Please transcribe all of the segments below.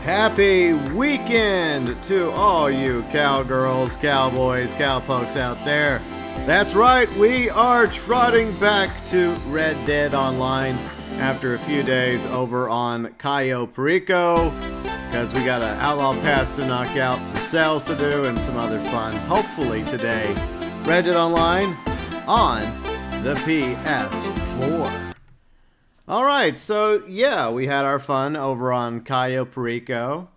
Happy weekend to all you cowgirls, cowboys, cowpokes out there. That's right, we are trotting back to Red Dead Online after a few days over on Cayo Perico because we got an Outlaw pass to knock out, some sales to do, and some other fun. Hopefully today, Red Dead Online on the PS4. Alright, so yeah, we had our fun over on Cayo Perico.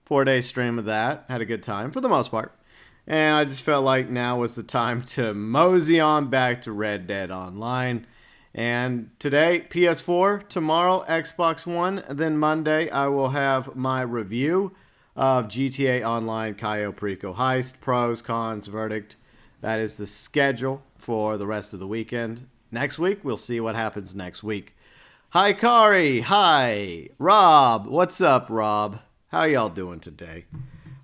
4-day stream of that. Had a good time, for the most part. And I just felt like now was the time to mosey on back to Red Dead Online. And today, PS4, tomorrow, Xbox One, then Monday, I will have my review of GTA Online Cayo Perico Heist, pros, cons, verdict. That is the schedule for the rest of the weekend. Next week, we'll see what happens next week. Hi, Kari. Hi. Rob. What's up, Rob? How y'all doing today?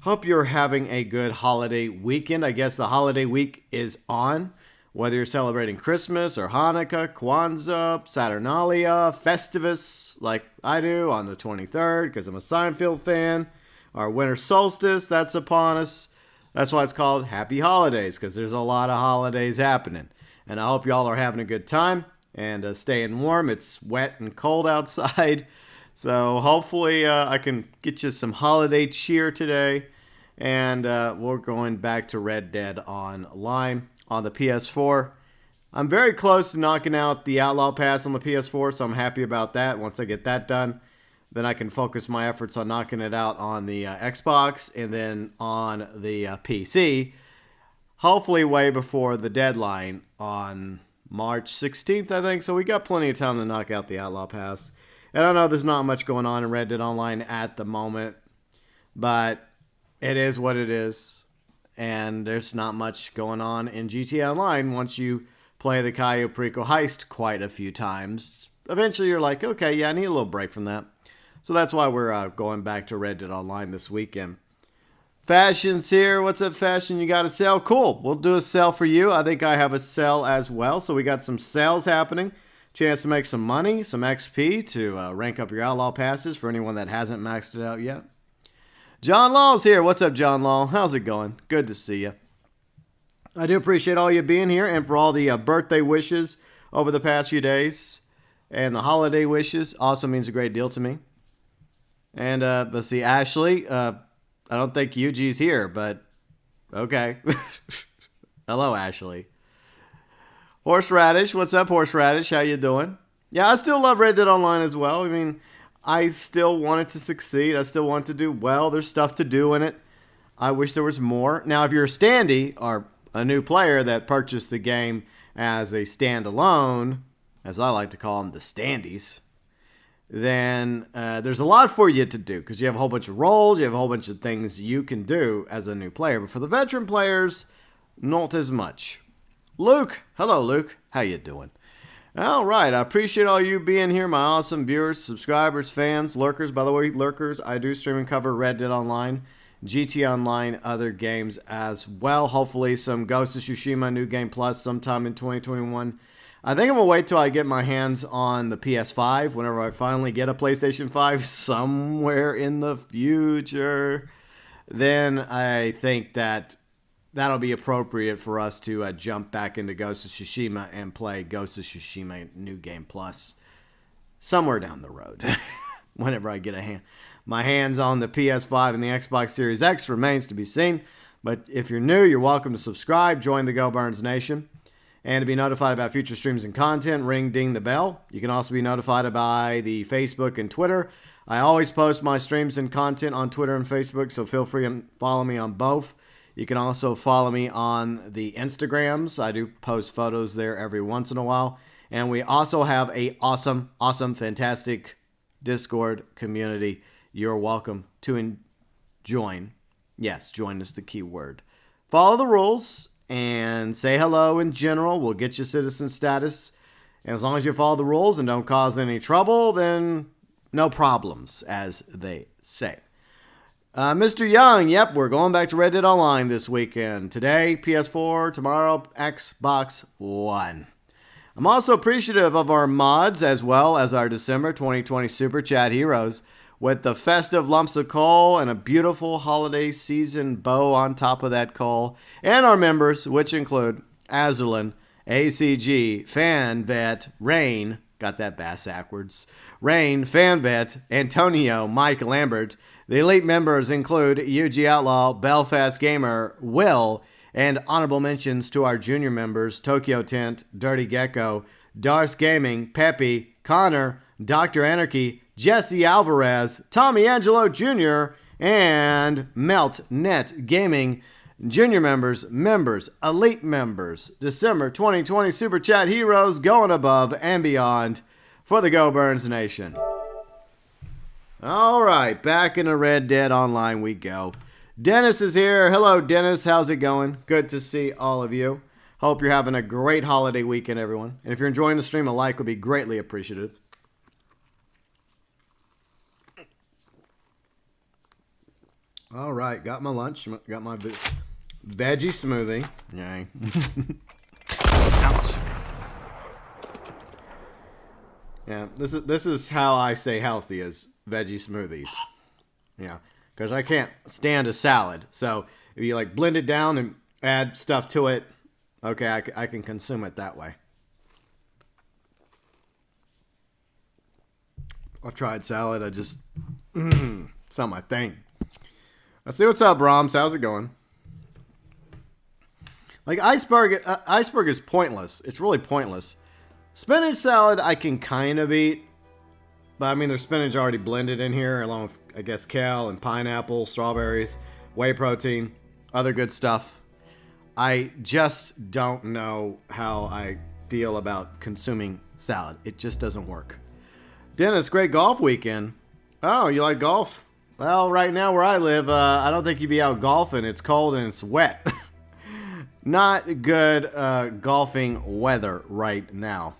Hope you're having a good holiday weekend. I guess the holiday week is on. Whether you're celebrating Christmas or Hanukkah, Kwanzaa, Saturnalia, Festivus, like I do on the 23rd, because I'm a Seinfeld fan. Our winter solstice, that's upon us. That's why it's called Happy Holidays, because there's a lot of holidays happening. And I hope y'all are having a good time and staying warm. It's wet and cold outside. So hopefully I can get you some holiday cheer today. And we're going back to Red Dead Online on the PS4. I'm very close to knocking out the Outlaw Pass on the PS4, so I'm happy about that. Once I get that done, then I can focus my efforts on knocking it out on the Xbox and then on the PC. Hopefully way before the deadline on March 16th, I think. So we got plenty of time to knock out the Outlaw Pass. And I know there's not much going on in Red Dead Online at the moment, but it is what it is. And there's not much going on in GTA Online once you play the Cayo Perico Heist quite a few times. Eventually you're like, okay, yeah, I need a little break from that. So that's why we're going back to Red Dead Online this weekend. Fashion's here. What's up, Fashion? You got a sale? Cool. We'll do a sale for you. I think I have a sale as well. So we got some sales happening. Chance to make some money, some XP to rank up your Outlaw passes for anyone that hasn't maxed it out yet. John Law's here. What's up, John Law? How's it going? Good to see you. I do appreciate all you being here and for all the birthday wishes over the past few days. And the holiday wishes also means a great deal to me. And let's see, Ashley. I don't think Yuji's here, but okay. Hello, Ashley. Horseradish, what's up, Horseradish? How you doing? Yeah, I still love Red Dead Online as well. I mean, I still want it to succeed. I still want it to do well. There's stuff to do in it. I wish there was more. Now, if you're a standee or a new player that purchased the game as a standalone, as I like to call them, the standees, then there's a lot for you to do because you have a whole bunch of roles, you have a whole bunch of things you can do as a new player. But for the veteran players, not as much. Luke, hello Luke, how you doing? All right, I appreciate all you being here, my awesome viewers, subscribers, fans, lurkers. By the way, lurkers, I do stream and cover Red Dead Online, GT Online, other games as well. Hopefully some Ghost of Tsushima New Game Plus sometime in 2021. I think I'm going to wait till I get my hands on the PS5 whenever I finally get a PlayStation 5 somewhere in the future. Then I think that that'll be appropriate for us to jump back into Ghost of Tsushima and play Ghost of Tsushima New Game Plus somewhere down the road. Whenever I get my hands on the PS5 and the Xbox Series X remains to be seen. But if you're new, you're welcome to subscribe, join the GeauxBurns Nation. And to be notified about future streams and content, ding the bell. You can also be notified by the Facebook and Twitter. I always post my streams and content on Twitter and Facebook, so feel free to follow me on both. You can also follow me on the Instagrams. I do post photos there every once in a while. And we also have a awesome, fantastic Discord community. You're welcome to join. Yes, join is the key word. Follow the rules and say hello in general. We'll get you citizen status. And as long as you follow the rules and don't cause any trouble, then no problems, as they say. Mr. Young, yep, we're going back to Red Dead Online this weekend. Today, PS4, tomorrow, Xbox One. I'm also appreciative of our mods as well as our December 2020 Super Chat Heroes. with the festive lumps of coal and a beautiful holiday season bow on top of that coal. And our members, which include Azralynn, ACG, fanvet, Rain, got that bass backwards, Rain, fanvet, Antonio, Mike, Lambert. The elite members include UG Outlaw, BELFAST Gamer, Will, and honorable mentions to our junior members, ToykoTent, Dirty GECKO, Darthz Gaming, Peppy, Conor, Dr. Anarchy, Jesse Alvarez, Tommy Angelo Jr., and MeltNet Gaming. Junior members, elite members, December 2020 Super Chat heroes going above and beyond for the GeauxBurns Nation. All right, back into Red Dead Online we go. Dennis is here. Hello, Dennis. How's it going? Good to see all of you. Hope you're having a great holiday weekend, everyone. And if you're enjoying the stream, a like would be greatly appreciated. All right, got my lunch. Got my veggie smoothie. Yay. Ouch. Yeah, this is how I stay healthy, is veggie smoothies. Yeah, because I can't stand a salad. So if you like blend it down and add stuff to it, okay, I can consume it that way. I've tried salad. I just it's not my thing. Let's see what's up, Brahms. How's it going? Like iceberg is pointless. It's really pointless. Spinach salad I can kind of eat, but I mean there's spinach already blended in here along with, I guess, kale and pineapple, strawberries, whey protein, other good stuff. I just don't know how I feel about consuming salad. It just doesn't work. Dennis, great golf weekend. Oh, you like golf? Well, right now where I live, I don't think you'd be out golfing. It's cold and it's wet. Not good golfing weather right now.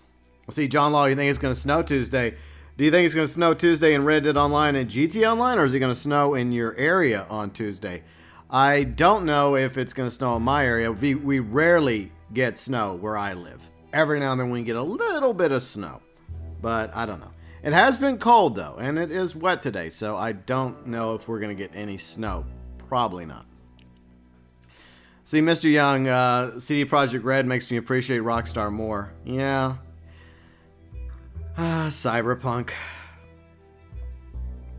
See, John Law, you think it's going to snow Tuesday? Do you think it's going to snow Tuesday in Red Dead Online and GT Online, or is it going to snow in your area on Tuesday? I don't know if it's going to snow in my area. We rarely get snow where I live. Every now and then we get a little bit of snow, but I don't know. It has been cold, though, and it is wet today, so I don't know if we're going to get any snow. Probably not. See, Mr. Young, CD Projekt Red makes me appreciate Rockstar more. Yeah. Cyberpunk.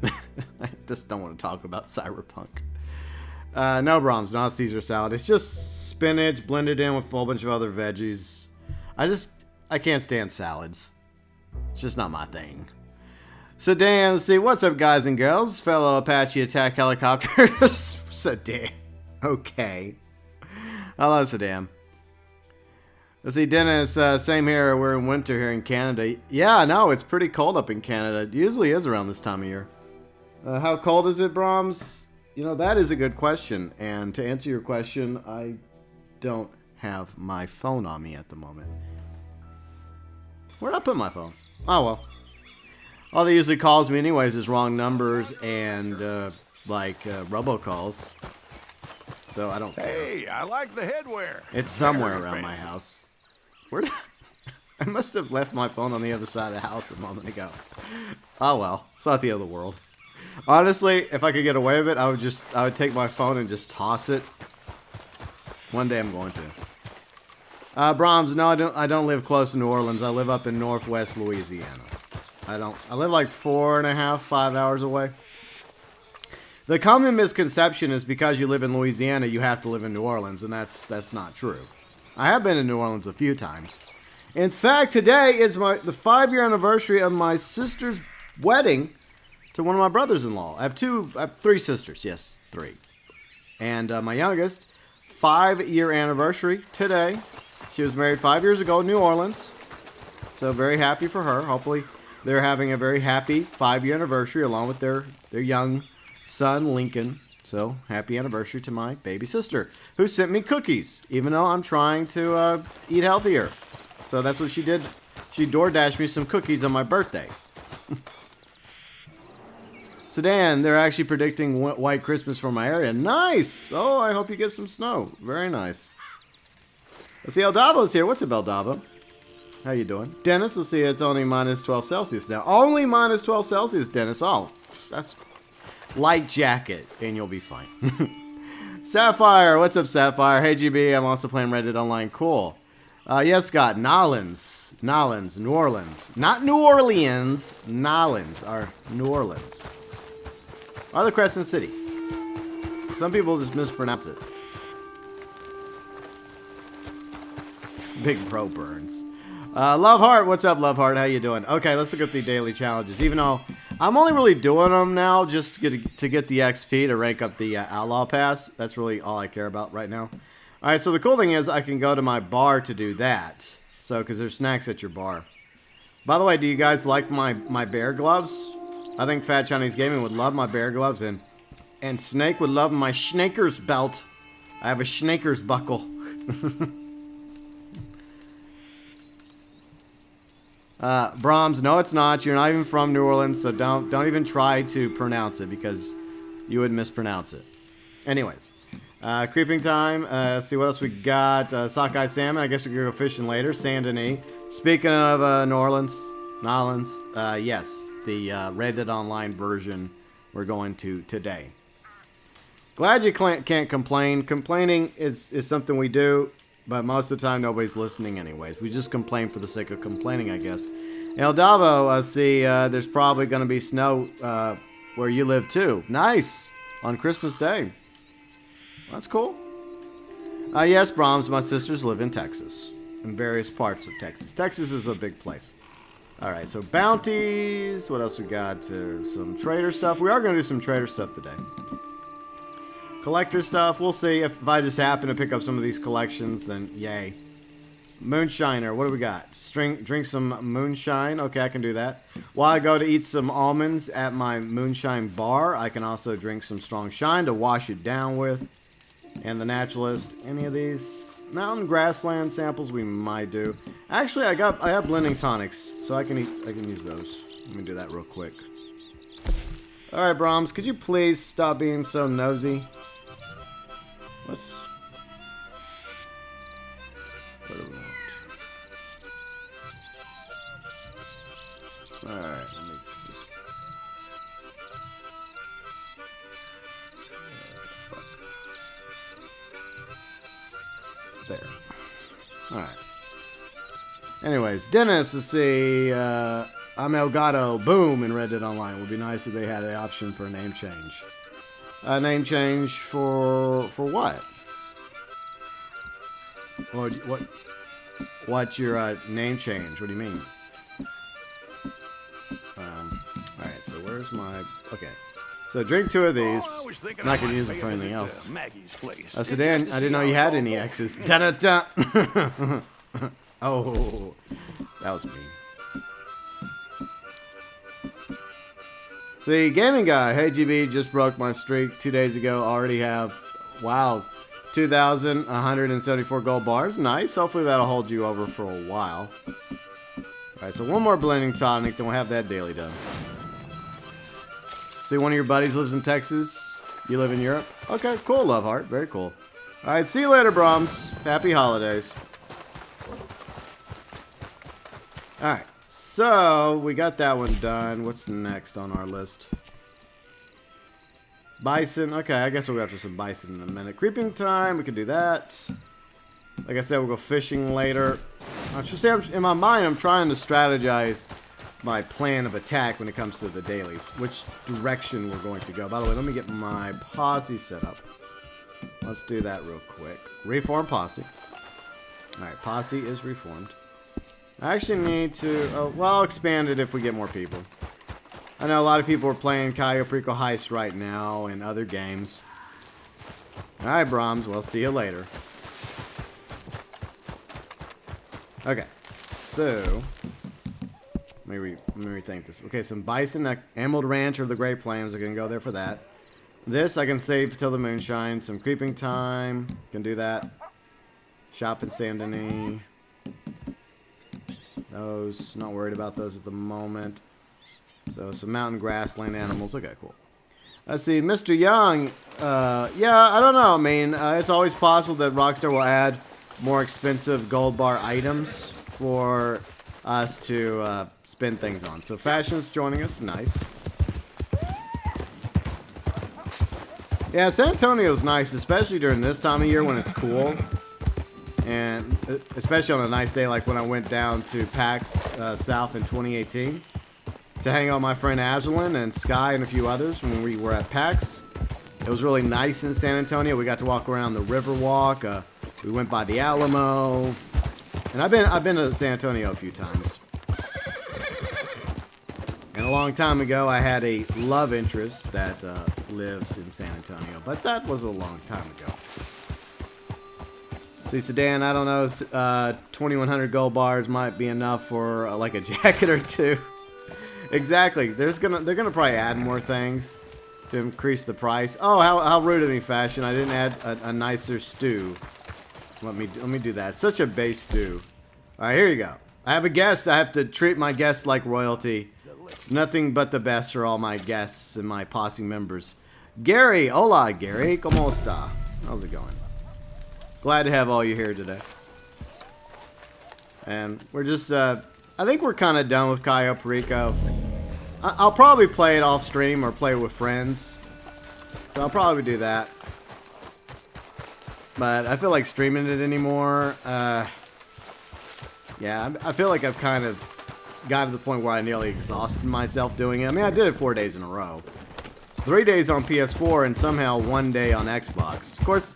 I just don't want to talk about Cyberpunk. No, Brahms, not Caesar salad. It's just spinach blended in with a whole bunch of other veggies. I can't stand salads. It's just not my thing. Sedan, let's see. What's up, guys and girls? Fellow Apache attack helicopters. Sedan. Okay. Hello, Sedan. Let's see, Dennis, same here. We're in winter here in Canada. Yeah, no, it's pretty cold up in Canada. It usually is around this time of year. How cold is it, Brahms? You know, that is a good question. And to answer your question, I don't have my phone on me at the moment. Where'd I put my phone? Oh, well. All they usually calls me anyways is wrong numbers and, robocalls. So I don't care. Hey, I like the headwear. It's somewhere around my house. Where did I must have left my phone on the other side of the house a moment ago. Oh well, it's not the end of the world. Honestly, if I could get away with it, I would take my phone and just toss it. One day I'm going to. Brahms, no, I don't live close to New Orleans. I live up in northwest Louisiana. I live like 4.5, 5 hours away. The common misconception is because you live in Louisiana, you have to live in New Orleans, and that's not true. I have been in New Orleans a few times. In fact, today is the 5-year anniversary of my sister's wedding to one of my brothers-in-law. I have 3 sisters. Yes, 3. And my youngest, 5-year anniversary today. She was married 5 years ago in New Orleans. So very happy for her. Hopefully they're having a very happy 5-year anniversary along with their young son, Lincoln. So happy anniversary to my baby sister, who sent me cookies, even though I'm trying to eat healthier. So that's what she did. She DoorDashed me some cookies on my birthday. Sedan, they're actually predicting white Christmas for my area. Nice! Oh, I hope you get some snow. Very nice. Let's see, Eldavo's here. What's up, Eldavo? How you doing? Dennis, let's see, it's only minus 12 Celsius now. Only minus 12 Celsius, Dennis. Oh, That's light jacket, and you'll be fine. Sapphire, what's up, Sapphire? Hey, GB, I'm also playing Reddit Online. Cool. Yes, Scott. Nolans, New Orleans. Not New Orleans. Nolans are New Orleans. Or the Crescent City. Some people just mispronounce it. Big bro burns. Love Heart, what's up, Love Heart? How you doing? Okay, let's look at the daily challenges. Even though I'm only really doing them now just to get the XP to rank up the Outlaw Pass. That's really all I care about right now. All right, so the cool thing is I can go to my bar to do that. So, because there's snacks at your bar. By the way, do you guys like my bear gloves? I think Fat Chinese Gaming would love my bear gloves, and Snake would love my Schnaker's belt. I have a Schnaker's buckle. Brahms, no, it's not. You're not even from New Orleans, so don't even try to pronounce it because you would mispronounce it. Anyways, creeping time. Let's see what else we got. Sockeye salmon. I guess we could go fishing later. Saint Denis. Speaking of New Orleans, yes, the Reddit Online version we're going to today. Glad you can't complain. Complaining is something we do. But most of the time, nobody's listening anyways. We just complain for the sake of complaining, I guess. El Davo, see, there's probably going to be snow where you live, too. Nice. On Christmas Day. That's cool. Yes, Brahms, my sisters live in Texas. In various parts of Texas. Texas is a big place. All right, so bounties. What else we got? Some trader stuff. We are going to do some trader stuff today. Collector stuff, we'll see. If I just happen to pick up some of these collections, then yay. Moonshiner, what do we got? Drink some moonshine. Okay, I can do that. While I go to eat some almonds at my moonshine bar, I can also drink some strong shine to wash it down with. And the naturalist, any of these mountain grassland samples we might do. Actually, I have blending tonics, so I can use those. Let me do that real quick. All right, Brahms, could you please stop being so nosy? What do we want? Alright, let me just... There. Alright. Anyways, Dennis, let's see. I'm Elgato. Boom in Reddit Online. It would be nice if they had an option for a name change. A name change for what? Or what's your name change? What do you mean? Alright, so where's my... Okay. So drink 2 of these. I'm not going to use them for anything else. Sedan, I didn't know you had any X's. Da-da-da! Oh, that was mean. See, gaming guy, hey GB, just broke my streak 2 days ago. Already have, wow, 2,174 gold bars. Nice. Hopefully that'll hold you over for a while. Alright, so one more blending tonic, then we'll have that daily done. See, one of your buddies lives in Texas. You live in Europe? Okay, cool, Love Heart. Very cool. Alright, see you later, Brahms. Happy holidays. Alright. So, we got that one done. What's next on our list? Bison. Okay, I guess we'll go after some bison in a minute. Creeping time. We can do that. Like I said, we'll go fishing later. I should say, in my mind, I'm trying to strategize my plan of attack when it comes to the dailies. Which direction we're going to go. By the way, let me get my posse set up. Let's do that real quick. Reform posse. Alright, posse is reformed. I actually need to, well, I'll expand it if we get more people. I know a lot of people are playing Cayo Perico Heist right now and other games. Alright, Brahms, well, see you later. Okay, so, let me rethink this. Okay, some bison, Emerald Ranch or the Great Plains, I can go there for that. This I can save till the moonshine. Some creeping time, can do that. Shop in Saint Denis. Those, not worried about those at the moment. So, some mountain grassland animals. Okay, cool. Let's see, Mr. Young. Yeah, I don't know. I mean, it's always possible that Rockstar will add more expensive gold bar items for us to spend things on. So, Fashion's joining us. Nice. Yeah, San Antonio's nice, especially during this time of year when it's cool. And especially on a nice day like when I went down to PAX South in 2018 to hang out with my friend Azralynn and Sky and a few others when we were at PAX. It was really nice in San Antonio. We got to walk around the Riverwalk. We went by the Alamo. And I've been to San Antonio a few times. And a long time ago, I had a love interest that lives in San Antonio. But that was a long time ago. See, Sedan, I don't know. 2,100 gold bars might be enough for like a jacket or two. Exactly. They're gonna probably add more things to increase the price. Oh, how rude of me, Fashion. I didn't add a nicer stew. Let me do that. Such a base stew. All right, here you go. I have a guest. I have to treat my guests like royalty. Nothing but the best for all my guests and my posse members. Gary, hola, Gary. ¿Cómo está? How's it going? Glad to have all you here today. And we're just, I think we're kind of done with Cayo Perico. I'll probably play it off stream or play with friends. So I'll probably do that. But I feel like streaming it anymore. Yeah, I feel like I've kind of got to the point where I nearly exhausted myself doing it. I mean, I did it 4 days in a row. 3 days on PS4 and somehow 1 day on Xbox. Of course,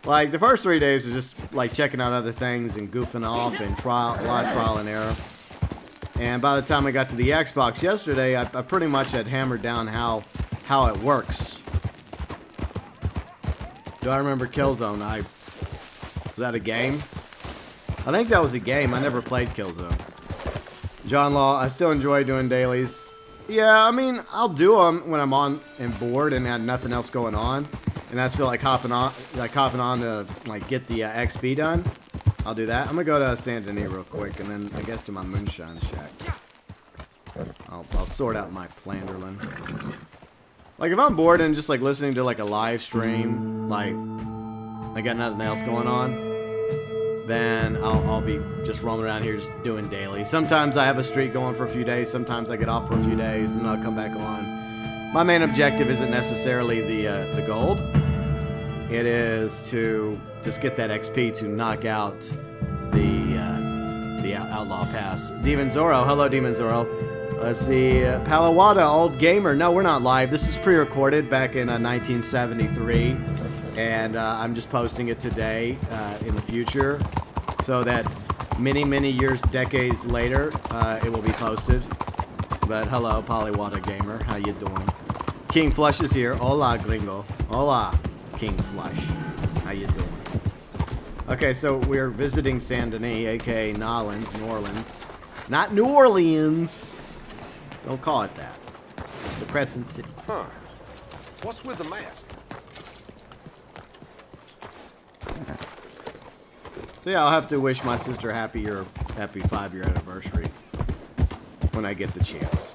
like the first 3 days was just like checking out other things and goofing off and a lot of trial and error. And by the time I got to the Xbox yesterday, I pretty much had hammered down how it works. Do I remember Killzone? Was that a game? I think that was a game. I never played Killzone. John Law, I still enjoy doing dailies. Yeah, I mean, I'll do them when I'm on and bored and have nothing else going on. And I just feel like hopping on to like get the XP done. I'll do that. I'm gonna go to San Denis real quick, and then I guess to my Moonshine Shack. I'll sort out my Planderlin. Like if I'm bored and just like listening to like a live stream, like I got nothing else going on, then I'll be just roaming around here just doing daily. Sometimes I have a streak going for a few days. Sometimes I get off for a few days, and then I'll come back on. My main objective isn't necessarily the gold. It is to just get that XP to knock out the Outlaw Pass. Demon Zorro, hello Demon Zorro. Let's see, Palawada, old gamer. No, we're not live. This is pre-recorded back in 1973, and I'm just posting it today in the future, so that many years, decades later, it will be posted. But hello, Palawada gamer, how you doing? King Flush is here. Hola, gringo. Hola, King Flush. How you doing? Okay, so we're visiting San Denis, aka Nolans, New Orleans. Not New Orleans. Don't call it that. The Crescent City. Huh. What's with the mask? So yeah, I'll have to wish my sister happy 5-year anniversary when I get the chance.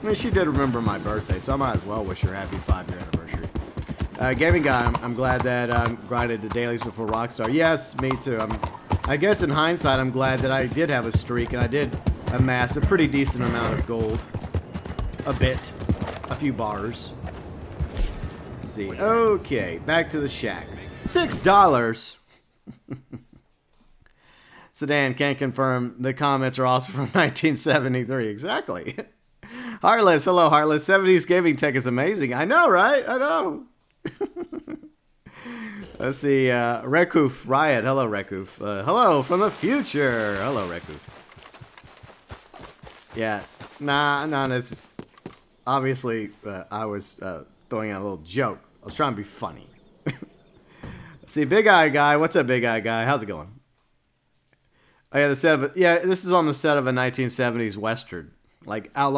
I mean, she did remember my birthday, so I might as well wish her happy 5-year anniversary. Gaming guy, I'm glad that I grinded the dailies before Rockstar. Yes, me too. I guess in hindsight, I'm glad that I did have a streak and I did amass a pretty decent amount of gold. A few bars. Let's see. Okay, back to the shack. $6. Sedan can't confirm the comments are also from 1973. Exactly. Heartless, hello Heartless. 70s gaming tech is amazing. I know, right? I know. Let's see. Rekoof Riot. Hello, Rekoof. Hello from the future. Hello, Rekoof. Yeah. Nah, this is... Obviously, I was throwing out a little joke. I was trying to be funny. See, Big Eye Guy. What's up, Big Eye Guy? How's it going? Oh, yeah, this is on the set of a 1970s Western. Like I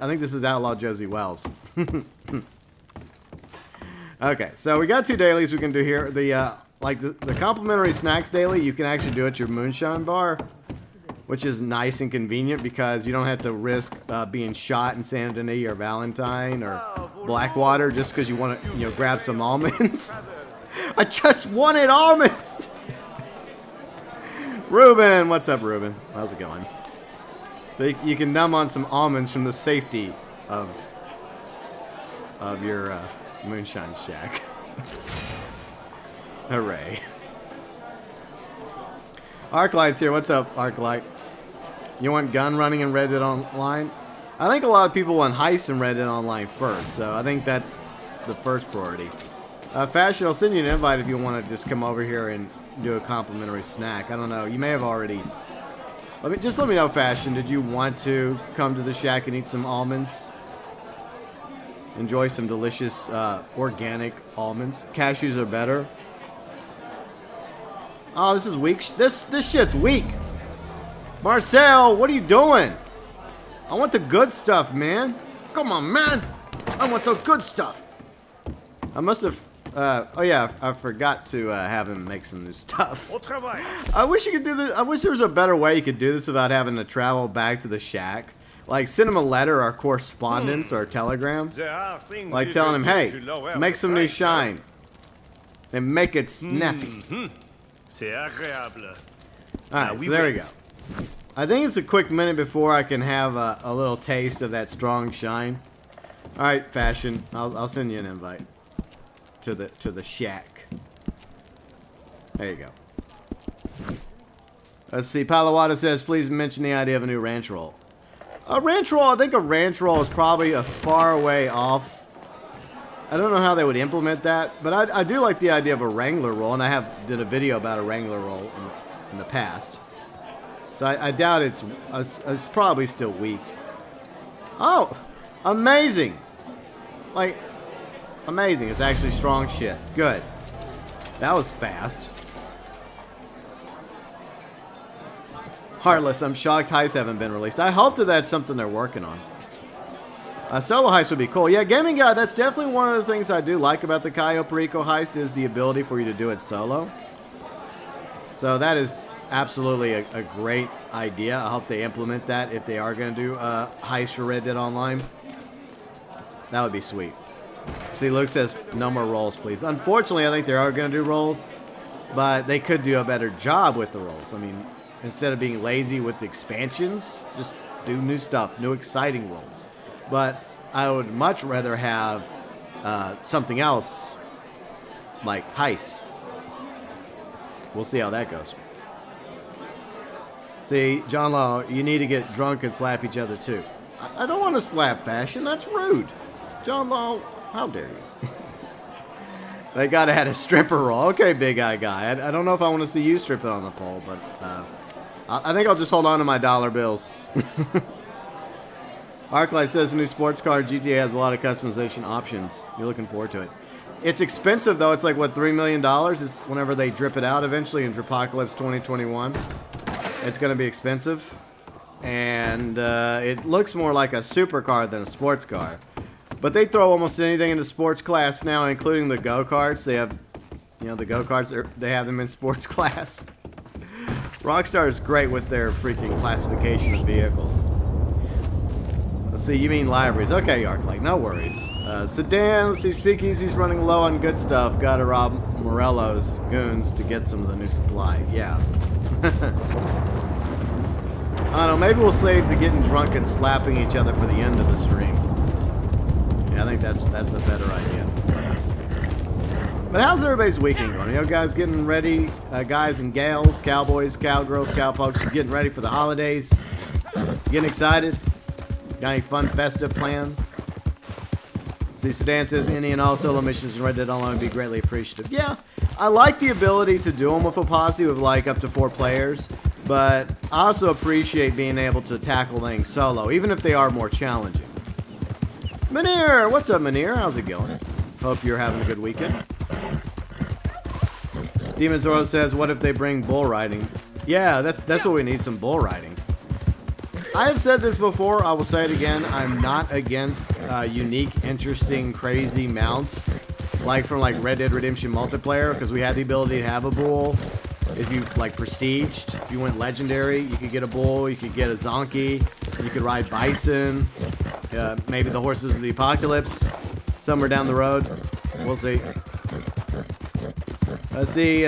think this is Outlaw Josie Wells. Okay, so we got 2 dailies we can do here. The complimentary snacks daily, you can actually do at your Moonshine Bar, which is nice and convenient because you don't have to risk being shot in San Denis or Valentine or Blackwater just because you want to, grab some almonds. I just wanted almonds. Ruben, what's up, Ruben? How's it going? So you can numb on some almonds from the safety of your Moonshine Shack. Hooray. Arclight's here. What's up, Arclight? You want gun running in Red Dead Online? I think a lot of people want heist in Red Dead Online first, so I think that's the first priority. Fashion, I'll send you an invite if you want to just come over here and do a complimentary snack. I don't know. You may have already... Let me know, Fashion. Did you want to come to the shack and eat some almonds? Enjoy some delicious organic almonds. Cashews are better. Oh, this is weak. This shit's weak. Marcel, what are you doing? I want the good stuff, man. Come on, man. I want the good stuff. I must have... oh yeah, I forgot to have him make some new stuff. I wish you could do this. I wish there was a better way you could do this without having to travel back to the shack. Like, send him a letter or correspondence or a telegram. Like, telling him, hey, make some new shine. And make it snappy. Alright, so there we go. I think it's a quick minute before I can have a little taste of that strong shine. Alright, Fashion. I'll send you an invite to the shack. There you go. Let's see. Palawada says, please mention the idea of a new ranch roll. A ranch roll, I think a ranch roll is probably a far way off. I don't know how they would implement that, but I do like the idea of a Wrangler roll, and I did a video about a Wrangler roll in the past. So I doubt it's probably still weak. Oh, amazing! Like, amazing. It's actually strong shit. Good. That was fast. Heartless, I'm shocked heists haven't been released. I hope that that's something they're working on. Solo heist would be cool. Yeah, Gaming Guy, that's definitely one of the things I do like about the Cayo Perico heist is the ability for you to do it solo. So that is absolutely a great idea. I hope they implement that if they are going to do a heist for Red Dead Online. That would be sweet. See, Luke says, no more rolls, please. Unfortunately, I think they are going to do rolls, but they could do a better job with the rolls. I mean, instead of being lazy with the expansions, just do new stuff, new exciting rolls. But I would much rather have something else, like heists. We'll see how that goes. See, John Law, you need to get drunk and slap each other too. I don't want to slap Fashion. That's rude. John Law, how dare you? They gotta have a stripper roll. Okay, big eye guy. I don't know if I want to see you stripping on the pole, but I think I'll just hold on to my dollar bills. Arclight says the new sports car GTA has a lot of customization options. You're looking forward to it. It's expensive though. It's like what, $3 million is whenever they drip it out eventually in Drapocalypse 2021. It's going to be expensive, and it looks more like a supercar than a sports car. But they throw almost anything into sports class now, including the go-karts. They have, you know, the go-karts. They have them in sports class. Rockstar is great with their freaking classification of vehicles. Let's see, you mean libraries. Okay, Arclight, no worries. Sedan, let's see, Speakeasy's running low on good stuff. Gotta rob Morello's goons to get some of the new supply. Yeah. I don't know, maybe we'll save the getting drunk and slapping each other for the end of the stream. Yeah, I think that's a better idea. But how's everybody's weekend going? You know, guys getting ready, guys and gals, cowboys, cowgirls, cowpokes, getting ready for the holidays? Getting excited? Got any fun festive plans? See, Sedan says any and all solo missions in Red Dead Online would be greatly appreciative. Yeah, I like the ability to do them with a posse with like up to 4 players, but I also appreciate being able to tackle things solo, even if they are more challenging. Manir, what's up, Manir? How's it going? Hope you're having a good weekend. Demon Zoro says, what if they bring bull riding? Yeah, that's what we need, some bull riding. I have said this before, I will say it again, I'm not against unique, interesting, crazy mounts, like from like Red Dead Redemption multiplayer, because we had the ability to have a bull. If you like prestiged, if you went legendary, you could get a bull, you could get a zonkey, you could ride bison, maybe the horses of the apocalypse, somewhere down the road. We'll see. Let's see,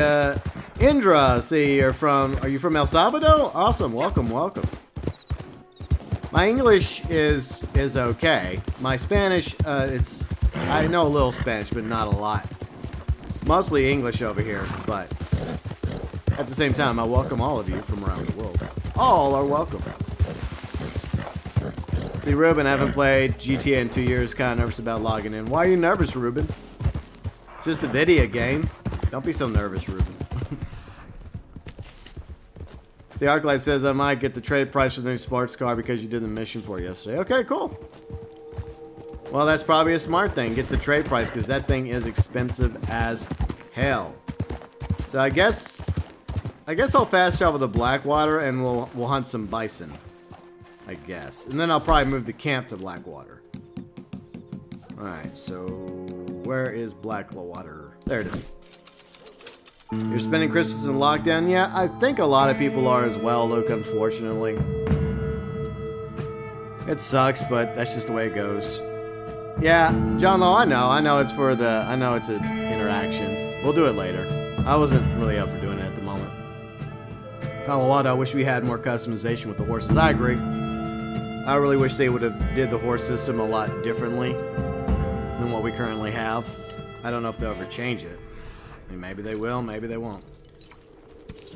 Indra, see, are you from El Salvador? Awesome, welcome, welcome. My English is okay. My Spanish, I know a little Spanish, but not a lot. Mostly English over here, but at the same time, I welcome all of you from around the world. All are welcome. See, Ruben, I haven't played GTA in 2 years. Kind of nervous about logging in. Why are you nervous, Ruben? It's just a video game. Don't be so nervous, Ruben. See, Arclight says I might get the trade price for the new sports car because you did the mission for yesterday. Okay, cool. Well, that's probably a smart thing. Get the trade price because that thing is expensive as hell. So I guess I'll fast travel to Blackwater and we'll hunt some bison. I guess. And then I'll probably move the camp to Blackwater. Alright, so where is Blackwater? There it is. You're spending Christmas in lockdown? Yeah, I think a lot of people are as well, Luke, unfortunately. It sucks, but that's just the way it goes. Yeah, John Lowe, I know it's for the, I know it's an interaction. We'll do it later. I wasn't really up for doing it at the moment. Colorado, I wish we had more customization with the horses. I agree. I really wish they would have did the horse system a lot differently than what we currently have. I don't know if they'll ever change it. I mean, maybe they will, maybe they won't.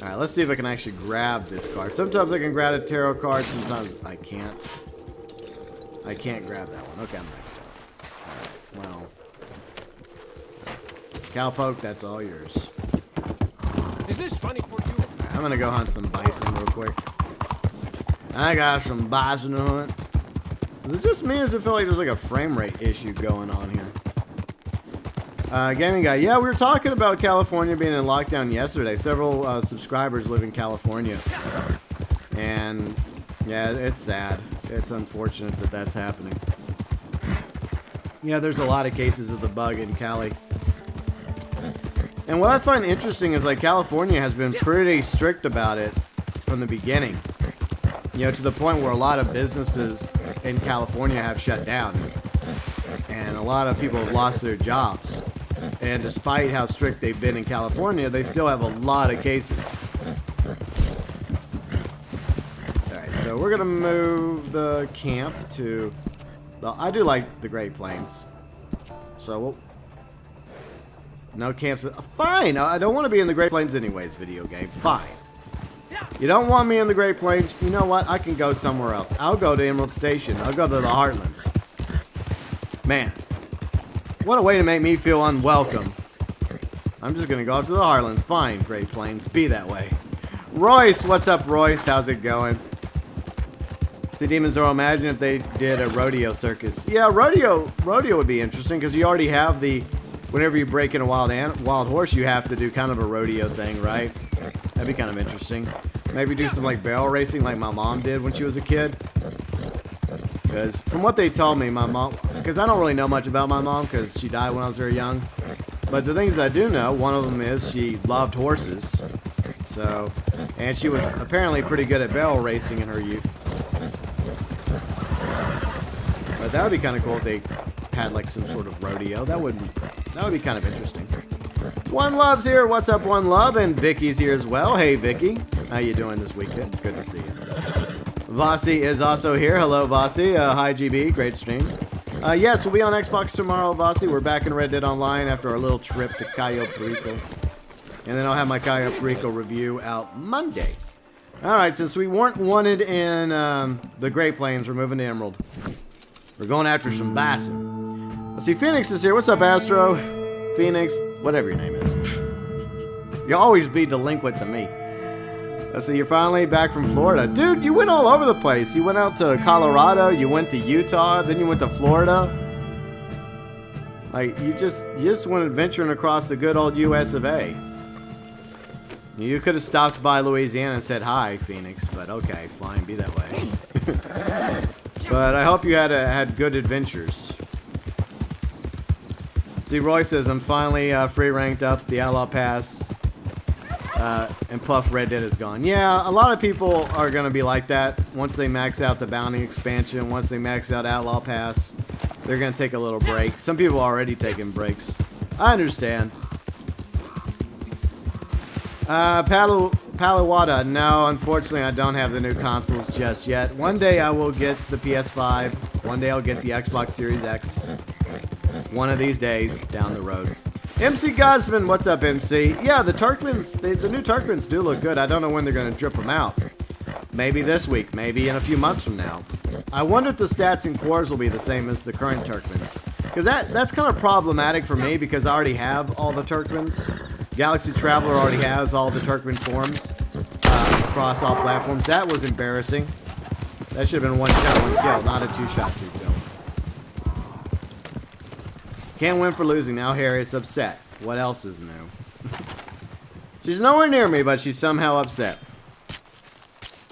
Alright, let's see if I can actually grab this card. Sometimes I can grab a tarot card, sometimes I can't. I can't grab that one. Okay, I'm next up. Alright, well. Cowpoke, that's all yours. Is this funny for you? Right, I'm gonna go hunt some bison real quick. I got some bison to hunt. Is it just me or does it feel like there's like a frame rate issue going on here? Gaming guy, yeah, we were talking about California being in lockdown yesterday. Several subscribers live in California. And, yeah, it's sad. It's unfortunate that that's happening. Yeah, there's a lot of cases of the bug in Cali. And what I find interesting is, like, California has been pretty strict about it from the beginning. You know, to the point where a lot of businesses in California have shut down. And a lot of people have lost their jobs. And despite how strict they've been in California, they still have a lot of cases. Alright, so we're going to move the camp to... I do like the Great Plains. So, no camps... Fine! I don't want to be in the Great Plains anyways, video game. Fine. You don't want me in the Great Plains? You know what? I can go somewhere else. I'll go to Emerald Station. I'll go to the Heartlands. Man. What a way to make me feel unwelcome. I'm just going to go up to the Heartlands. Fine, Great Plains. Be that way. Royce! What's up, Royce? How's it going? See, Demon Zoro, imagine if they did a rodeo circus. Yeah, rodeo would be interesting because you already have the... Whenever you break in a wild horse, you have to do kind of a rodeo thing, right? That'd be kind of interesting. Maybe do some like barrel racing like my mom did when she was a kid. Because from what they told me, my mom... Because I don't really know much about my mom because she died when I was very young. But the things I do know, one of them is she loved horses. So... And she was apparently pretty good at barrel racing in her youth. But that would be kind of cool if they had like some sort of rodeo. That would be kind of interesting. One Love's here. What's up, One Love? And Vicky's here as well. Hey, Vicky. How you doing this weekend? Good to see you. Vossi is also here. Hello, Vossi. Hi, GB. Great stream. Yes, we'll be on Xbox tomorrow, Vossi. We're back in Red Dead Online after our little trip to Cayo Perico. And then I'll have my Cayo Perico review out Monday. Alright, since we weren't wanted in the Great Plains, we're moving to Emerald. We're going after some bison. Let's see, Phoenix is here. What's up, Astro? Phoenix, whatever your name is. You'll always be delinquent to me. Let's see, you're finally back from Florida. Dude, you went all over the place. You went out to Colorado, you went to Utah, then you went to Florida. Like, you just went adventuring across the good old US of A. You could have stopped by Louisiana and said hi, Phoenix, but okay, fine, be that way. But I hope you had good adventures. See, Roy says, I'm finally free ranked up the Outlaw Pass, and Puff Red Dead is gone. Yeah, a lot of people are going to be like that. Once they max out the Bounty expansion, once they max out Outlaw Pass, they're going to take a little break. Some people are already taking breaks. I understand. Palawada, no, unfortunately I don't have the new consoles just yet. One day I will get the PS5. One day I'll get the Xbox Series X. One of these days down the road. MC Godsman, what's up, MC? Yeah, the Turkmens, the new Turkmens do look good. I don't know when they're going to drip them out. Maybe this week, maybe in a few months from now. I wonder if the stats and cores will be the same as the current Turkmens. Because that's kind of problematic for me because I already have all the Turkmens. Galaxy Traveler already has all the Turkmen forms across all platforms. That was embarrassing. That should have been one shot, one kill, not a two-shot, two-kill. Can't win for losing. Now Harriet's upset. What else is new? She's nowhere near me, but she's somehow upset.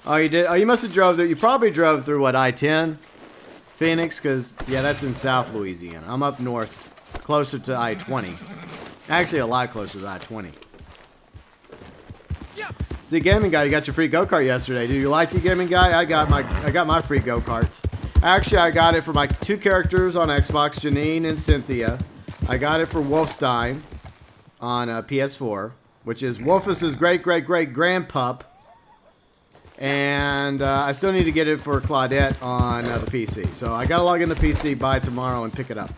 Oh, you did? Oh, you must have drove through. You probably drove through, what, I-10? Phoenix? Because, yeah, that's in South Louisiana. I'm up north, closer to I-20. Actually, a lot closer to I-20. See, Gaming Guy, you got your free go-kart yesterday. Do you like the Gaming Guy? I got my free go-karts. Actually, I got it for my 2 characters on Xbox, Janine and Cynthia. I got it for Wolfstein on PS4, which is Wolfus's great-great-great-grandpup. And I still need to get it for Claudette on the PC. So I got to log in the PC by tomorrow and pick it up.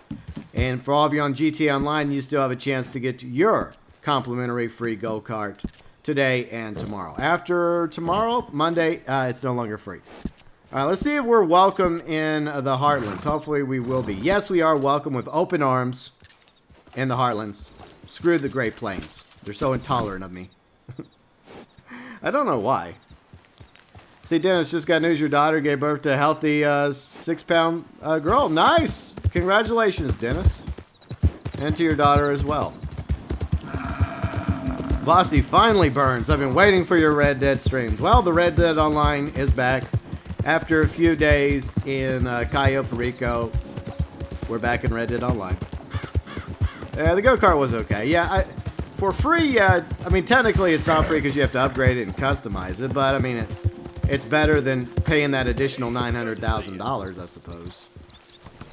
And for all of you on GTA Online, you still have a chance to get your complimentary free go-kart today and tomorrow. After tomorrow, Monday, it's no longer free. All right, let's see if we're welcome in the Heartlands. Hopefully we will be. Yes, we are welcome with open arms in the Heartlands. Screw the Great Plains. They're so intolerant of me. I don't know why. See, Dennis, just got news your daughter gave birth to a healthy 6-pound girl. Nice! Congratulations, Dennis. And to your daughter as well. Bossy finally burns. I've been waiting for your Red Dead streams. Well, the Red Dead Online is back. After a few days in Cayo Perico, we're back in Red Dead Online. The go-kart was okay. Yeah, for free, yeah. I mean, technically it's not free because you have to upgrade it and customize it. But, I mean, it's better than paying that additional $900,000, I suppose.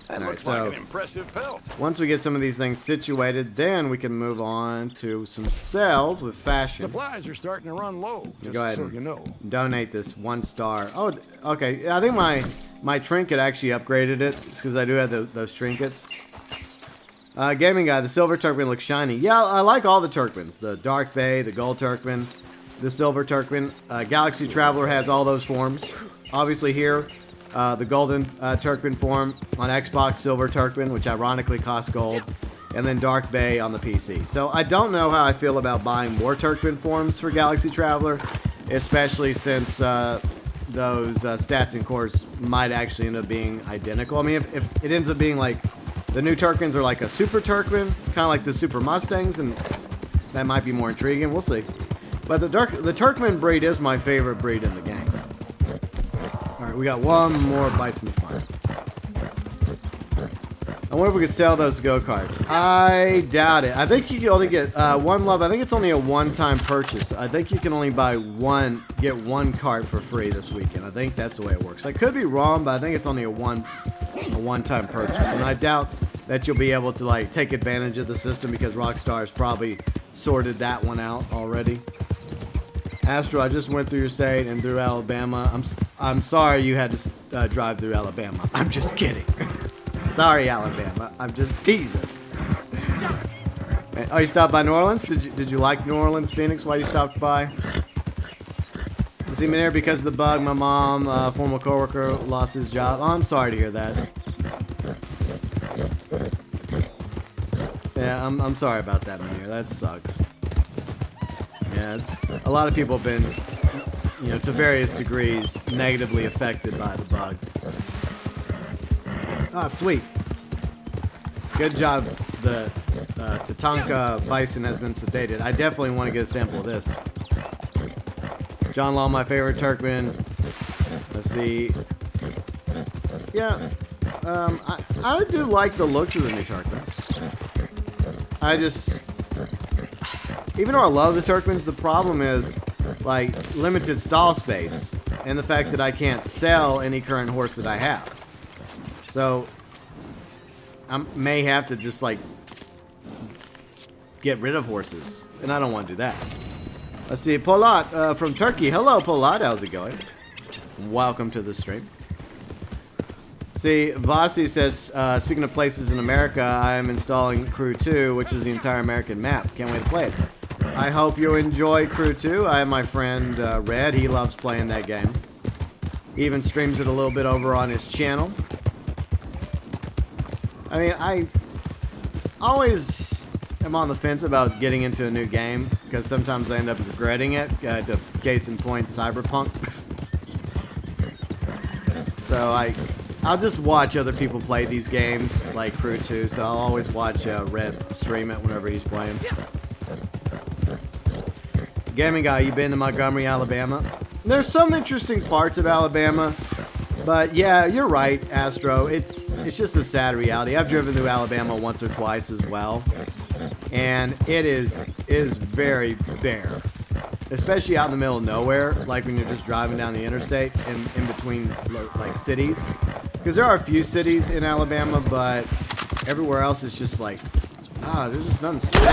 That looks like an impressive pelt. Once we get some of these things situated, then we can move on to some sales with fashion. Supplies are starting to run low. Just go ahead so and you know. donate this 1 star. Oh, okay. I think my trinket actually upgraded it. It's because I do have those trinkets. Gaming Guy, the silver Turkmen looks shiny. Yeah, I like all the Turkmens. The Dark Bay, the Gold Turkmen, the Silver Turkmen. Galaxy Traveler has all those forms. Obviously here, the Golden Turkmen form on Xbox, Silver Turkmen, which ironically costs gold, and then Dark Bay on the PC. So I don't know how I feel about buying more Turkmen forms for Galaxy Traveler, especially since those stats and cores might actually end up being identical. I mean, if it ends up being like the new Turkmens are like a Super Turkmen, kind of like the Super Mustangs, and that might be more intriguing. We'll see. But the Turkmen breed is my favorite breed in the game. Alright, we got one more bison to find. I wonder if we could sell those go-karts. I doubt it. I think you can only get one love. I think it's only a one-time purchase. I think you can only get one cart for free this weekend. I think that's the way it works. I could be wrong, but I think it's only a one-time purchase. And I doubt that you'll be able to like take advantage of the system because Rockstar's probably sorted that one out already. Astro, I just went through your state and through Alabama. I'm sorry you had to drive through Alabama. I'm just kidding. Sorry, Alabama. I'm just teasing. Oh, you stopped by New Orleans? Did you like New Orleans, Phoenix? Why you stopped by? You see me there because of the bug. My mom, former coworker, lost his job. Oh, I'm sorry to hear that. Yeah, I'm sorry about that, man. That sucks. Yeah, a lot of people have been, you know, to various degrees, negatively affected by the bug. Ah, sweet. Good job. The Tatanka bison has been sedated. I definitely want to get a sample of this. John Law, my favorite Turkmen. Let's see. Yeah, I do like the looks of the new Turkmens. Even though I love the Turkmens, the problem is, like, limited stall space. And the fact that I can't sell any current horse that I have. So, I may have to just, like, get rid of horses. And I don't want to do that. Let's see, Polat from Turkey. Hello, Polat. How's it going? Welcome to the stream. See, Vasi says, speaking of places in America, I am installing Crew 2, which is the entire American map. Can't wait to play it. I hope you enjoy Crew 2. I have my friend Red. He loves playing that game. Even streams it a little bit over on his channel. I mean, I always am on the fence about getting into a new game because sometimes I end up regretting it. The case in point, Cyberpunk. So I'll just watch other people play these games, like Crew 2, so I'll always watch Red stream it whenever he's playing. Gaming Guy, you been to Montgomery, Alabama? There's some interesting parts of Alabama, but yeah, you're right, Astro. It's just a sad reality. I've driven through Alabama once or twice as well, and it is very bare. Especially out in the middle of nowhere, like when you're just driving down the interstate in between like cities. Because there are a few cities in Alabama, but everywhere else is just like, there's just nothing special.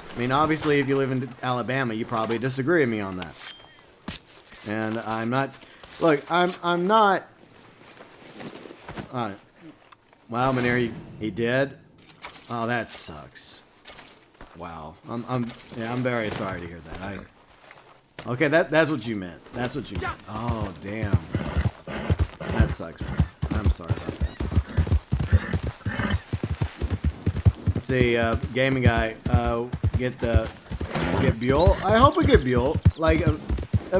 I mean, obviously, if you live in Alabama, you probably disagree with me on that. And I'm not, look, I'm not, wow, Maneri, he did? Oh, that sucks. Wow, I'm very sorry to hear that. Okay, that's what you meant. That's what you meant. Oh, damn. That sucks, man. I'm sorry about that. Let's see, Gaming Guy, get Buell. I hope we get Buell. Like,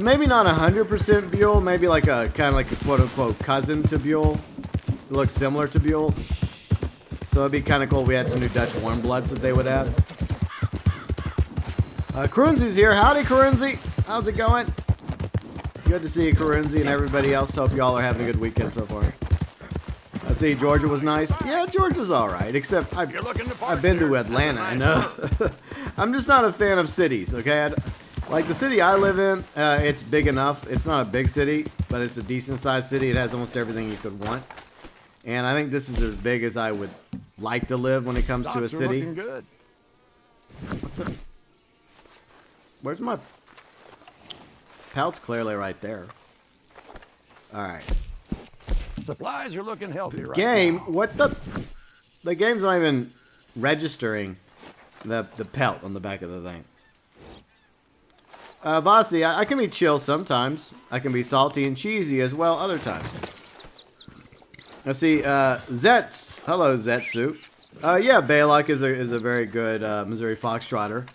maybe not 100% Buell. Maybe like a kind of like a quote-unquote cousin to Buell. It looks similar to Buell. So it'd be kind of cool if we had some new Dutch warm bloods that they would have. Karunzi's here. Howdy, Karunzi. How's it going? Good to see you, Karunzi, and everybody else. Hope y'all are having a good weekend so far. I see Georgia was nice. Yeah, Georgia's all right, except I've been to Atlanta, and I'm just not a fan of cities, okay? Like the city I live in, it's big enough. It's not a big city, but it's a decent-sized city. It has almost everything you could want. And I think this is as big as I would like to live when it comes to a city. Good. Where's my... Palt's clearly right there. Alright. Supplies are looking healthy right Game? now. What the... The game's not even registering the pelt on the back of the thing. Vasi, I can be chill sometimes. I can be salty and cheesy as well other times. Let's see, Zetz. Hello, Zetsu. Yeah, Baylock is a very good Missouri Foxtrotter.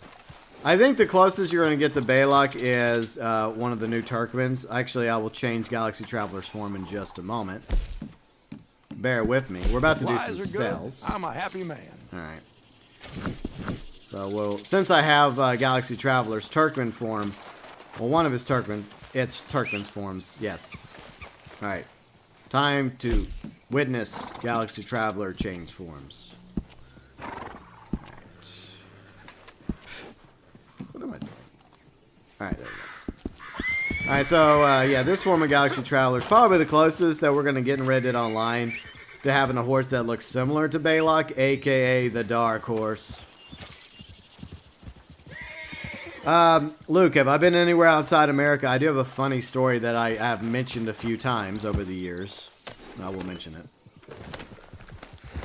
I think the closest you're going to get to Baylock is one of the new Turkmens. Actually, I will change Galaxy Traveler's form in just a moment. Bear with me. We're about to do some sales. I'm a happy man. All right. So, since I have Galaxy Traveler's Turkmen form, well, one of his it's Turkmen's forms, yes. All right. Time to witness Galaxy Traveler change forms. What am I doing? Alright, there we go. Alright, so, yeah, this form of Galaxy Traveler is probably the closest that we're going to get in Red Dead Online to having a horse that looks similar to Baylock, a.k.a. the Dark Horse. Luke, have I been anywhere outside America? I do have a funny story that I have mentioned a few times over the years. I will mention it.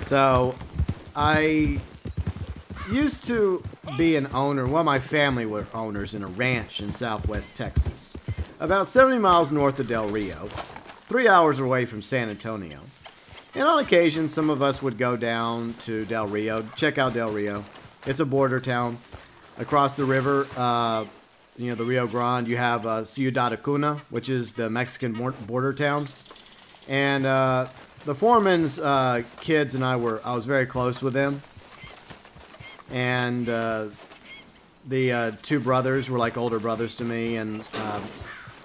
So, I used to be an owner. Well, my family were owners in a ranch in southwest Texas, about 70 miles north of Del Rio, 3 hours away from San Antonio. And on occasion, some of us would go down to Del Rio, check out Del Rio. It's a border town. Across the river, the Rio Grande, you have Ciudad Acuna, which is the Mexican border town. And the foreman's kids and I was very close with them. And the two brothers were like older brothers to me, and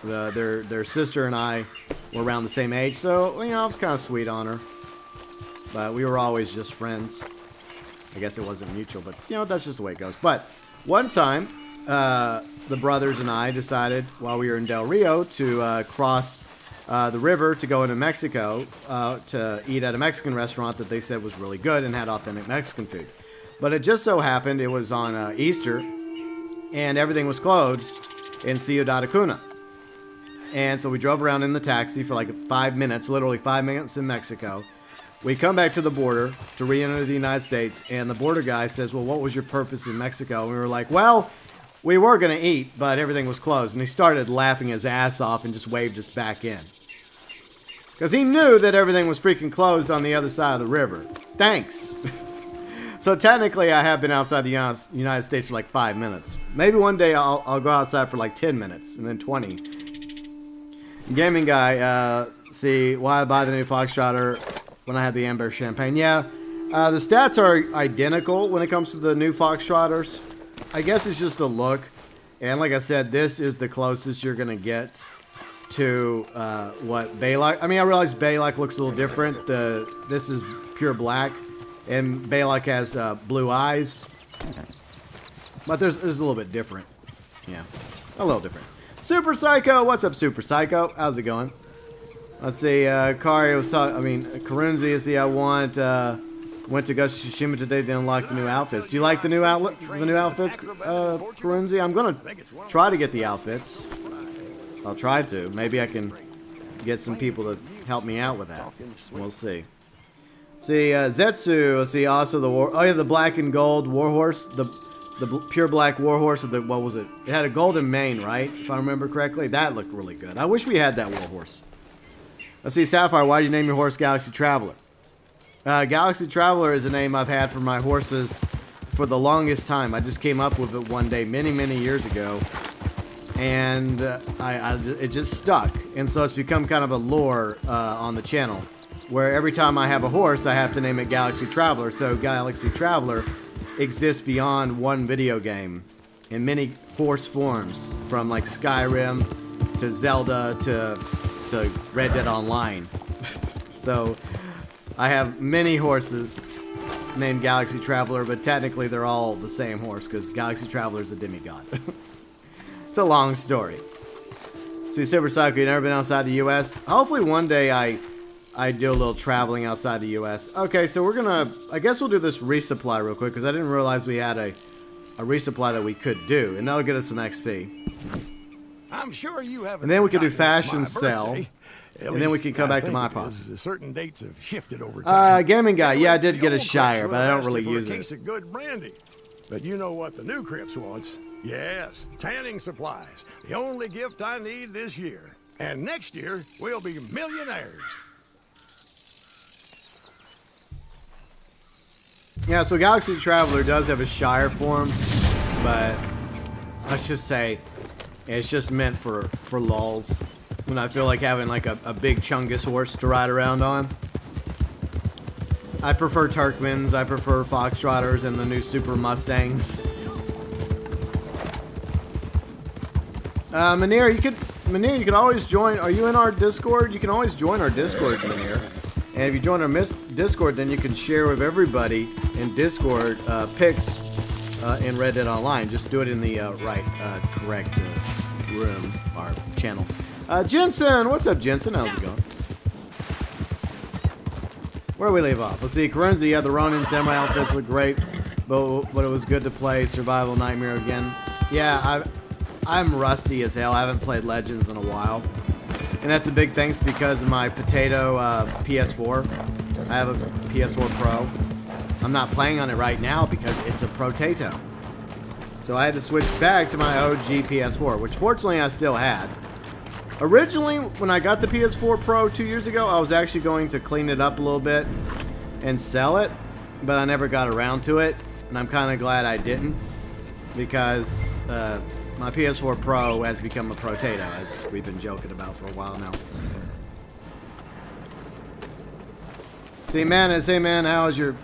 their sister and I were around the same age. So, I was kind of sweet on her. But we were always just friends. I guess it wasn't mutual, but, that's just the way it goes. But one time, the brothers and I decided, while we were in Del Rio, to cross the river to go into Mexico to eat at a Mexican restaurant that they said was really good and had authentic Mexican food. But it just so happened it was on Easter, and everything was closed in Ciudad Acuna. And so we drove around in the taxi for like 5 minutes, literally 5 minutes in Mexico. We come back to the border to re-enter the United States, and the border guy says, well, what was your purpose in Mexico? And we were like, well, we were going to eat, but everything was closed. And he started laughing his ass off and just waved us back in. Because he knew that everything was freaking closed on the other side of the river. Thanks. So technically, I have been outside the United States for like 5 minutes. Maybe one day I'll go outside for like 10 minutes, and then 20. Gaming guy, see, why buy the new Foxtrotter when I have the Amber Champagne? Yeah, the stats are identical when it comes to the new Foxtrotters. I guess it's just a look. And like I said, this is the closest you're going to get to what Balak. I mean, I realize Balak looks a little different. This is pure black, and Balak has blue eyes. But there's a little bit different. Yeah, a little different. Super Psycho, what's up, Super Psycho? How's it going? Let's see. Kari was talking. I mean, Karunzi. Let's see. I went to Ghost of Tsushima today. They unlocked the new outfits. Do you like the new outfits, Karunzi? I'm gonna try to get the outfits. I'll try to. Maybe I can get some people to help me out with that. We'll see. See, Zetsu. Let's see. Also the black and gold warhorse. The pure black warhorse. What was it? It had a golden mane, right? If I remember correctly. That looked really good. I wish we had that warhorse. Let's see, Sapphire. Why did you name your horse Galaxy Traveler? Galaxy Traveler is a name I've had for my horses for the longest time. I just came up with it one day many years ago. And it just stuck, and so it's become kind of a lore on the channel, where every time I have a horse, I have to name it Galaxy Traveler. So Galaxy Traveler exists beyond one video game in many horse forms, from like Skyrim to Zelda to Red Dead Online. So I have many horses named Galaxy Traveler, but technically they're all the same horse because Galaxy Traveler is a demigod. It's a long story. See, Super Psycho, you've never been outside the U.S.? Hopefully one day I do a little traveling outside the U.S. Okay, so we're gonna, I guess we'll do this resupply real quick, because I didn't realize we had a resupply that we could do, and that'll get us some XP. I'm sure you have. And then we could do fashion sell, and then we can come back to my posse. Certain dates have shifted over time. Gaming guy, yeah, I did get a Shire, but I don't really use it. A case of good brandy. But you know what the new Crips wants? Yes, tanning supplies. The only gift I need this year. And next year, we'll be millionaires. Yeah, so Galaxy Traveler does have a Shire form, but let's just say it's just meant for lulz. When I feel like having like a big Chungus horse to ride around on. I prefer Turkmens, I prefer Foxtrotters and the new Super Mustangs. Manir, you could always join. Are you in our Discord? You can always join our Discord, Manir. And if you join our Discord, then you can share with everybody in Discord pics in Red Dead Online. Just do it in the correct room or channel. Jensen, what's up, Jensen? How's it going? Where do we leave off? Let's see. Karunzi, yeah, the Ronin Samurai outfits look great, but it was good to play Survival Nightmare again. Yeah, I'm rusty as hell. I haven't played Legends in a while. And that's a big thanks because of my potato PS4. I have a PS4 Pro. I'm not playing on it right now because it's a potato. So I had to switch back to my OG PS4, which fortunately I still had. Originally, when I got the PS4 Pro 2 years ago, I was actually going to clean it up a little bit and sell it, but I never got around to it, and I'm kind of glad I didn't, because my PS4 Pro has become a potato, as we've been joking about for a while now. See, Manus, hey man, how's your...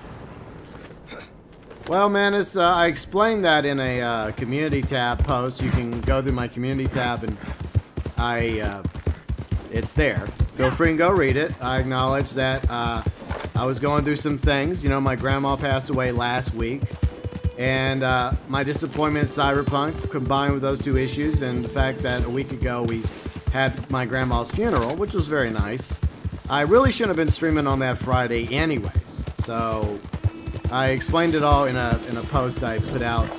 Well, Manus, I explained that in a community tab post. You can go through my community tab and it's there. Feel free and go read it. I acknowledge that I was going through some things. You know, my grandma passed away last week, and my disappointment in Cyberpunk combined with those two issues, and the fact that a week ago we had my grandma's funeral, which was very nice. I really shouldn't have been streaming on that Friday anyways, so I explained it all in a post I put out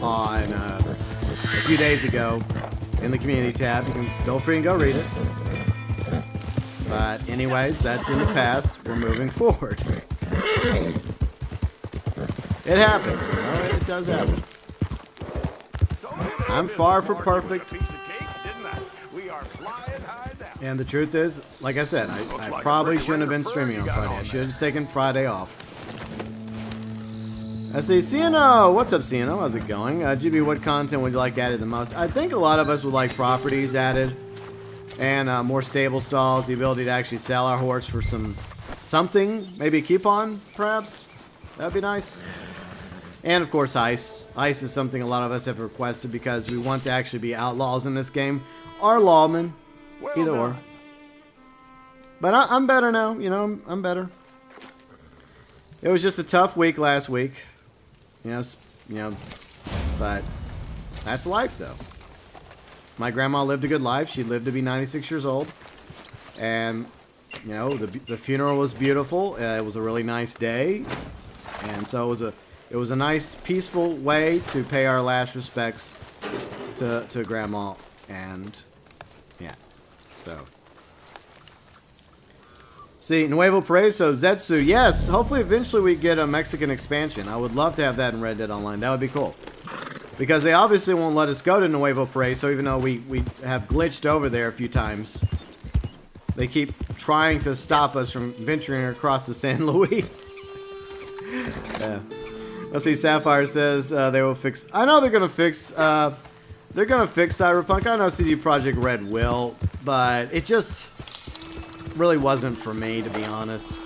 on a few days ago. in the community tab. You can feel free and go read it. But anyways, that's in the past. We're moving forward. It happens, you know, it does happen. I'm far from perfect. And the truth is, like I said, I probably shouldn't have been streaming on Friday. I should have just taken Friday off. I see CNO. What's up, CNO? How's it going? GB, what content would you like added the most? I think a lot of us would like properties added. And more stable stalls. The ability to actually sell our horse for something. Maybe a coupon, perhaps? That'd be nice. And, of course, ice. Ice is something a lot of us have requested because we want to actually be outlaws in this game. Or lawmen. Either or. But I'm better now. You know, I'm better. It was just a tough week last week. You know, but that's life, though. My grandma lived a good life. She lived to be 96 years old. And, you know, the funeral was beautiful. It was a really nice day. And so it was a nice, peaceful way to pay our last respects to grandma. And, yeah. So. See, Nuevo Preso, Zetsu, yes, hopefully eventually we get a Mexican expansion. I would love to have that in Red Dead Online. That would be cool. Because they obviously won't let us go to Nuevo Preso, even though we have glitched over there a few times. They keep trying to stop us from venturing across the San Luis. Yeah. Let's see, Sapphire says they will fix... I know they're going to fix... they're going to fix Cyberpunk. I know CD Projekt Red will, but it just... really wasn't for me, to be honest.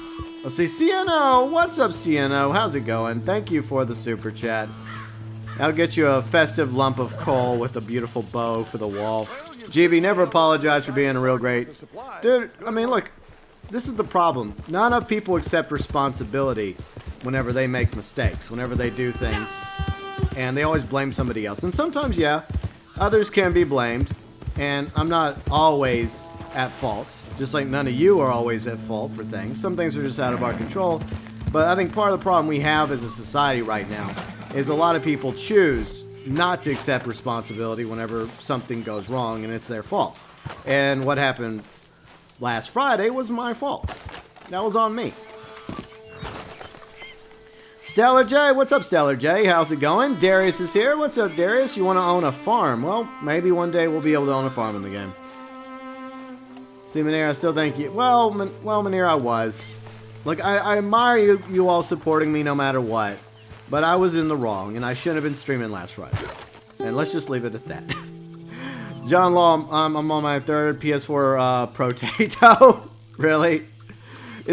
Let's see, CNO. What's up, CNO? How's it going? Thank you for the super chat. I'll get you a festive lump of coal with a beautiful bow for the wall. GB, never apologize for being a real great. Dude, I mean, look, this is the problem. Not enough people accept responsibility whenever they make mistakes, whenever they do things, and they always blame somebody else. And sometimes, yeah, others can be blamed, and I'm not always at fault, just like none of you are always at fault for things. Some things are just out of our control, but I think part of the problem we have as a society right now is a lot of people choose not to accept responsibility whenever something goes wrong and it's their fault. And what happened last Friday was my fault. That was on me. Stellar J, what's up, Stellar J? How's it going? Darius is here. What's up, Darius? You want to own a farm? Well, maybe one day we'll be able to own a farm in the game. See, Manir, I still think you... Well, Manir, I was. Look, I admire you all supporting me no matter what. But I was in the wrong, and I shouldn't have been streaming last Friday. And let's just leave it at that. John Law, I'm on my third PS4 Protato. Really?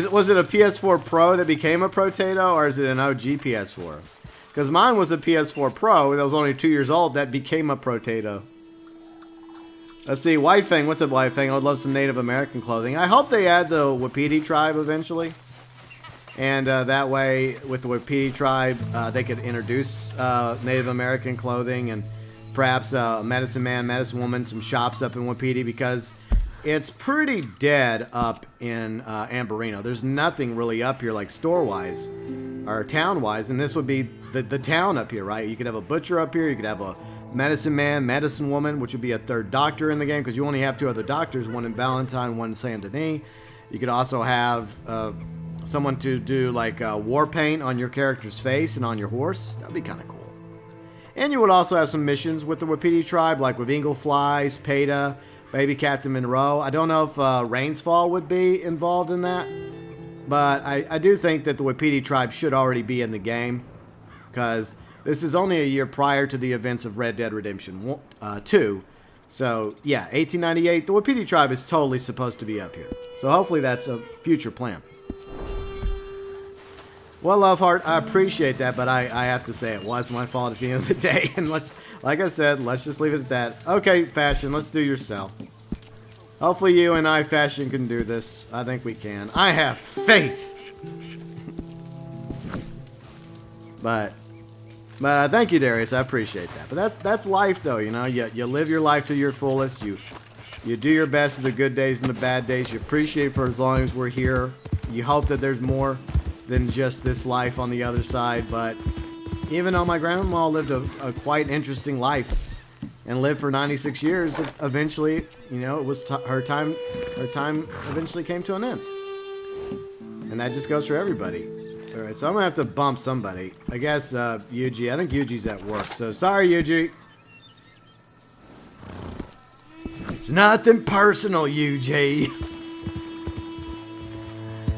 Was it a PS4 Pro that became a Protato, or is it an OG PS4? Because mine was a PS4 Pro that was only 2 years old that became a Protato. Let's see, White Fang. What's up, White Fang? I would love some Native American clothing. I hope they add the Wapiti tribe eventually. And that way, with the Wapiti tribe, they could introduce Native American clothing and perhaps Medicine Man, Medicine Woman, some shops up in Wapiti, because it's pretty dead up in Ambarino. There's nothing really up here like store-wise or town-wise, and this would be the town up here, right? You could have a butcher up here, you could have a Medicine Man, Medicine Woman, which would be a third doctor in the game, because you only have two other doctors, one in Valentine, one in Saint Denis. You could also have someone to do like war paint on your character's face and on your horse. That'd be kind of cool. And you would also have some missions with the Wapiti tribe, like with Eagle Flies, Peta, Baby Captain Monroe. I don't know if Rainsfall would be involved in that, but I do think that the Wapiti tribe should already be in the game, because this is only a year prior to the events of Red Dead Redemption 2. So, yeah, 1898, the Wapiti tribe is totally supposed to be up here. So hopefully that's a future plan. Well, Loveheart, I appreciate that, but I have to say it was my fault at the end of the day. And like I said, let's just leave it at that. Okay, Fashion, let's do yourself. Hopefully you and I, Fashion, can do this. I think we can. I have faith. But thank you, Darius. I appreciate that. But that's life, though. You know, you live your life to your fullest. You do your best with the good days and the bad days. You appreciate for as long as we're here. You hope that there's more than just this life on the other side. But even though my grandma lived a quite interesting life, and lived for 96 years, eventually, you know, it was her time eventually came to an end. And that just goes for everybody. All right, so I'm gonna have to bump somebody. I guess Yuji. I think Yuji's at work. So sorry, Yuji. It's nothing personal, Yuji.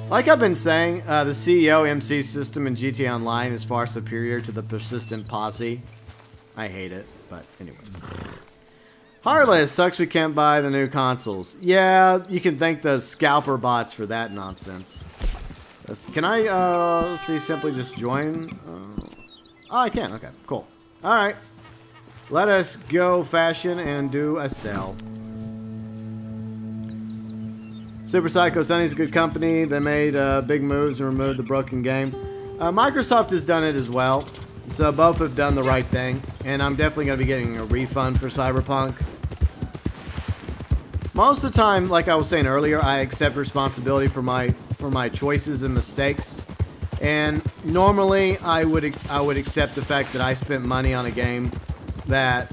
Like I've been saying, the CEO MC system in GTA Online is far superior to the persistent posse. I hate it, but anyways. Heartless, sucks we can't buy the new consoles. Yeah, you can thank the scalper bots for that nonsense. Can I, see, simply just join? Oh, I can. Okay, cool. All right. Let us go fashion and do a sell. Super Psycho Sunny's a good company. They made big moves and removed the broken game. Microsoft has done it as well. So both have done the right thing. And I'm definitely going to be getting a refund for Cyberpunk. Most of the time, like I was saying earlier, I accept responsibility for my choices and mistakes. And normally I would accept the fact that I spent money on a game that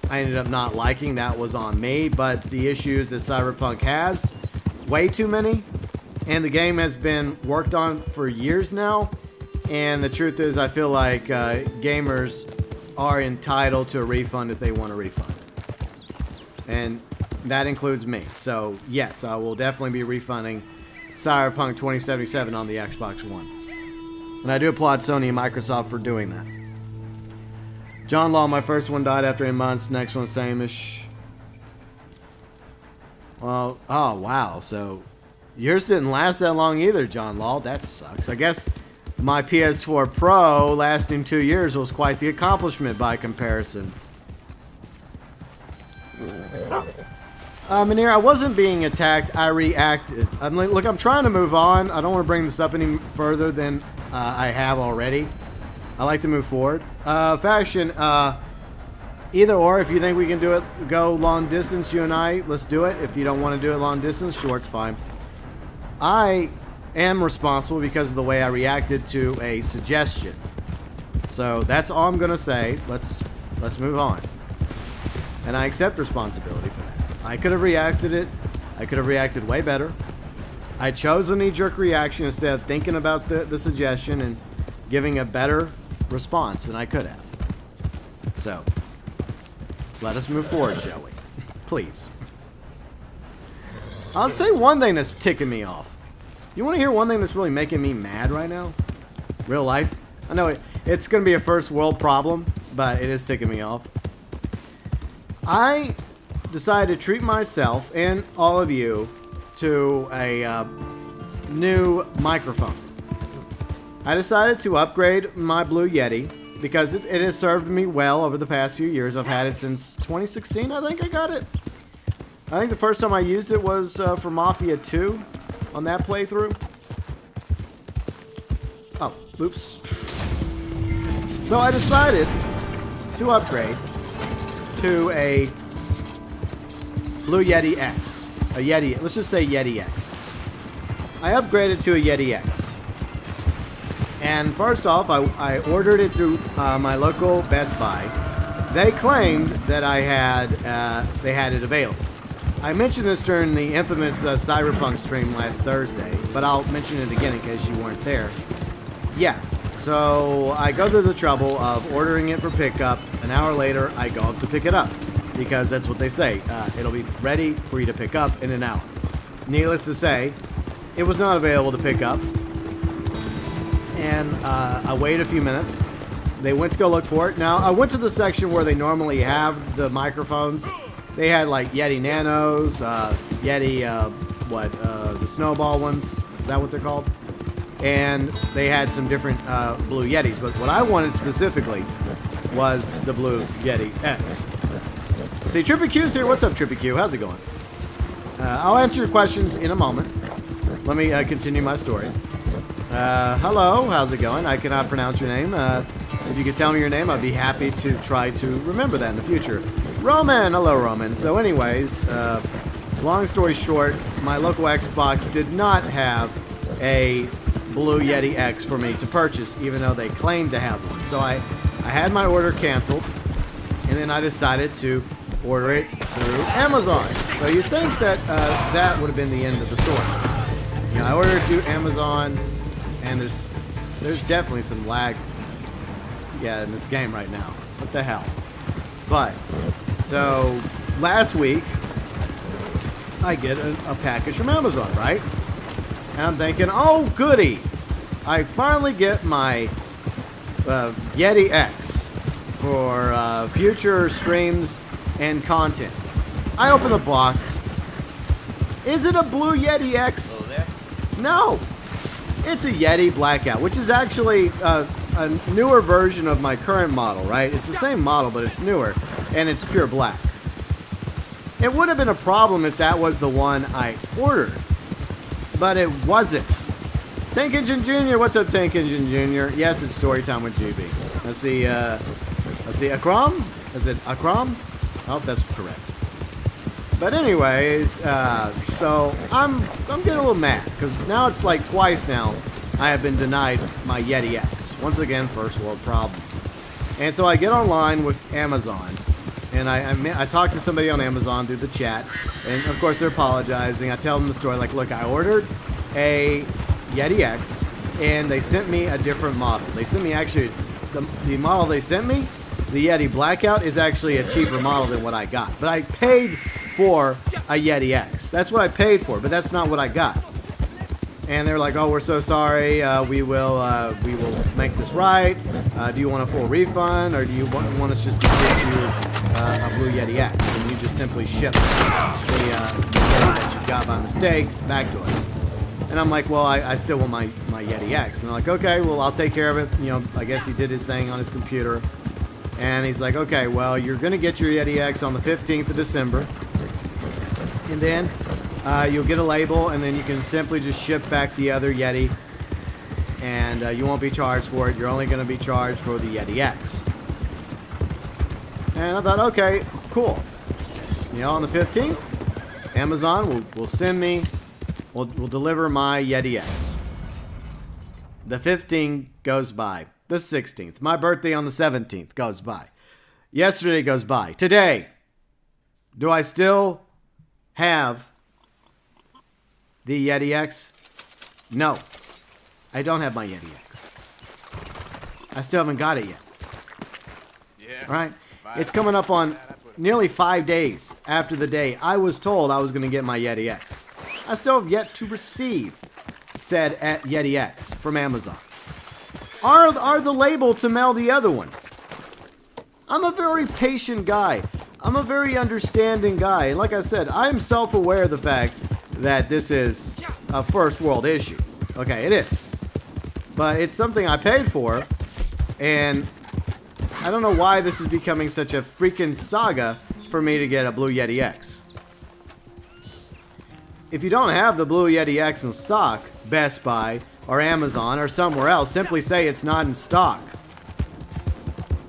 I ended up not liking. That was on me. But the issues that Cyberpunk has, way too many, and the game has been worked on for years now. And the truth is, I feel like gamers are entitled to a refund if they want a refund. And that includes me. So, yes, I will definitely be refunding Cyberpunk 2077 on the Xbox One. And I do applaud Sony and Microsoft for doing that. John Law, my first one died after 8 months. Next one, same-ish. Well, oh, wow. So, yours didn't last that long either, John Law. That sucks. I guess my PS4 Pro lasting 2 years was quite the accomplishment by comparison. Manir, I wasn't being attacked. I reacted. I'm like, look, I'm trying to move on. I don't want to bring this up any further than I have already. I like to move forward. Fashion, either or. If you think we can do it, go long distance, you and I, let's do it. If you don't want to do it long distance, sure, it's fine. I am responsible because of the way I reacted to a suggestion. So that's all I'm going to say. Let's move on. And I accept responsibility for that. I could have reacted it. I could have reacted way better. I chose a knee-jerk reaction instead of thinking about the suggestion and giving a better response than I could have. So, let us move forward, shall we? Please. I'll say one thing that's ticking me off. You want to hear one thing that's really making me mad right now? Real life? I know it's going to be a first world problem, but it is ticking me off. I decided to treat myself and all of you to a new microphone. I decided to upgrade my Blue Yeti because it has served me well over the past few years. I've had it since 2016, I think I got it. I think the first time I used it was for Mafia 2 on that playthrough. Oh, oops. So I decided to upgrade to a Blue Yeti X. A Yeti, let's just say Yeti X. I upgraded to a Yeti X. And first off, I ordered it through my local Best Buy. They claimed that they had it available. I mentioned this during the infamous Cyberpunk stream last Thursday, but I'll mention it again in case you weren't there. Yeah, so I go through the trouble of ordering it for pickup. An hour later, I go up to pick it up because that's what they say. It'll be ready for you to pick up in an hour. Needless to say, it was not available to pick up. And I waited a few minutes. They went to go look for it. Now, I went to the section where they normally have the microphones. They had like Yeti Nanos, Yeti, the Snowball ones. Is that what they're called? And they had some different Blue Yetis. But what I wanted specifically was the Blue Yeti X. See, Trippy Q's here. What's up, Trippy Q? How's it going? I'll answer your questions in a moment. Let me continue my story. Hello, how's it going? I cannot pronounce your name. If you could tell me your name, I'd be happy to try to remember that in the future. Roman! Hello, Roman. So anyways, long story short, my local Xbox did not have a Blue Yeti X for me to purchase, even though they claimed to have one. So I had my order canceled, and then I decided to order it through Amazon. So you think that that would have been the end of the story. You know, I ordered it through Amazon, and there's definitely some lag, yeah, in this game right now. What the hell? But so last week I get a package from Amazon, right? And I'm thinking, oh goody, I finally get my Yeti X for future streams and content. I open the box. Is it a blue Yeti X? No. It's a Yeti Blackout, which is actually a newer version of my current model, right? It's the same model, but it's newer, and it's pure black. It would have been a problem if that was the one I ordered, but it wasn't. Tank Engine Jr., what's up, Tank Engine Jr.? Yes, it's story time with GB. Let's see, Akram? Is it Akram? Oh, that's correct. But anyways, so I'm getting a little mad because now it's like twice now I have been denied my Yeti X. Once again, first world problems. And so I get online with Amazon, and I talk to somebody on Amazon through the chat, and of course they're apologizing. I tell them the story, like, look, I ordered a Yeti X, and they sent me a different model. They sent me actually the model they sent me. The Yeti Blackout is actually a cheaper model than what I got, but I paid for a Yeti X. That's what I paid for, but that's not what I got. And they're like, "Oh, we're so sorry. We will make this right. Do you want a full refund, or do you want us just to get you a blue Yeti X, and you just simply ship the Yeti that you got by mistake back to us?" And I'm like, "Well, I still want my Yeti X." And they're like, "Okay, well, I'll take care of it." You know, I guess he did his thing on his computer. And he's like, "Okay, well, you're going to get your Yeti X on the 15th of December. And then you'll get a label, and then you can simply just ship back the other Yeti. And you won't be charged for it. You're only going to be charged for the Yeti X." And I thought, okay, cool. You know, on the 15th, Amazon will send me, will deliver my Yeti X. The 15th goes by. The 16th. My birthday on the 17th goes by. Yesterday goes by. Today. Do I still have the Yeti X? No. I don't have my Yeti X. I still haven't got it yet. Yeah. All right? It's coming up on nearly 5 days after the day I was told I was going to get my Yeti X. I still have yet to receive said Yeti X from Amazon. Are the label to mail the other one. I'm a very patient guy. I'm a very understanding guy. And like I said, I'm self-aware of the fact that this is a first world issue. Okay, it is. But it's something I paid for. And I don't know why this is becoming such a freaking saga for me to get a blue Yeti X. If you don't have the blue Yeti X in stock, Best Buy or Amazon or somewhere else, simply say it's not in stock.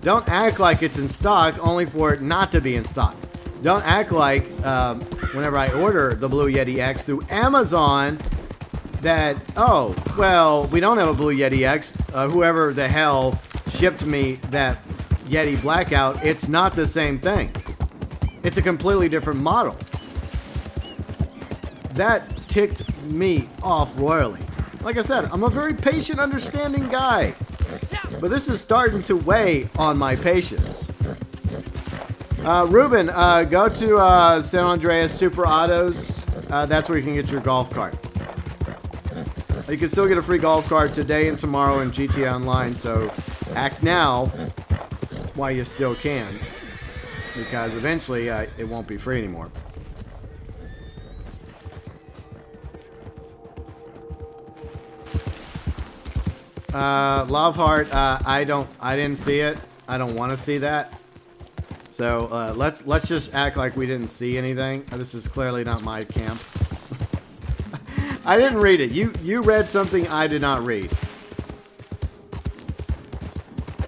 Don't act like it's in stock only for it not to be in stock. Don't act like whenever I order the blue Yeti X through Amazon that, oh, well, we don't have a blue Yeti X. Whoever the hell shipped me that Yeti Blackout, it's not the same thing. It's a completely different model. That ticked me off royally. Like I said, I'm a very patient, understanding guy. But this is starting to weigh on my patience. Ruben, go to San Andreas Super Autos. That's where you can get your golf cart. You can still get a free golf cart today and tomorrow in GTA Online, so act now while you still can. Because eventually it won't be free anymore. Love Heart, I didn't see it. I don't want to see that. So let's just act like we didn't see anything. This is clearly not my camp. I didn't read it. You read something I did not read.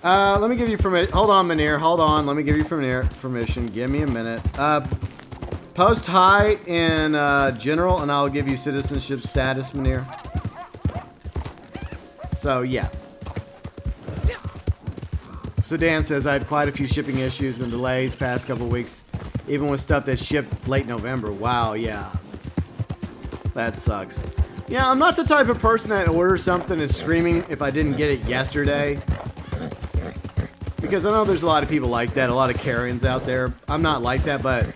Let me give you permission. Hold on, Manir. Hold on. Let me give you permission. Give me a minute. Post hi in general, and I'll give you citizenship status, Manir. So, yeah. So Dan says, I had quite a few shipping issues and delays past couple weeks. even with stuff that's shipped late November. Wow, yeah. That sucks. Yeah, I'm not the type of person that orders something and is screaming if I didn't get it yesterday. Because I know there's a lot of people like that, a lot of Karens out there. I'm not like that, but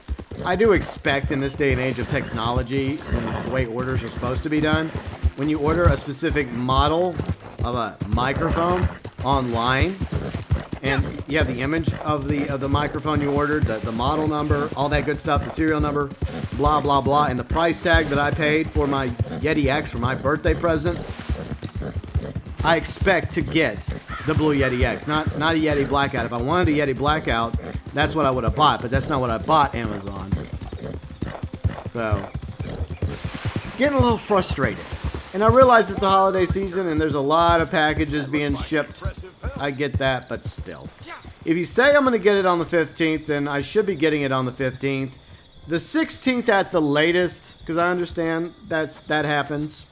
I do expect in this day and age of technology, and the way orders are supposed to be done, when you order a specific model of a microphone online, and you have the image of the microphone you ordered, the model number, all that good stuff, the serial number, blah, blah, blah, and the price tag that I paid for my Yeti X for my birthday present, I expect to get the Blue Yeti X, not a Yeti Blackout. If I wanted a Yeti Blackout, that's what I would have bought, but that's not what I bought, Amazon. So, getting a little frustrated. And I realize it's the holiday season and there's a lot of packages being shipped. I get that, but still. If you say I'm going to get it on the 15th, then I should be getting it on the 15th. The 16th at the latest, because I understand that happens.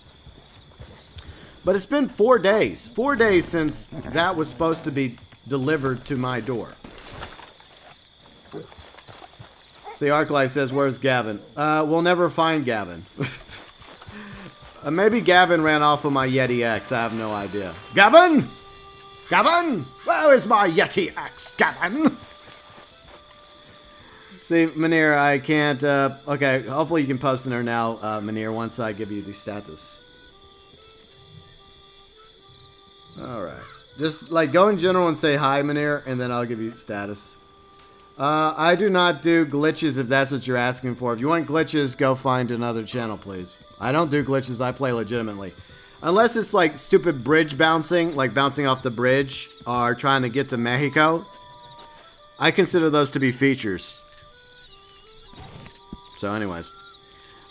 But it's been 4 days. 4 days since that was supposed to be delivered to my door. See, Arclight says, where's Gavin? We'll never find Gavin. Maybe Gavin ran off with my Yeti X. I have no idea. Gavin! Gavin! Where is my Yeti X, Gavin? See, Munir, I can't... okay, hopefully you can post in there now, Munir, once I give you the status. Alright. Just, like, go in general and say hi, Munir, and then I'll give you status. I do not do glitches if that's what you're asking for. If you want glitches, go find another channel, please. I don't do glitches. I play legitimately. Unless it's like stupid bridge bouncing, like bouncing off the bridge or trying to get to Mexico. I consider those to be features. So anyways.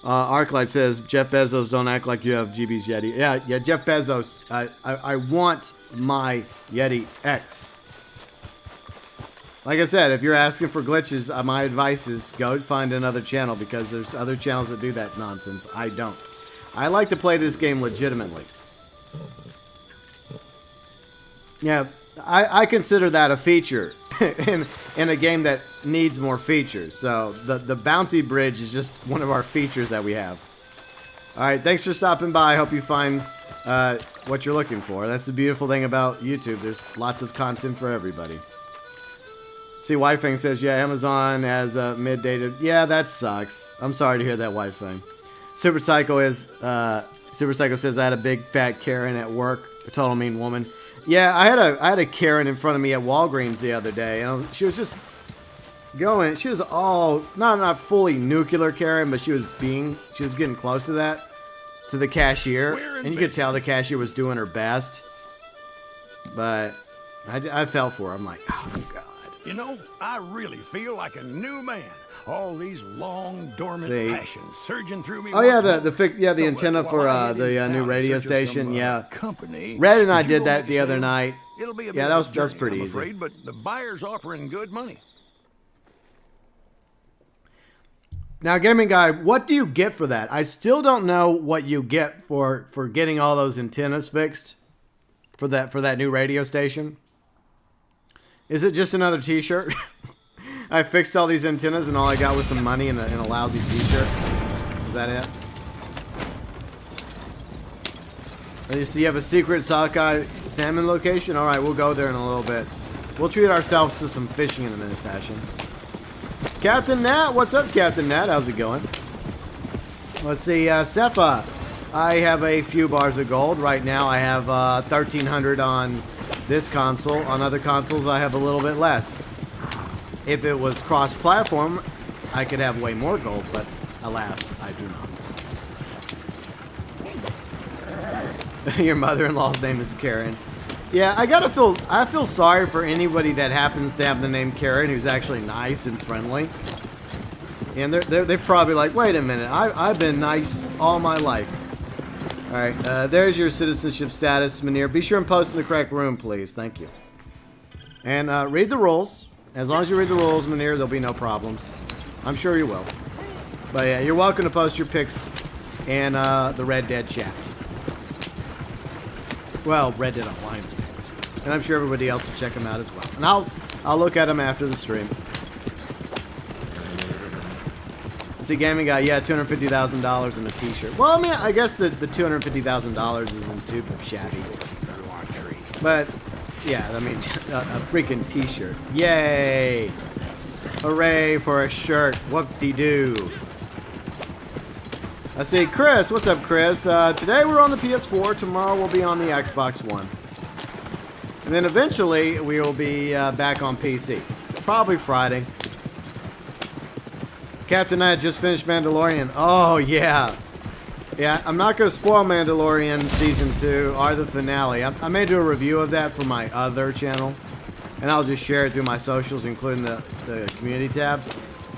Arclight says, Jeff Bezos, don't act like you have GB's Yeti. Yeah, Jeff Bezos. I want my Yeti X. Like I said, if you're asking for glitches, my advice is go find another channel because there's other channels that do that nonsense. I don't. I like to play this game legitimately. Yeah, I consider that a feature in a game that needs more features. So the bounty bridge is just one of our features that we have. All right, thanks for stopping by. I hope you find what you're looking for. That's the beautiful thing about YouTube. There's lots of content for everybody. See, Wifeng says, yeah, Amazon has mid-dated. Yeah, that sucks. I'm sorry to hear that, Wifeng. Super Psycho says, I had a big fat Karen at work. A total mean woman. Yeah, I had a Karen in front of me at Walgreens the other day. And she was just going. She was all not fully nuclear Karen, but she was getting close to that, to the cashier, and you could tell the cashier was doing her best. But I felt for her. I'm like, oh God. You know, I really feel like a new man. All these long dormant passions surging through me. Oh yeah, the antenna for the new radio station. Yeah, company. Red and I did that the other night. It'll be a that was pretty easy. Afraid, but the buyer's offering good money. Now, gaming guy, what do you get for that? I still don't know what you get for getting all those antennas fixed for that new radio station. Is it just another T-shirt? I fixed all these antennas and all I got was some money and a lousy T-shirt. Is that it? You see, you have a secret sockeye salmon location? All right, we'll go there in a little bit. We'll treat ourselves to some fishing in a minute fashion. Captain Nat, what's up, Captain Nat? How's it going? Let's see, Sepha. I have a few bars of gold. Right now I have 1,300 on this console. On other consoles I have a little bit less. If it was cross-platform, I could have way more gold, but alas, I do not. Your mother-in-law's name is Karen. Yeah, I feel sorry for anybody that happens to have the name Karen who's actually nice and friendly. And they're probably like, wait a minute, I've been nice all my life. Alright, there's your citizenship status, Munir. Be sure and post in the correct room, please. Thank you. And read the rules. As long as you read the rules, Munir, there'll be no problems. I'm sure you will. But yeah, you're welcome to post your pics in the Red Dead chat. Well, Red Dead Online pics. And I'm sure everybody else will check them out as well. And I'll look at them after the stream. See, gaming guy, yeah, $250,000 in a t-shirt. Well, I mean, I guess the $250,000 isn't too shabby. But, yeah, I mean, a freaking t-shirt. Yay! Hooray for a shirt. Whoop-de-doo. I see Chris. What's up, Chris? Today we're on the PS4. Tomorrow we'll be on the Xbox One. And then eventually we will be back on PC. Probably Friday. Captain, I just finished Mandalorian. Oh, yeah. Yeah, I'm not going to spoil Mandalorian Season 2 or the finale. I may do a review of that for my other channel. And I'll just share it through my socials, including the community tab.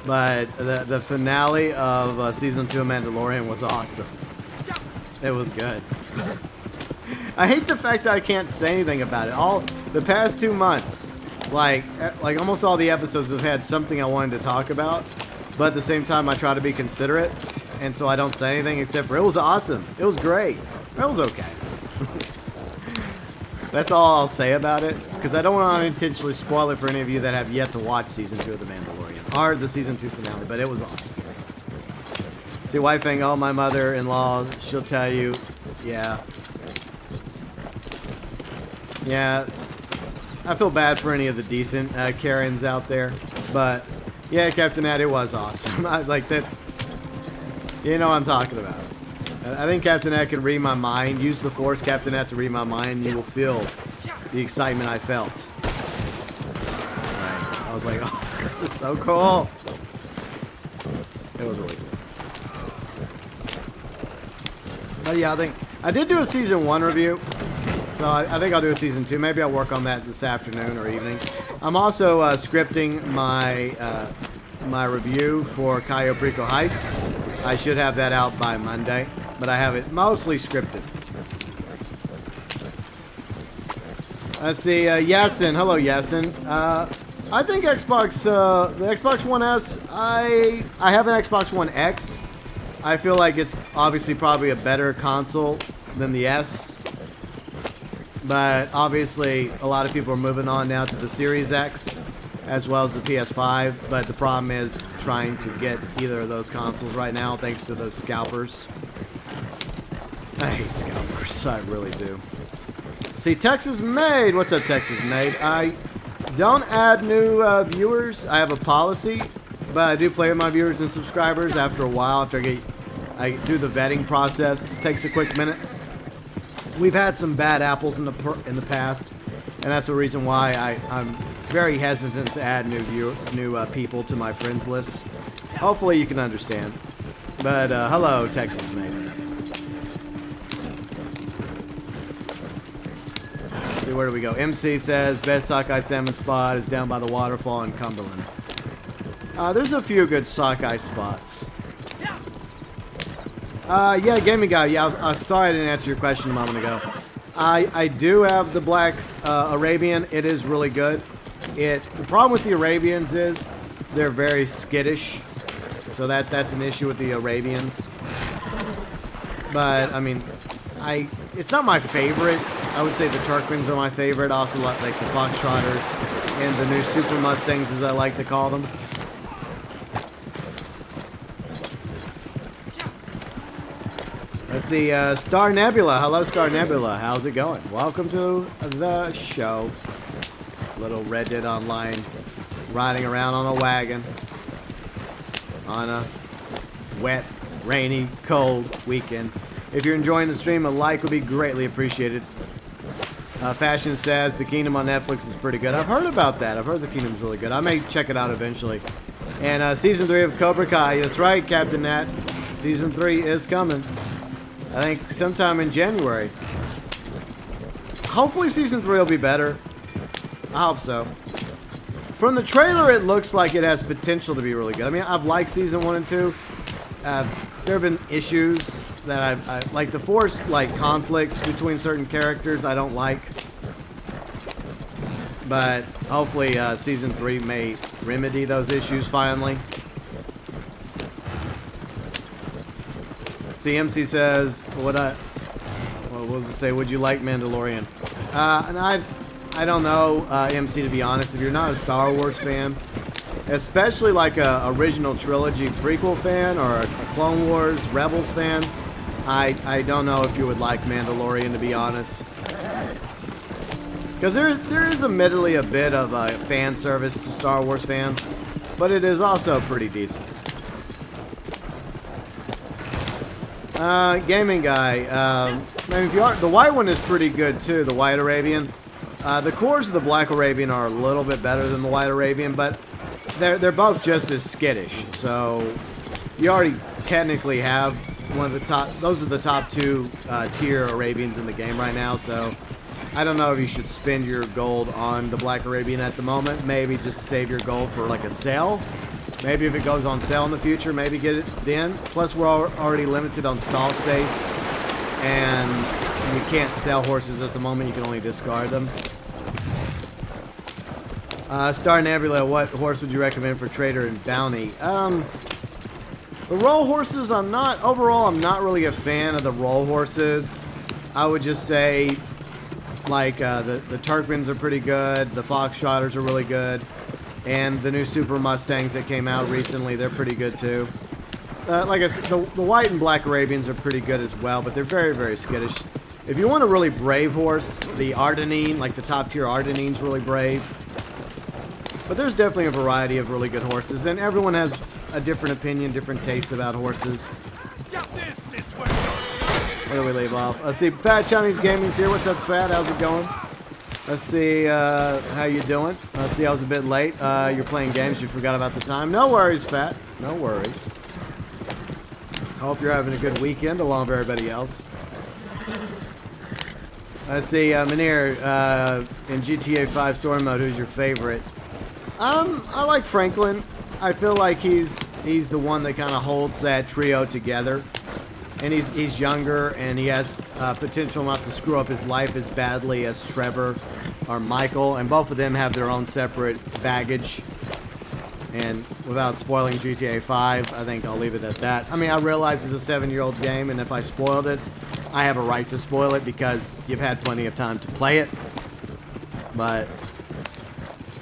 But the finale of Season 2 of Mandalorian was awesome. It was good. I hate the fact that I can't say anything about it. All the past 2 months, like almost all the episodes have had something I wanted to talk about. But at the same time, I try to be considerate. And so I don't say anything except for, it was awesome. It was great. It was okay. That's all I'll say about it. Because I don't want to unintentionally spoil it for any of you that have yet to watch Season 2 of The Mandalorian. Or the Season 2 finale. But it was awesome. See, wifing, oh, my mother-in-law, she'll tell you, yeah. Yeah. I feel bad for any of the decent Karens out there. But... yeah, Captain Nat, it was awesome. I like that. You know what I'm talking about. I think Captain Nat can read my mind. Use the Force, Captain Nat, to read my mind. And you will feel the excitement I felt. Right. I was like, oh, this is so cool. It was really cool. But yeah, I think I did do a Season 1 review. So I think I'll do a Season 2. Maybe I'll work on that this afternoon or evening. I'm also scripting my review for Cayo Perico Heist. I should have that out by Monday, but I have it mostly scripted. Let's see, Yasin. Hello, Yasin. I think Xbox, the Xbox One S, I have an Xbox One X. I feel like it's obviously probably a better console than the S. But obviously, a lot of people are moving on now to the Series X, as well as the PS5. But the problem is trying to get either of those consoles right now, thanks to those scalpers. I hate scalpers, I really do. See, Texas Made. What's up, Texas Made? I don't add new viewers. I have a policy, but I do play with my viewers and subscribers after a while. After I do the vetting process, it takes a quick minute. We've had some bad apples in the past, and that's the reason why I'm very hesitant to add new people to my friends list. Hopefully you can understand. But hello, Texas Mate. See, where do we go? MC says best sockeye salmon spot is down by the waterfall in Cumberland. There's a few good sockeye spots. Yeah, gaming guy. Yeah, I was sorry I didn't answer your question a moment ago. I do have the black Arabian. It is really good. The problem with the Arabians is they're very skittish, so that's an issue with the Arabians. But I mean, it's not my favorite. I would say the Turkmens are my favorite. I also like the Foxtrotters and the new Super Mustangs, as I like to call them. Let's see, Star Nebula. Hello, Star Nebula. How's it going? Welcome to the show. Little Red Dead Online riding around on a wagon on a wet, rainy, cold weekend. If you're enjoying the stream, a like would be greatly appreciated. Fashion says The Kingdom on Netflix is pretty good. I've heard about that. I've heard The Kingdom's really good. I may check it out eventually. And Season 3 of Cobra Kai. That's right, Captain Nat. Season 3 is coming. I think sometime in January. Hopefully Season 3 will be better. I hope so. From the trailer, it looks like it has potential to be really good. I mean, I've liked Season 1 and 2. There have been issues that I like the forced conflicts between certain characters I don't like. But hopefully Season 3 may remedy those issues finally. CMC says, what was it say? Would you like Mandalorian? And I don't know, MC, to be honest. If you're not a Star Wars fan, especially like a original trilogy prequel fan or a Clone Wars Rebels fan, I don't know if you would like Mandalorian, to be honest. Because there is admittedly a bit of a fan service to Star Wars fans, but it is also pretty decent. Gaming guy. I mean, if you are, the white one is pretty good too, the white Arabian. The cores of the black Arabian are a little bit better than the white Arabian, but they're both just as skittish. So you already technically have one of the top. Those are the top two tier Arabians in the game right now. So I don't know if you should spend your gold on the black Arabian at the moment. Maybe just save your gold for like a sale. Maybe if it goes on sale in the future, maybe get it then. Plus, we're already limited on stall space, and you can't sell horses at the moment. You can only discard them. Star Nebula, what horse would you recommend for Trader and Bounty? The roll horses, overall, I'm not really a fan of the roll horses. I would just say, like, the Turkmens are pretty good, the Foxtrotters are really good, and the new Super Mustangs that came out recently, they're pretty good too. Like I said, the white and black Arabians are pretty good as well, but they're very, very skittish. If you want a really brave horse, the Ardennes, like the top tier Ardennes, really brave. But there's definitely a variety of really good horses, and everyone has a different opinion, different tastes about horses. Where do we leave off? Let's see, Fat Chinese Gaming's here. What's up, Fat? How's it going? Let's see, how you doing? Let's see, I was a bit late. You're playing games, you forgot about the time. No worries, Fat. No worries. I hope you're having a good weekend along with everybody else. Let's see, Manir, in GTA 5 Story Mode, who's your favorite? I like Franklin. I feel like he's the one that kind of holds that trio together. And he's younger, and he has potential not to screw up his life as badly as Trevor or Michael. And both of them have their own separate baggage. And without spoiling GTA 5, I think I'll leave it at that. I mean, I realize it's a 7-year-old game, and if I spoiled it, I have a right to spoil it because you've had plenty of time to play it. But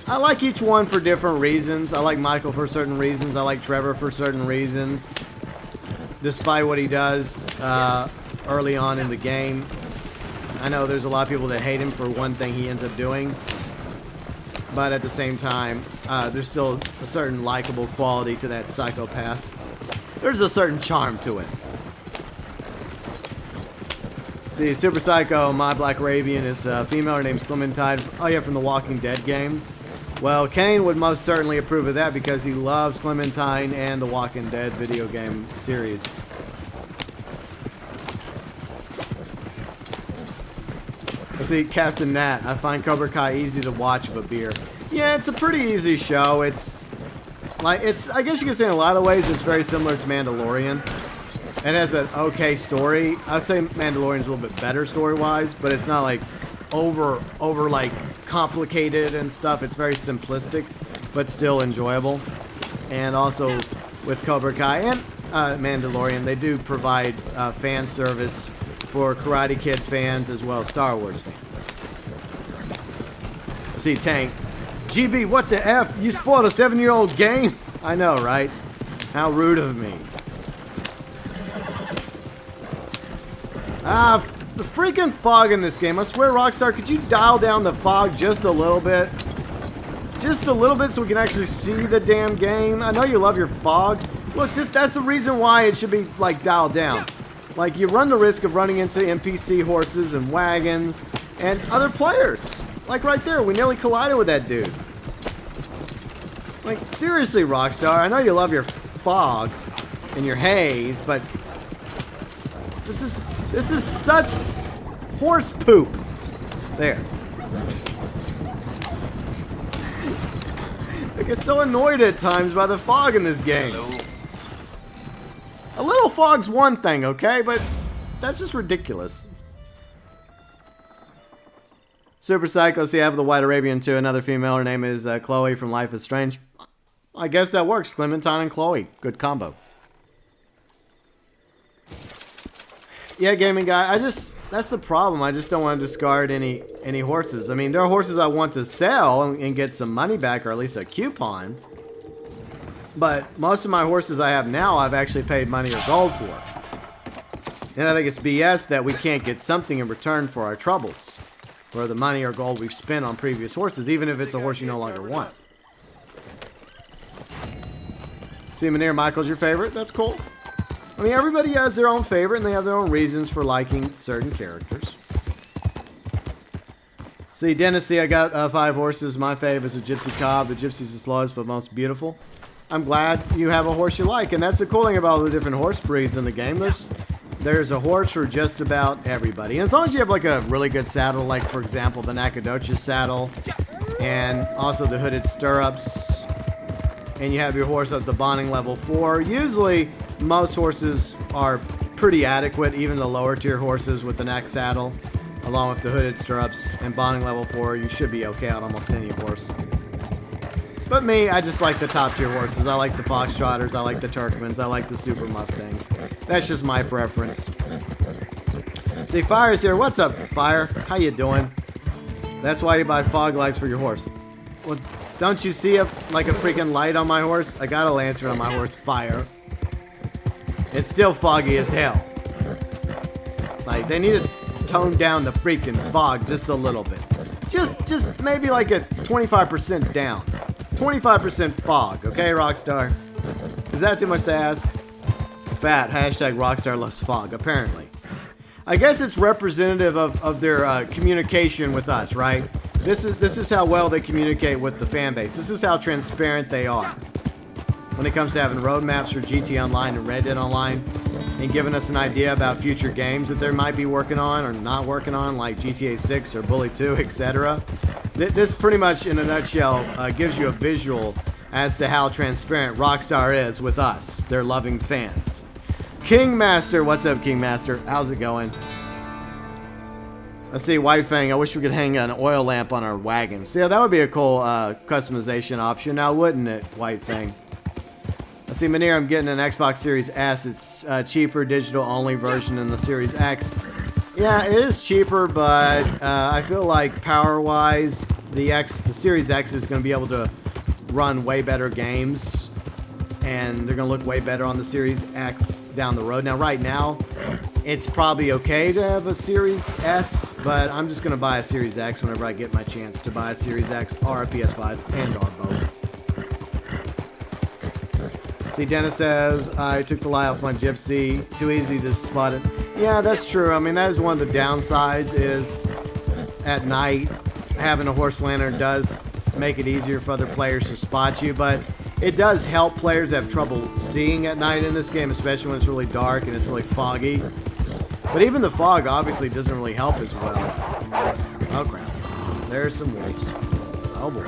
I like each one for different reasons. I like Michael for certain reasons. I like Trevor for certain reasons. Despite what he does early on in the game. I know there's a lot of people that hate him for one thing he ends up doing. But at the same time, there's still a certain likable quality to that psychopath. There's a certain charm to it. See, Super Psycho, my Black Arabian, is a female. Her name's Clementine. Oh yeah, from the Walking Dead game. Well, Kane would most certainly approve of that because he loves Clementine and the Walking Dead video game series. Let's see, Captain Nat. I find Cobra Kai easy to watch with a beer. Yeah, it's a pretty easy show. It's like, I guess you could say in a lot of ways it's very similar to Mandalorian. It has an okay story. I'd say Mandalorian's a little bit better story-wise, but it's not like over like complicated and stuff. It's very simplistic, but still enjoyable. And also with Cobra Kai and Mandalorian, they do provide fan service for Karate Kid fans as well as Star Wars fans. Let's see, Tank. GB, what the F? You spoiled a 7-year-old game? I know, right? How rude of me. The freaking fog in this game. I swear, Rockstar, could you dial down the fog just a little bit? Just a little bit so we can actually see the damn game. I know you love your fog. Look, that's the reason why it should be, like, dialed down. Like, you run the risk of running into NPC horses and wagons and other players. Like, right there, we nearly collided with that dude. Like, seriously, Rockstar, I know you love your fog and your haze, but this is such horse poop. There. I get so annoyed at times by the fog in this game. A little fog's one thing, okay? But that's just ridiculous. Super Psycho, see, I have the White Arabian too. Another female, her name is Chloe from Life is Strange. I guess that works. Clementine and Chloe. Good combo. Yeah, gaming guy, that's the problem. I just don't want to discard any horses. I mean, there are horses I want to sell and get some money back, or at least a coupon. But most of my horses I have now, I've actually paid money or gold for. And I think it's BS that we can't get something in return for our troubles, for the money or gold we've spent on previous horses, even if it's a horse you no longer want. See, Munir, Michael's your favorite? That's cool. I mean, everybody has their own favorite, and they have their own reasons for liking certain characters. See, Dennis, see, I got 5 horses. My fave is a Gypsy Cob. The Gypsy's the slowest but most beautiful. I'm glad you have a horse you like, and that's the cool thing about all the different horse breeds in the game. There's a horse for just about everybody. And as long as you have like a really good saddle, like for example the Nacogdoches saddle, and also the hooded stirrups, and you have your horse at the bonding level 4, usually most horses are pretty adequate, even the lower tier horses with the neck saddle, along with the hooded stirrups and bonding level 4, you should be okay on almost any horse. But me, I just like the top tier horses. I like the Foxtrotters, I like the Turkmens, I like the Super Mustangs. That's just my preference. See, Fire's here. What's up, Fire? How you doing? That's why you buy fog lights for your horse. Well, don't you see like a freaking light on my horse? I got a lantern on my horse, Fire. It's still foggy as hell. Like, they need to tone down the freaking fog just a little bit. Just maybe like a 25% down. 25% fog, okay, Rockstar? Is that too much to ask? Fat, hashtag Rockstar loves fog, apparently. I guess it's representative of their communication with us, right? This is how well they communicate with the fan base. This is how transparent they are when it comes to having roadmaps for GT Online and Red Dead Online, and giving us an idea about future games that they might be working on or not working on, like GTA 6 or Bully 2, etc. This pretty much, in a nutshell, gives you a visual as to how transparent Rockstar is with us, their loving fans. Kingmaster, what's up, Kingmaster? How's it going? Let's see, White Fang, I wish we could hang an oil lamp on our wagons. Yeah, that would be a cool customization option now, wouldn't it, White Fang? Let's see, Munir, I'm getting an Xbox Series S. It's a cheaper digital-only version than the Series X. Yeah, it is cheaper, but I feel like power-wise, the Series X is going to be able to run way better games, and they're going to look way better on the Series X down the road. Now, right now, it's probably okay to have a Series S, but I'm just going to buy a Series X whenever I get my chance to buy a Series X or a PS5 and or both. See, Dennis says, I took the light off my Gypsy. Too easy to spot it. Yeah, that's true. I mean, that is one of the downsides is at night, having a horse lantern does make it easier for other players to spot you, but it does help players that have trouble seeing at night in this game, especially when it's really dark and it's really foggy. But even the fog obviously doesn't really help as well. Oh, crap. There's some wolves. Oh, boy.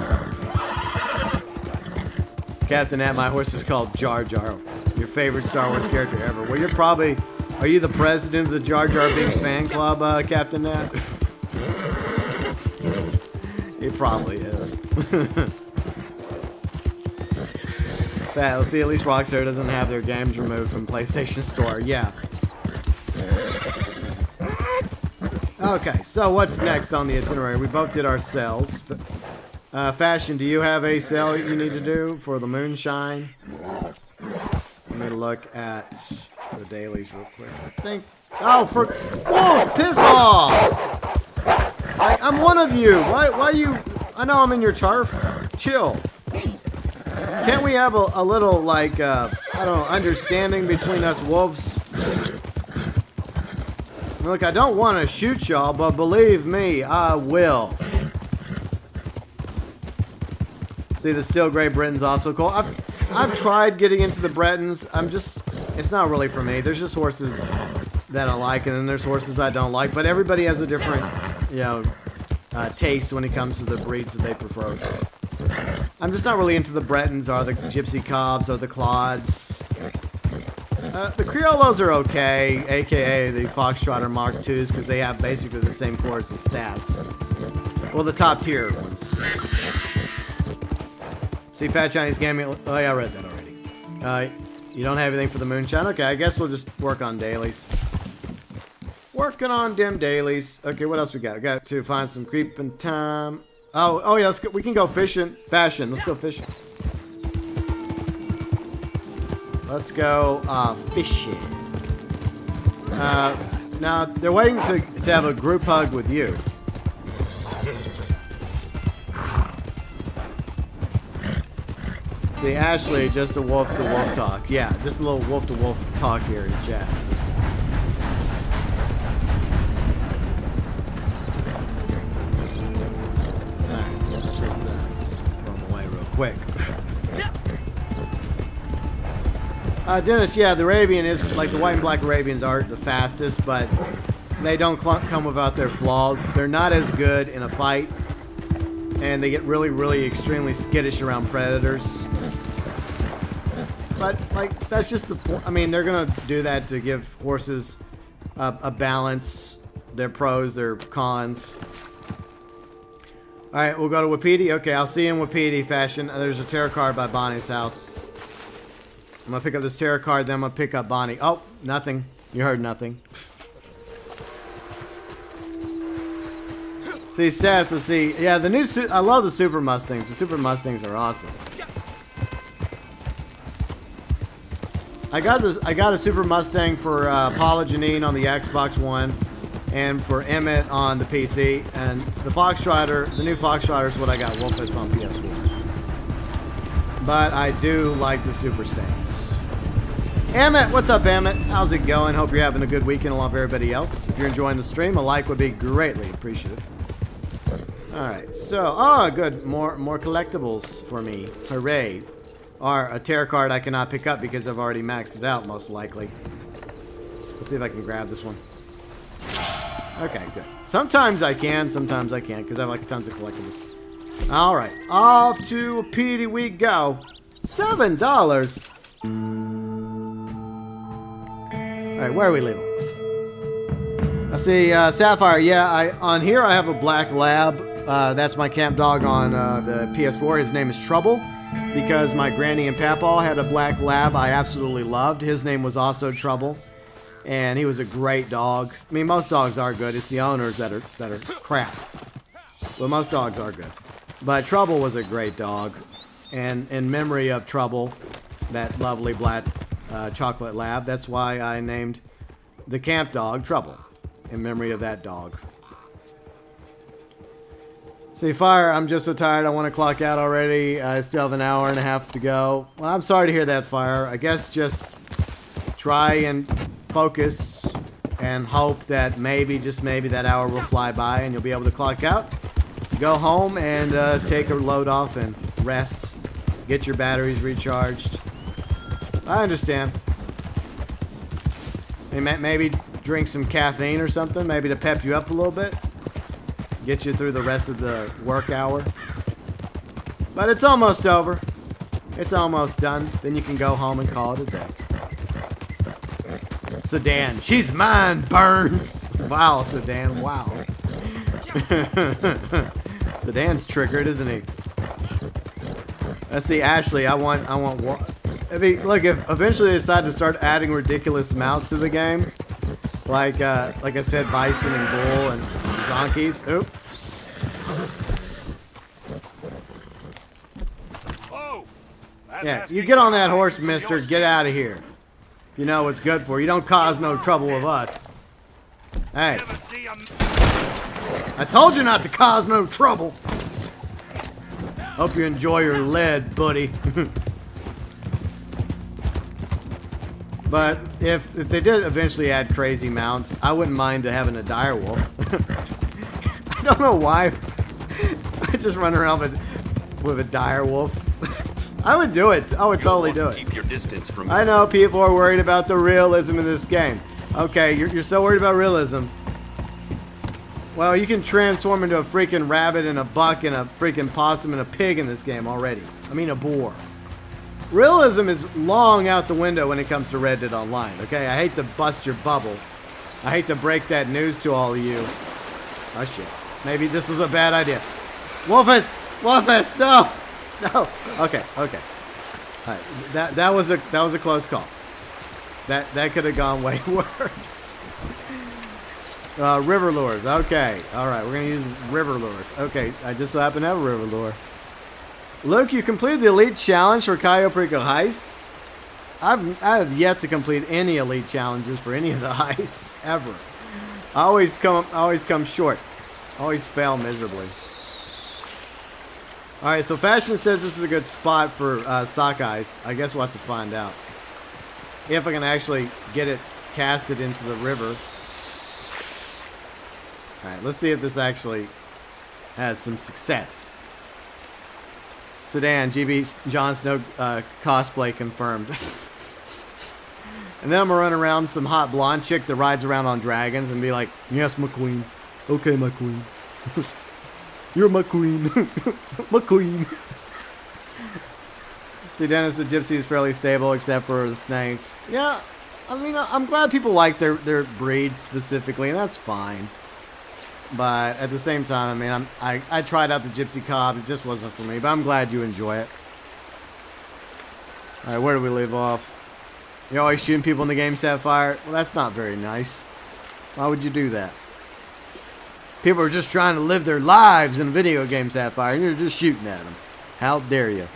Captain Nat, my horse is called Jar Jar. Your favorite Star Wars character ever. Well, you're probably... Are you the president of the Jar Jar Binks fan club, Captain Nat? He probably is. Fat, let's see, at least Rockstar doesn't have their games removed from PlayStation Store. Yeah. Okay, so what's next on the itinerary? We both did our sales. Fashion, do you have a sale you need to do for the moonshine? Let me look at the dailies real quick. I think... Oh, for... Whoa, piss off! I'm one of you. Why you... I know I'm in your turf. Chill. Can't we have a little, like, I don't know, understanding between us wolves? Look, I don't want to shoot y'all, but believe me, I will. See, the Steel Grey Britton's also cool. I've tried getting into the Bretons. It's not really for me. There's just horses that I like, and then there's horses I don't like. But everybody has a different, you know, taste when it comes to the breeds that they prefer. I'm just not really into the Bretons or the Gypsy Cobs or the Clods. The Criollos are okay, aka the Foxtrotter Mark IIs, because they have basically the same cores and stats. Well, the top tier ones. See, Fat Chinese Gaming. Oh, yeah, I read that already. You don't have anything for the moonshine? Okay, I guess we'll just work on dailies. Working on dim dailies. Okay, what else we got? We got to find some creeping time. Oh yeah, let's go. We can go fishing. Fashion, let's go fishing. let's go fishing. Now, they're waiting to have a group hug with you. See, Ashley, just a wolf-to-wolf talk. Yeah, just a little wolf-to-wolf talk here in chat. Alright, let's just throw them away real quick. Dennis, yeah, the Arabian is, like, the white and black Arabians aren't the fastest, but they don't come without their flaws. They're not as good in a fight, and they get really, really extremely skittish around predators. But, like, that's just the point. I mean, they're going to do that to give horses a balance, their pros, their cons. Alright, we'll go to Wapiti. Okay, I'll see you in Wapiti fashion. There's a tarot card by Bonnie's house. I'm going to pick up this tarot card, then I'm going to pick up Bonnie. Oh, nothing. You heard nothing. See, Seth, let's see. Yeah, the new I love the Super Mustangs. The Super Mustangs are awesome. I got a Super Mustang for Paula Janine on the Xbox One, and for Emmett on the PC. And the Foxtrotter, the new Foxtrotter is what I got Wolfus on PS4. But I do like the Super Stangs. Emmett, what's up, Emmett? How's it going? Hope you're having a good weekend along with everybody else. If you're enjoying the stream, a like would be greatly appreciative. All right, so good, more collectibles for me. Hooray! Or a tarot card I cannot pick up because I've already maxed it out, most likely. Let's see if I can grab this one. Okay, good. Sometimes I can, sometimes I can't, because I like tons of collectibles. All right, off to Petey we go. $7. All right, where are we leaving off? I see Sapphire. Yeah, on here I have a black lab. That's my camp dog on the PS4. His name is Trouble. Because my granny and papaw had a black lab I absolutely loved. His name was also Trouble, and he was a great dog. I mean, most dogs are good. It's the owners that are crap. But most dogs are good. But Trouble was a great dog, and in memory of Trouble, that lovely black chocolate lab, that's why I named the camp dog Trouble, in memory of that dog. See, Fire, I'm just so tired. I want to clock out already. I still have an hour and a half to go. Well, I'm sorry to hear that, Fire. I guess just try and focus and hope that maybe, just maybe, that hour will fly by and you'll be able to clock out, go home, and take a load off and rest. Get your batteries recharged. I understand. Maybe drink some caffeine or something, maybe to pep you up a little bit. Get you through the rest of the work hour. But it's almost over. It's almost done. Then you can go home and call it a day. Sedan. She's mine, Burns. Wow, Sedan. Wow. Sedan's triggered, isn't he? Let's see, Ashley. I want one. I mean, look, if eventually they decide to start adding ridiculous mounts to the game, like I said, bison and bull and zonkies. Oops. Yeah, you get on that horse, mister. Get out of here. You know what's good for you. Don't cause no trouble with us. Hey. I told you not to cause no trouble. Hope you enjoy your lead, buddy. But if they did eventually add crazy mounts, I wouldn't mind having a dire wolf. I don't know why. I just run around with a dire wolf. I would do it. I would totally do it. Keep your distance from I know people are worried about the realism in this game. Okay, you're so worried about realism. Well, you can transform into a freaking rabbit and a buck and a freaking possum and a pig in this game already. I mean, a boar. Realism is long out the window when it comes to Red Dead Online, okay? I hate to bust your bubble. I hate to break that news to all of you. Oh, shit. Maybe this was a bad idea. Wolfus! Wolfus! No! No! Okay, okay. All right. That was a close call. That could have gone way worse. River lures. Okay. All right. We're going to use river lures. Okay. I just so happen to have a river lure. Luke, you completed the Elite Challenge for Cayo Perico Heist. I have yet to complete any elite challenges for any of the ice ever. I always come short. Always fail miserably. All right, so Fashion says this is a good spot for sockeyes. I guess we'll have to find out if I can actually get it casted into the river. All right, let's see if this actually has some success. Sedan, GB Jon Snow cosplay confirmed. And then I'm gonna run around some hot blonde chick that rides around on dragons and be like, yes, my queen. Okay, my queen. You're my queen. My queen. See, Dennis, the gypsy is fairly stable except for the snakes. Yeah, I mean, I'm glad people like their breed specifically, and that's fine. But at the same time, I mean, I tried out the gypsy cob. It just wasn't for me, but I'm glad you enjoy it. All right, where do we leave off? You're always shooting people in the game, Sapphire? Well, that's not very nice. Why would you do that? People are just trying to live their lives in video games, Sapphire, and you're just shooting at them. How dare you?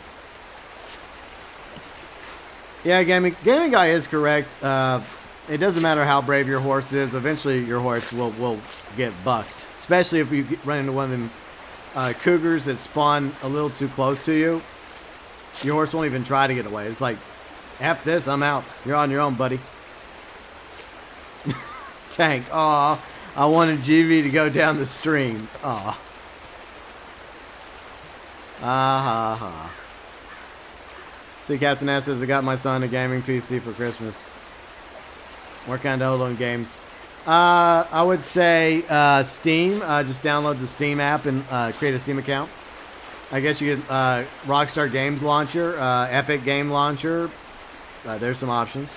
Yeah, gaming guy is correct. It doesn't matter how brave your horse is. Eventually, your horse will get bucked. Especially if you run into one of them cougars that spawn a little too close to you. Your horse won't even try to get away. It's like, F this, I'm out. You're on your own, buddy. Tank. Aw, I wanted GV to go down the stream. Aw. Ah ha ha. See, Captain S says, I got my son a gaming PC for Christmas. What kind of hold on games? I would say Steam. Just download the Steam app and create a Steam account. I guess you get Rockstar Games Launcher, Epic Game Launcher. There's some options.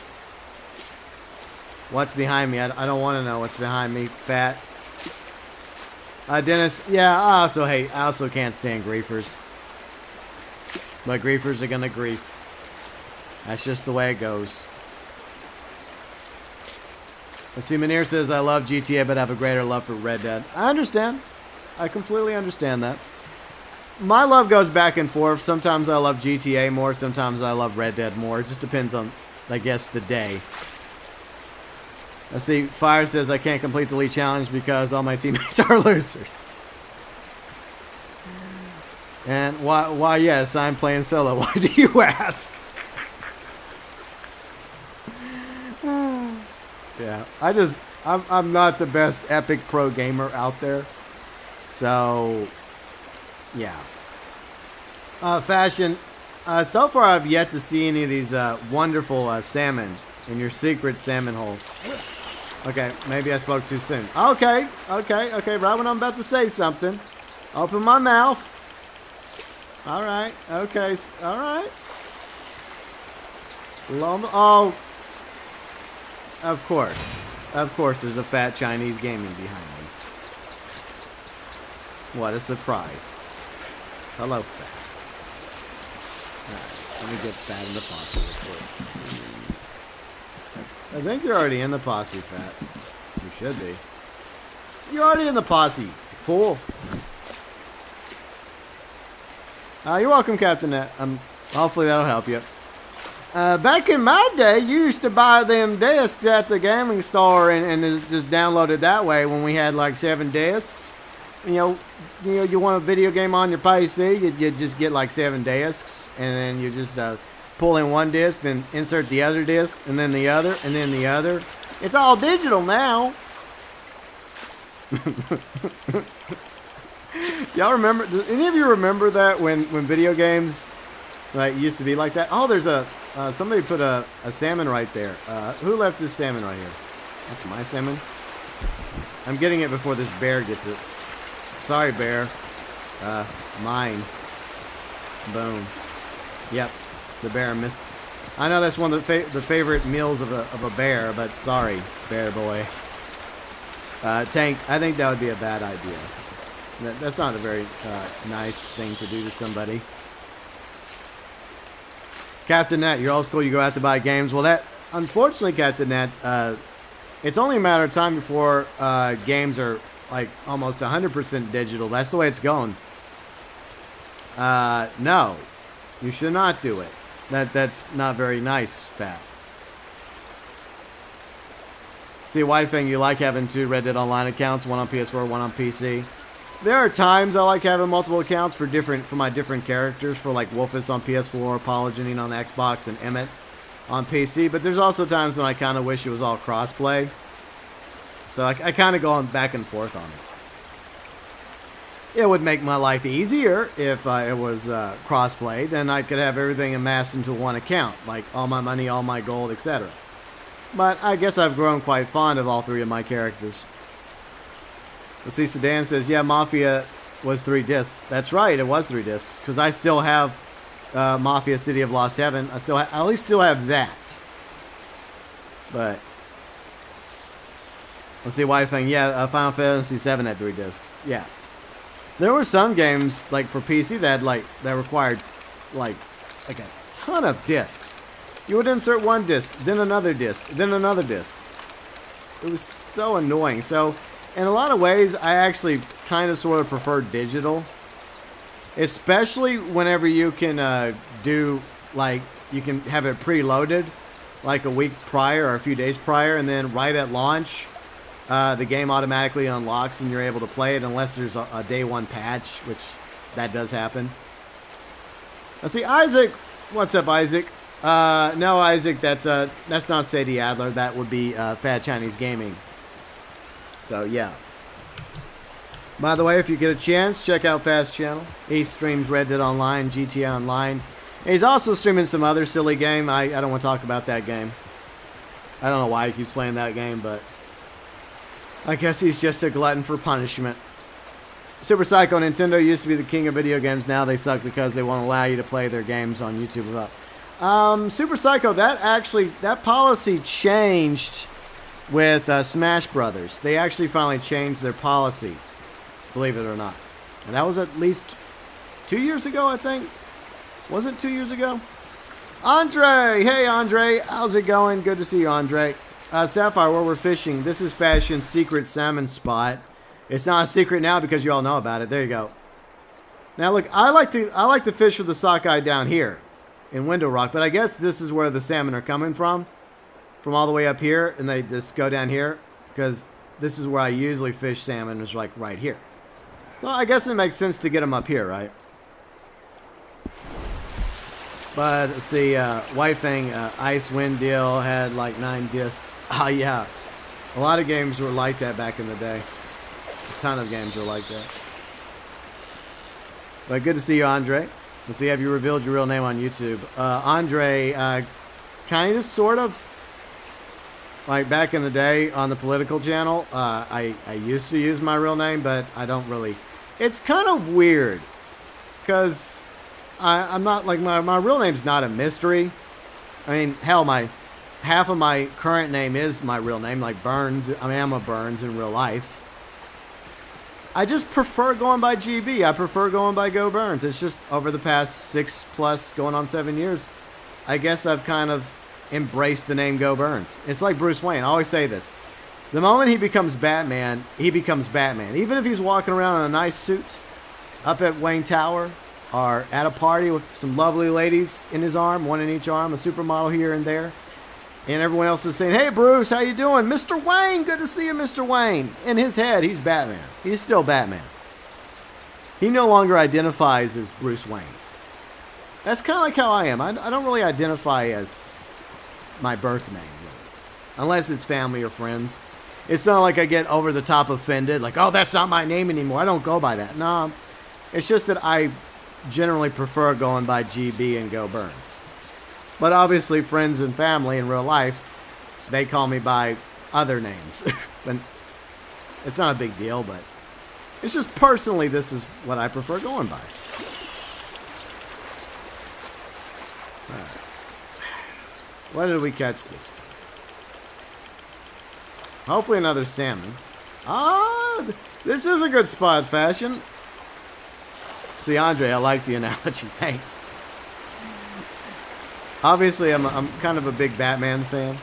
What's behind me? I don't want to know what's behind me. Fat. Dennis, yeah, I also can't stand griefers. But griefers are gonna grief. That's just the way it goes. Let's see, Munir says, I love GTA, but I have a greater love for Red Dead. I understand. I completely understand that. My love goes back and forth. Sometimes I love GTA more. Sometimes I love Red Dead more. It just depends on, I guess, the day. Let's see. Fire says I can't complete the Elite Challenge because all my teammates are losers. And why yes, I'm playing solo. Why do you ask? Yeah, I'm not the best epic pro gamer out there. So, yeah. Fashion. So far, I've yet to see any of these wonderful salmon in your secret salmon hole. Okay, maybe I spoke too soon. Okay. Right when I'm about to say something, open my mouth. All right. Okay. All right. Oh. Of course, there's a fat Chinese gaming behind me. What a surprise. Hello, fat. Alright, let me get fat in the posse real quick. I think you're already in the posse, fat. You should be. You're already in the posse, fool. You're welcome, Captain Net. Hopefully that'll help you. Back in my day, you used to buy them discs at the gaming store and just download it that way when we had like 7 discs. You want a video game on your PC, you just get like 7 discs, and then you just pull in one disc, then insert the other disc, and then the other, and then the other. It's all digital now. Y'all remember? Does any of you remember that when video games like used to be like that? Oh, there's somebody put a salmon right there. Who left this salmon right here? That's my salmon. I'm getting it before this bear gets it. Sorry, bear. Mine. Boom. Yep, the bear missed. I know that's one of the favorite meals of a bear, but sorry, bear boy. Tank, I think that would be a bad idea. That's not a very nice thing to do to somebody. Captain Net, you're old school, you go out to buy games. Well, unfortunately, Captain Net, it's only a matter of time before games are like almost 100% digital. That's the way it's going. No, you should not do it. That's not very nice, Fat. See, wifing, you like having 2 Red Dead Online accounts, one on PS4, one on PC. There are times I like having multiple accounts for my different characters, for like Wolfus on PS4, Polygenine on Xbox, and Emmett on PC. But there's also times when I kind of wish it was all crossplay. So I kind of go on back and forth on it. It would make my life easier if it was crossplay. Then I could have everything amassed into one account, like all my money, all my gold, etc. But I guess I've grown quite fond of all 3 of my characters. Let's see, Sedan says, yeah, Mafia was 3 discs. That's right, it was 3 discs. Because I still have Mafia City of Lost Heaven. I at least still have that. But let's see, wifing. Yeah, Final Fantasy 7 had 3 discs. Yeah. There were some games, like for PC, that required like a ton of discs. You would insert one disc, then another disc, then another disc. It was so annoying. So, in a lot of ways, I actually kind of sort of prefer digital. Especially whenever you can do, like, you can have it preloaded, like a week prior or a few days prior, and then right at launch, the game automatically unlocks and you're able to play it unless there's a day 1 patch, which that does happen. Let's see, Isaac. What's up, Isaac? No, Isaac, that's not Sadie Adler. That would be Fat Chinese Gaming. So, yeah. By the way, if you get a chance, check out Fat's channel. He streams Red Dead Online, GTA Online. And he's also streaming some other silly game. I don't want to talk about that game. I don't know why he keeps playing that game, but I guess he's just a glutton for punishment. Super Psycho, Nintendo used to be the king of video games. Now they suck because they won't allow you to play their games on YouTube without. Super Psycho, that policy changed with Smash Brothers. They actually finally changed their policy, believe it or not. And that was at least 2 years ago, I think. Was it 2 years ago? Andre! Hey, Andre. How's it going? Good to see you, Andre. Sapphire, where we're fishing. This is Fashion's secret salmon spot. It's not a secret now because you all know about it. There you go. Now, look, I like to fish with the sockeye down here in Window Rock, but I guess this is where the salmon are coming from all the way up here, and they just go down here, because this is where I usually fish salmon, is like right here. So I guess it makes sense to get them up here, right? But let's see, Wifing, Icewind Deal had like 9 discs. Oh yeah, a lot of games were like that back in the day. A ton of games were like that. But good to see you, Andre. Let's see, have you revealed your real name on YouTube? Andre, kind of, sort of. Like back in the day on the political channel, I used to use my real name, but I don't really. It's kind of weird, because I'm not, like, my real name's not a mystery. I mean, hell, half of my current name is my real name, like Burns. I mean, I'm a Burns in real life. I just prefer going by GB. I prefer going by GeauxBurns. It's just over the past 6+ going on 7 years, I guess I've kind of embraced the name GeauxBurns. It's like Bruce Wayne. I always say this. The moment he becomes Batman, he becomes Batman. Even if he's walking around in a nice suit up at Wayne Tower or at a party with some lovely ladies in his arm, one in each arm, a supermodel here and there, and everyone else is saying, hey, Bruce, how you doing? Mr. Wayne, good to see you, Mr. Wayne. In his head, he's Batman. He's still Batman. He no longer identifies as Bruce Wayne. That's kind of like how I am. I don't really identify as my birth name, really, unless it's family or friends. It's not like I get over the top offended, like, oh, that's not my name anymore. I don't go by that. No, it's just that I generally prefer going by GB and GeauxBurns. But obviously, friends and family in real life, they call me by other names. But it's not a big deal, but it's just personally, this is what I prefer going by. All right. What did we catch this time? Hopefully another salmon. Ah, this is a good spot, Fashion. See, Andre, I like the analogy. Thanks. Obviously, I'm kind of a big Batman fan.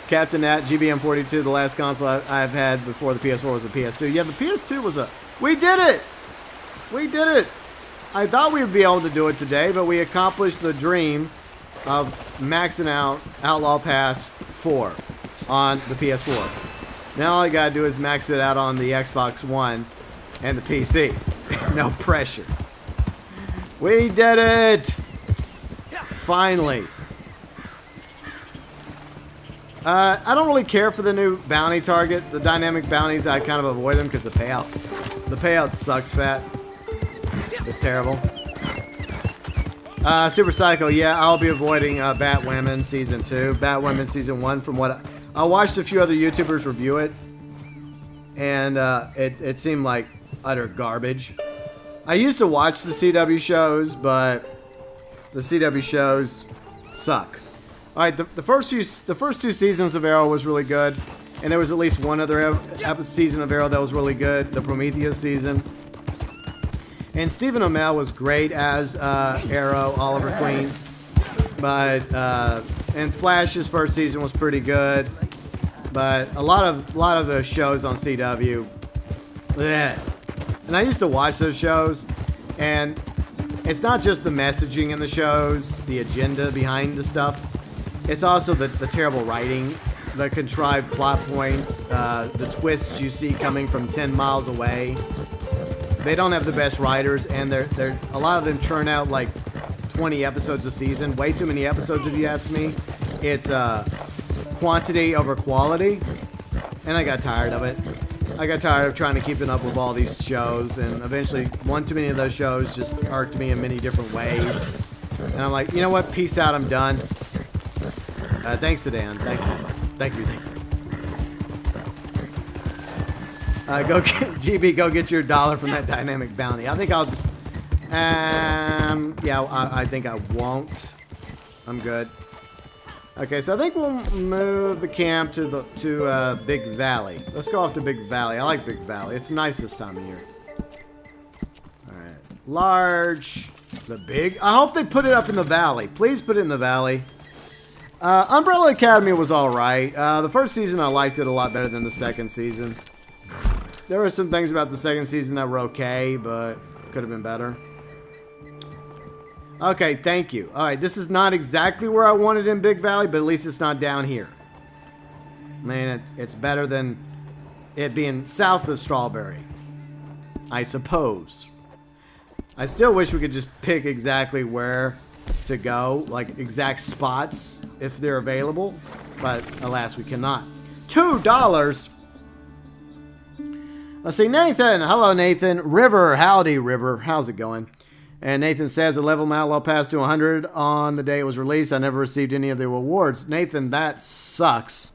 Captain at GBM42, the last console I've had before the PS4 was a PS2. Yeah, the PS2 was a... We did it! We did it! I thought we would be able to do it today, but we accomplished the dream of maxing out Outlaw Pass 4 on the PS4. Now all I gotta do is max it out on the Xbox One and the PC. No pressure. We did it! Finally. I don't really care for the new bounty target. The dynamic bounties, I kind of avoid them because the payout sucks fat. It's terrible. Super Psycho, yeah, I'll be avoiding Batwoman Season 2. Batwoman Season 1, from what I watched a few other YouTubers review it, and it seemed like utter garbage. I used to watch the CW shows, but the CW shows suck. All right, the first two seasons of Arrow was really good, and there was at least one other season of Arrow that was really good, the Prometheus season. And Stephen Amell was great as Arrow, Oliver Queen, but and Flash's first season was pretty good, but a lot of the shows on CW, bleh. And I used to watch those shows, and it's not just the messaging in the shows, the agenda behind the stuff. It's also the terrible writing, the contrived plot points, the twists you see coming from 10 miles away. They don't have the best writers, and they're a lot of them churn out like 20 episodes a season. Way too many episodes, if you ask me. It's quantity over quality, and I got tired of it. I got tired of trying to keep up with all these shows, and eventually one too many of those shows just irked me in many different ways. And I'm like, you know what? Peace out. I'm done. Thanks, Sedan. Thank you. Go get your $1 from that dynamic bounty. I think I'll just, yeah, I think I won't. I'm good. Okay, so I think we'll move the camp to Big Valley. Let's go off to Big Valley. I like Big Valley. It's nice this time of year. All right, large, the big. I hope they put it up in the valley. Please put it in the valley. Umbrella Academy was all right. The first season I liked it a lot better than the second season. There were some things about the second season that were okay, but could have been better. Okay, thank you. All right, this is not exactly where I wanted in Big Valley, but at least it's not down here. I mean, it's better than it being south of Strawberry, I suppose. I still wish we could just pick exactly where to go, like exact spots if they're available, but alas, we cannot. $2. Let's see, Nathan. Hello, Nathan. River, howdy, River. How's it going? And Nathan says, I leveled my Outlaw Pass to 100 on the day it was released. I never received any of the rewards. Nathan, that sucks.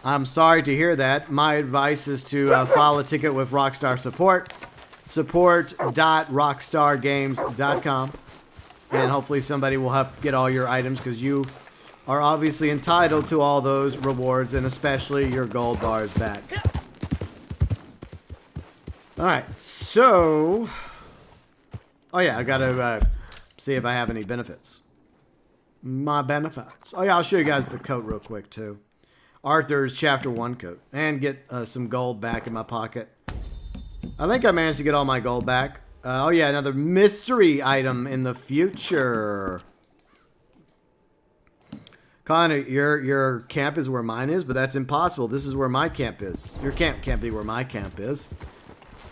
I'm sorry to hear that. My advice is to file a ticket with Rockstar Support. Support.rockstargames.com. And hopefully somebody will help get all your items, because you are obviously entitled to all those rewards, and especially your gold bars back. Alright, so... Oh yeah, I gotta see if I have any benefits. My benefits. Oh yeah, I'll show you guys the coat real quick too. Arthur's Chapter 1 coat. And get some gold back in my pocket. I think I managed to get all my gold back. Oh yeah, another mystery item in the future. Conor, your camp is where mine is, but that's impossible. This is where my camp is. Your camp can't be where my camp is.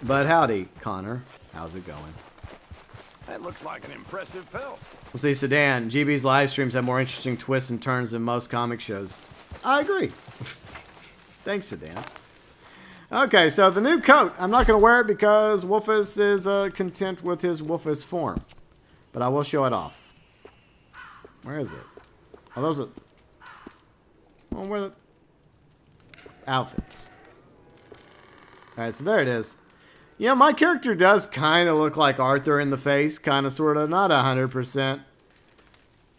But howdy, Conor. How's it going? That looks like an impressive pelt. We'll see, Sedan. GB's live streams have more interesting twists and turns than most comic shows. I agree. Thanks, Sedan. Okay, so the new coat. I'm not going to wear it because Wolfus is content with his Wolfus form. But I will show it off. Where is it? Oh, those are... Oh, where are the... Outfits. Alright, so there it is. Yeah, my character does kind of look like Arthur in the face. Kind of, sort of. Not 100%.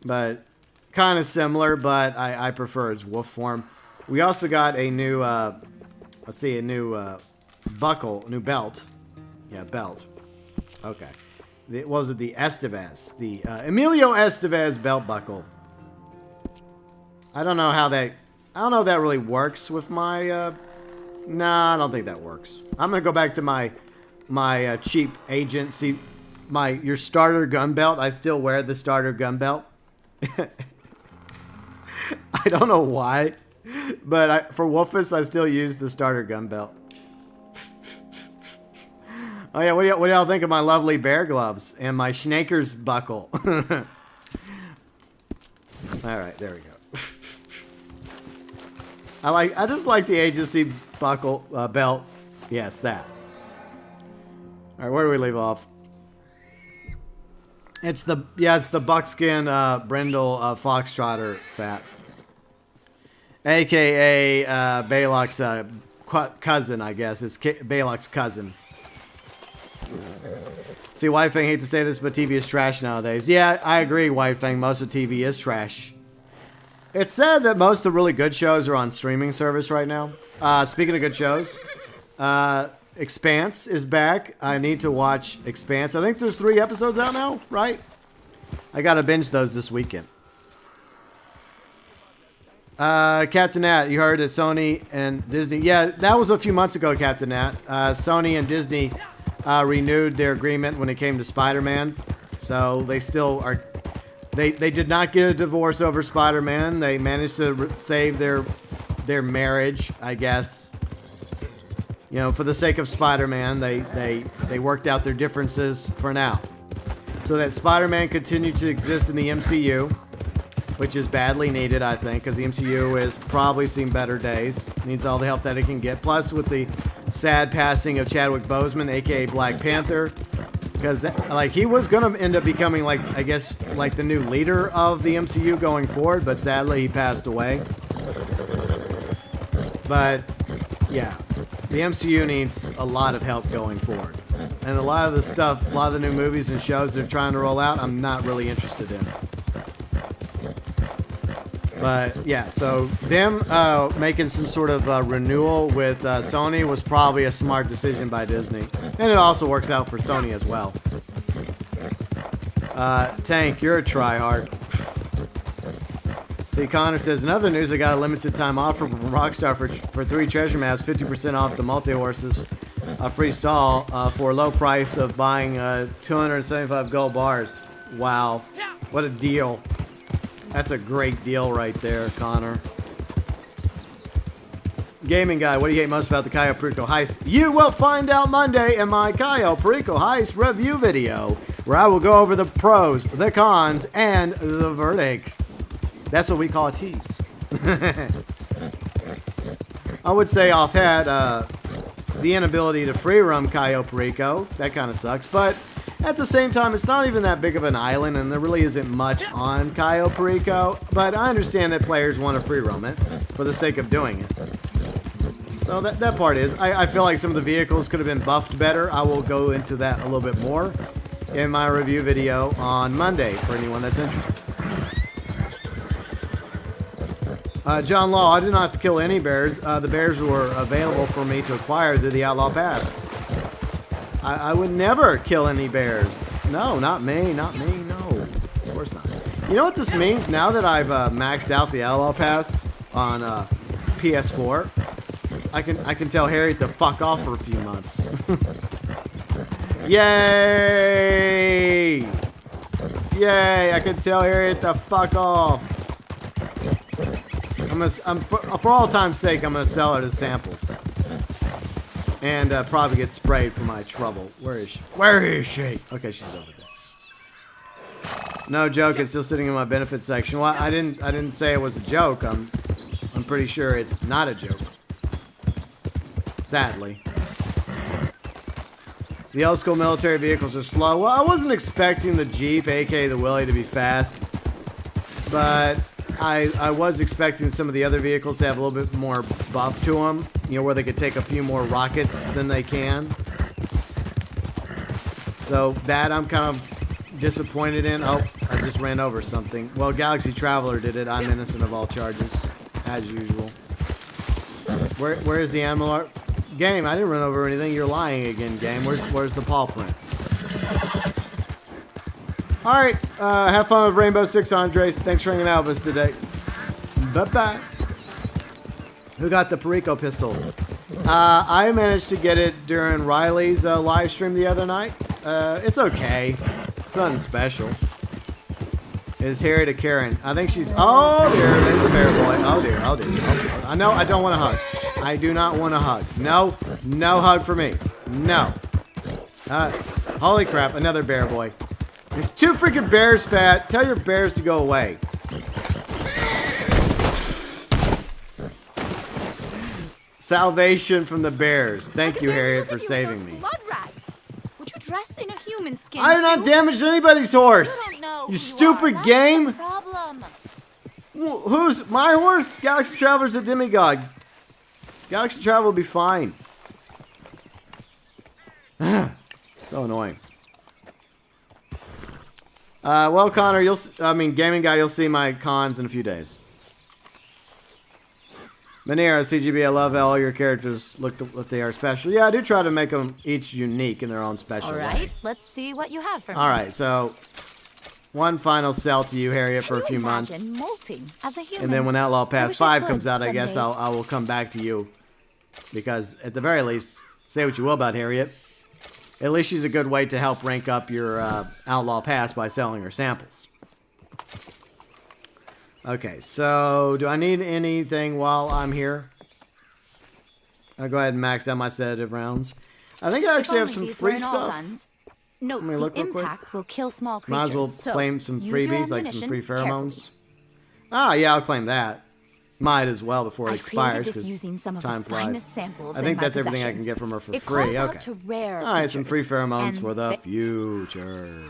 But kind of similar, but I prefer his wolf form. We also got a new, let's see, a new buckle, new belt. Yeah, belt. Okay. Was it the Estevez? The Emilio Estevez belt buckle. I don't know how that... I don't know if that really works with my... Nah, I don't think that works. I'm going to go back to my cheap agent. See, your starter gun belt. I still wear the starter gun belt. I don't know why, but for Wolfus, I still use the starter gun belt. Oh yeah, what do y'all think of my lovely bear gloves and my Schnaker's buckle? All right, there we go. I just like the agency buckle belt. Yes, that. All right, where do we leave off? It's the buckskin brindle foxtrotter fat, aka Balok's cousin, I guess. It's Balok's cousin. See, White Fang, hate to say this, but TV is trash nowadays. Yeah, I agree, White Fang. Most of TV is trash. It's sad that most of the really good shows are on streaming service right now. Speaking of good shows, Expanse is back. I need to watch Expanse. I think there's 3 episodes out now, right? I gotta binge those this weekend. Captain Nat, you heard that Sony and Disney. Yeah, that was a few months ago, Captain Nat. Sony and Disney renewed their agreement when it came to Spider-Man. So they still are. They did not get a divorce over Spider-Man. They managed to save their marriage, I guess. You know, for the sake of Spider-Man, they worked out their differences for now. So that Spider-Man continued to exist in the MCU, which is badly needed, I think, because the MCU has probably seen better days. Needs all the help that it can get. Plus, with the sad passing of Chadwick Boseman, a.k.a. Black Panther, because like he was going to end up becoming, like, I guess, like the new leader of the MCU going forward, but sadly he passed away. But, yeah. The MCU needs a lot of help going forward. And a lot of the stuff, a lot of the new movies and shows they're trying to roll out, I'm not really interested in. But, yeah, so them making some sort of renewal with Sony was probably a smart decision by Disney. And it also works out for Sony as well. Tank, you're a tryhard. See, Conor says, in other news, I got a limited time offer from Rockstar for 3 treasure maps, 50% off the multi-horses, a free stall for a low price of buying 275 gold bars. Wow. What a deal. That's a great deal right there, Conor. Gaming Guy, what do you hate most about the Cayo Perico heist? You will find out Monday in my Cayo Perico heist review video, where I will go over the pros, the cons, and the verdict. That's what we call a tease. I would say offhand, the inability to free roam Cayo Perico, that kind of sucks. But at the same time, it's not even that big of an island, and there really isn't much on Cayo Perico. But I understand that players want to free roam it for the sake of doing it. So that part is. I feel like some of the vehicles could have been buffed better. I will go into that a little bit more in my review video on Monday for anyone that's interested. John Law, I did not have to kill any bears. The bears were available for me to acquire through the Outlaw Pass. I would never kill any bears. No, not me, no. Of course not. You know what this means? Now that I've maxed out the Outlaw Pass on PS4, I can tell Harriet to fuck off for a few months. Yay! Yay! I can tell Harriet to fuck off. For all time's sake, I'm gonna sell her the samples, and probably get sprayed for my trouble. Where is she? Where is she? Okay, she's over there. No joke. It's still sitting in my benefit section. Well, I didn't say it was a joke. I'm pretty sure it's not a joke. Sadly, the old school military vehicles are slow. Well, I wasn't expecting the Jeep, aka the Willie, to be fast, but I was expecting some of the other vehicles to have a little bit more buff to them, you know, where they could take a few more rockets than they can. So that I'm kind of disappointed in. Oh, I just ran over something. Well, Galaxy Traveler did it. I'm innocent of all charges, as usual. Where is the ammo? Game, I didn't run over anything. You're lying again, game. Where's the paw print? Alright, have fun with Rainbow Six, Andres. Thanks for hanging out with us today. Bye-bye. Who got the Perico pistol? I managed to get it during Riley's live stream the other night. It's okay. It's nothing special. is Harriet a Karen? I think she's... Oh, dear. There's a bear boy. Oh, dear. Oh, dear. Oh, I know I don't want a hug. I do not want a hug. No. No hug for me. No. Holy crap. Another bear boy. There's 2 freaking bears, Fat. Tell your bears to go away. Salvation from the bears. Thank you, Harriet, for saving me. Blood rags. Would you dress in a human skin? I have not damaged anybody's horse. You don't know You who stupid you are. game. That's the problem. Who's my horse? Galaxy Traveler's a demigod. Galaxy Travel will be fine. So annoying. Well, Connor, gaming guy, you'll see my cons in a few days. Manero, CGB, I love how all your characters look what they are special. Yeah, I do try to make them each unique in their own special way. All right, let's see what you have for me. All right, so one final sell to you, Harriet, for a few months. Molting as a human? And then when Outlaw Pass 5 comes out, I some guess days. I will come back to you. Because at the very least, say what you will about Harriet, at least she's a good way to help rank up your Outlaw Pass by selling her samples. Okay, so do I need anything while I'm here? I'll go ahead and max out my sedative rounds. I think I actually have some free stuff. No, Let me look the real quick. impact will kill small creatures. Might as well so claim some use your freebies, like some ammunition free pheromones. carefully. Ah, yeah, I'll claim that. Might as well before it I expires, created this because using some of the time flies. finest samples I think in my that's everything I possession. can get from her for It free. calls out Okay. to rare Alright, some free creatures, pheromones and for the they- future.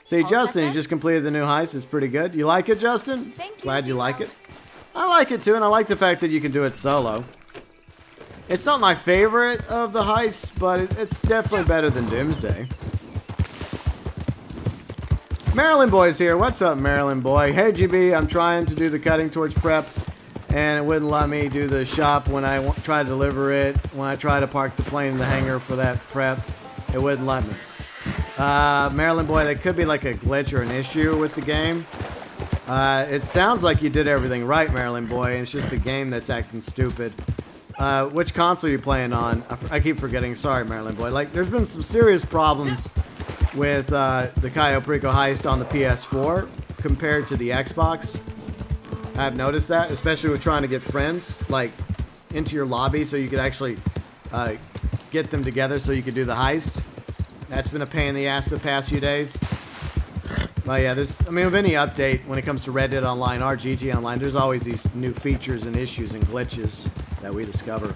See, All Justin, set you then? just completed the new heist. It's pretty good. You like it, Justin? Thank you, Glad you like Tito. it. I like it too, and I like the fact that you can do it solo. It's not my favorite of the heists, but it's definitely better than Doomsday. Maryland Boy's here. What's up, Maryland Boy? Hey, GB, I'm trying to do the cutting torch prep, and it wouldn't let me do the shop when I try to deliver it. When I try to park the plane in the hangar for that prep, it wouldn't let me. Maryland Boy, that could be like a glitch or an issue with the game. It sounds like you did everything right, Maryland Boy, and it's just the game that's acting stupid. Which console are you playing on? I keep forgetting. Sorry, Maryland Boy. Like, there's been some serious problems with the Cayo Perico heist on the PS4 compared to the Xbox. I've noticed that, especially with trying to get friends, like, into your lobby so you could actually get them together so you could do the heist. That's been a pain in the ass the past few days. Well, yeah, with any update when it comes to Red Dead Online or GTA Online, there's always these new features and issues and glitches that we discover.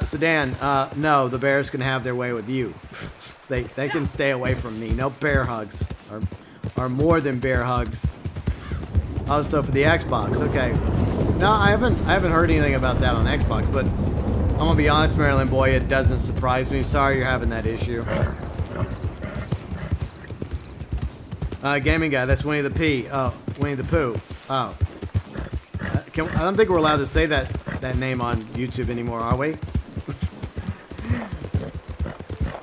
So Dan, no, the bears can have their way with you. They can stay away from me. No bear hugs, or more than bear hugs. Also for the Xbox, okay. No, I haven't heard anything about that on Xbox, but I'm gonna be honest, Maryland Boy, it doesn't surprise me. Sorry you're having that issue. Gaming guy, that's Winnie the Pooh. Oh, Winnie the Pooh. Oh. I don't think we're allowed to say that name on YouTube anymore, are we?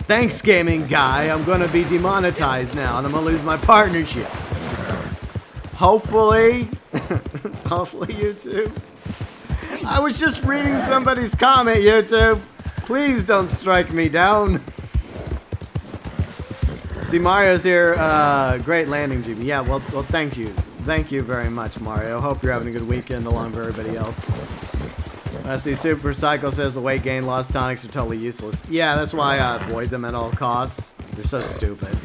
Thanks, gaming guy. I'm gonna be demonetized now, and I'm gonna lose my partnership. Hopefully, hopefully YouTube. I was just reading somebody's comment, YouTube. Please don't strike me down. See, Mario's here. Great landing, GB. Yeah, well, thank you. Thank you very much, Mario. Hope you're having a good weekend along with everybody else. See, Super Psycho says the weight gain loss tonics are totally useless. Yeah, that's why I avoid them at all costs. They're so stupid.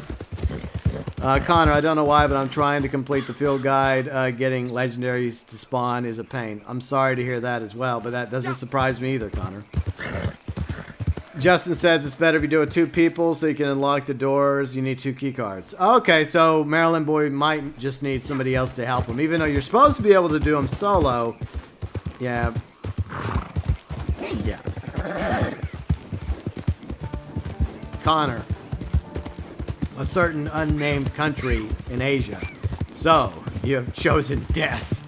Conor, I don't know why, but I'm trying to complete the field guide. Getting legendaries to spawn is a pain. I'm sorry to hear that as well, but that doesn't surprise me either, Conor. Justin says it's better if you do it with 2 people so you can unlock the doors. You need 2 key cards. Okay, so Maryland Boy might just need somebody else to help him. Even though you're supposed to be able to do them solo. Yeah. Yeah. Conor. A certain unnamed country in Asia. So, you have chosen death.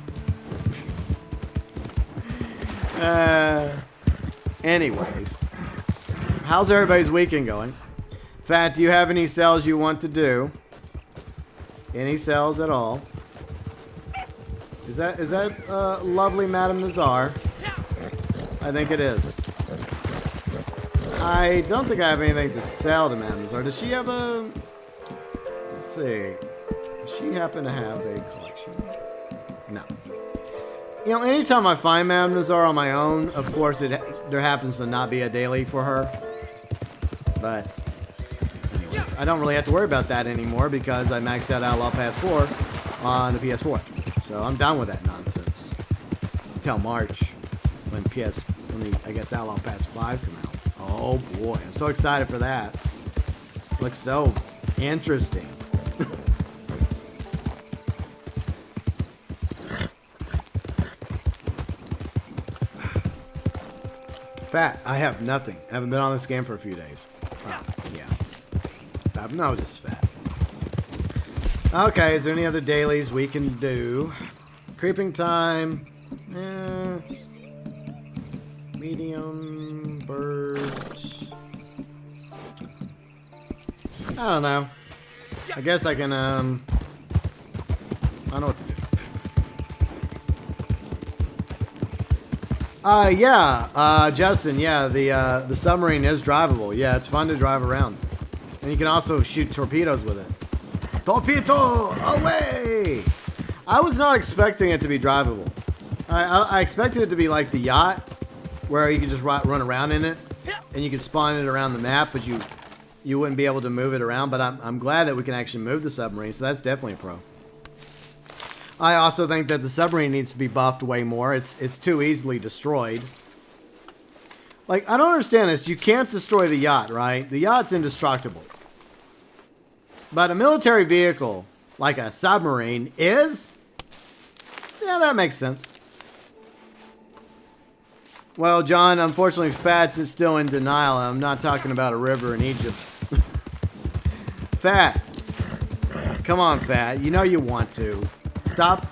Anyways. How's everybody's weekend going? Fat, do you have any sales you want to do? Any sales at all? Is that lovely Madame Nazar? I think it is. I don't think I have anything to sell to Madame Nazar. Does she have a... Let's see. Does she happen to have a collection? No. You know, anytime I find Madame Nazar on my own, of course, there happens to not be a daily for her. But, anyways, I don't really have to worry about that anymore because I maxed out Outlaw Pass 4 on the PS4. So I'm done with that nonsense. Until March, when I guess Outlaw Pass 5 come out. Oh boy, I'm so excited for that. Looks so interesting. Fat, I have nothing. I haven't been on this game for a few days. Oh, yeah. I've noticed, Fat. Okay, is there any other dailies we can do? Creeping time. Medium. Birds. I don't know. I guess I can, I don't know what to do. Yeah, Justin, yeah, the submarine is drivable. Yeah, it's fun to drive around. And you can also shoot torpedoes with it. Torpedo, away! I was not expecting it to be drivable. I expected it to be like the yacht, where you could just run around in it, and you could spawn it around the map, but you wouldn't be able to move it around. But I'm glad that we can actually move the submarine, so that's definitely a pro. I also think that the submarine needs to be buffed way more. It's too easily destroyed. Like, I don't understand this. You can't destroy the yacht, right? The yacht's indestructible. But a military vehicle, like a submarine, is? Yeah, that makes sense. Well, John, unfortunately, Fats is still in denial. I'm not talking about a river in Egypt. Fat. Come on, Fat. You know you want to. Stop.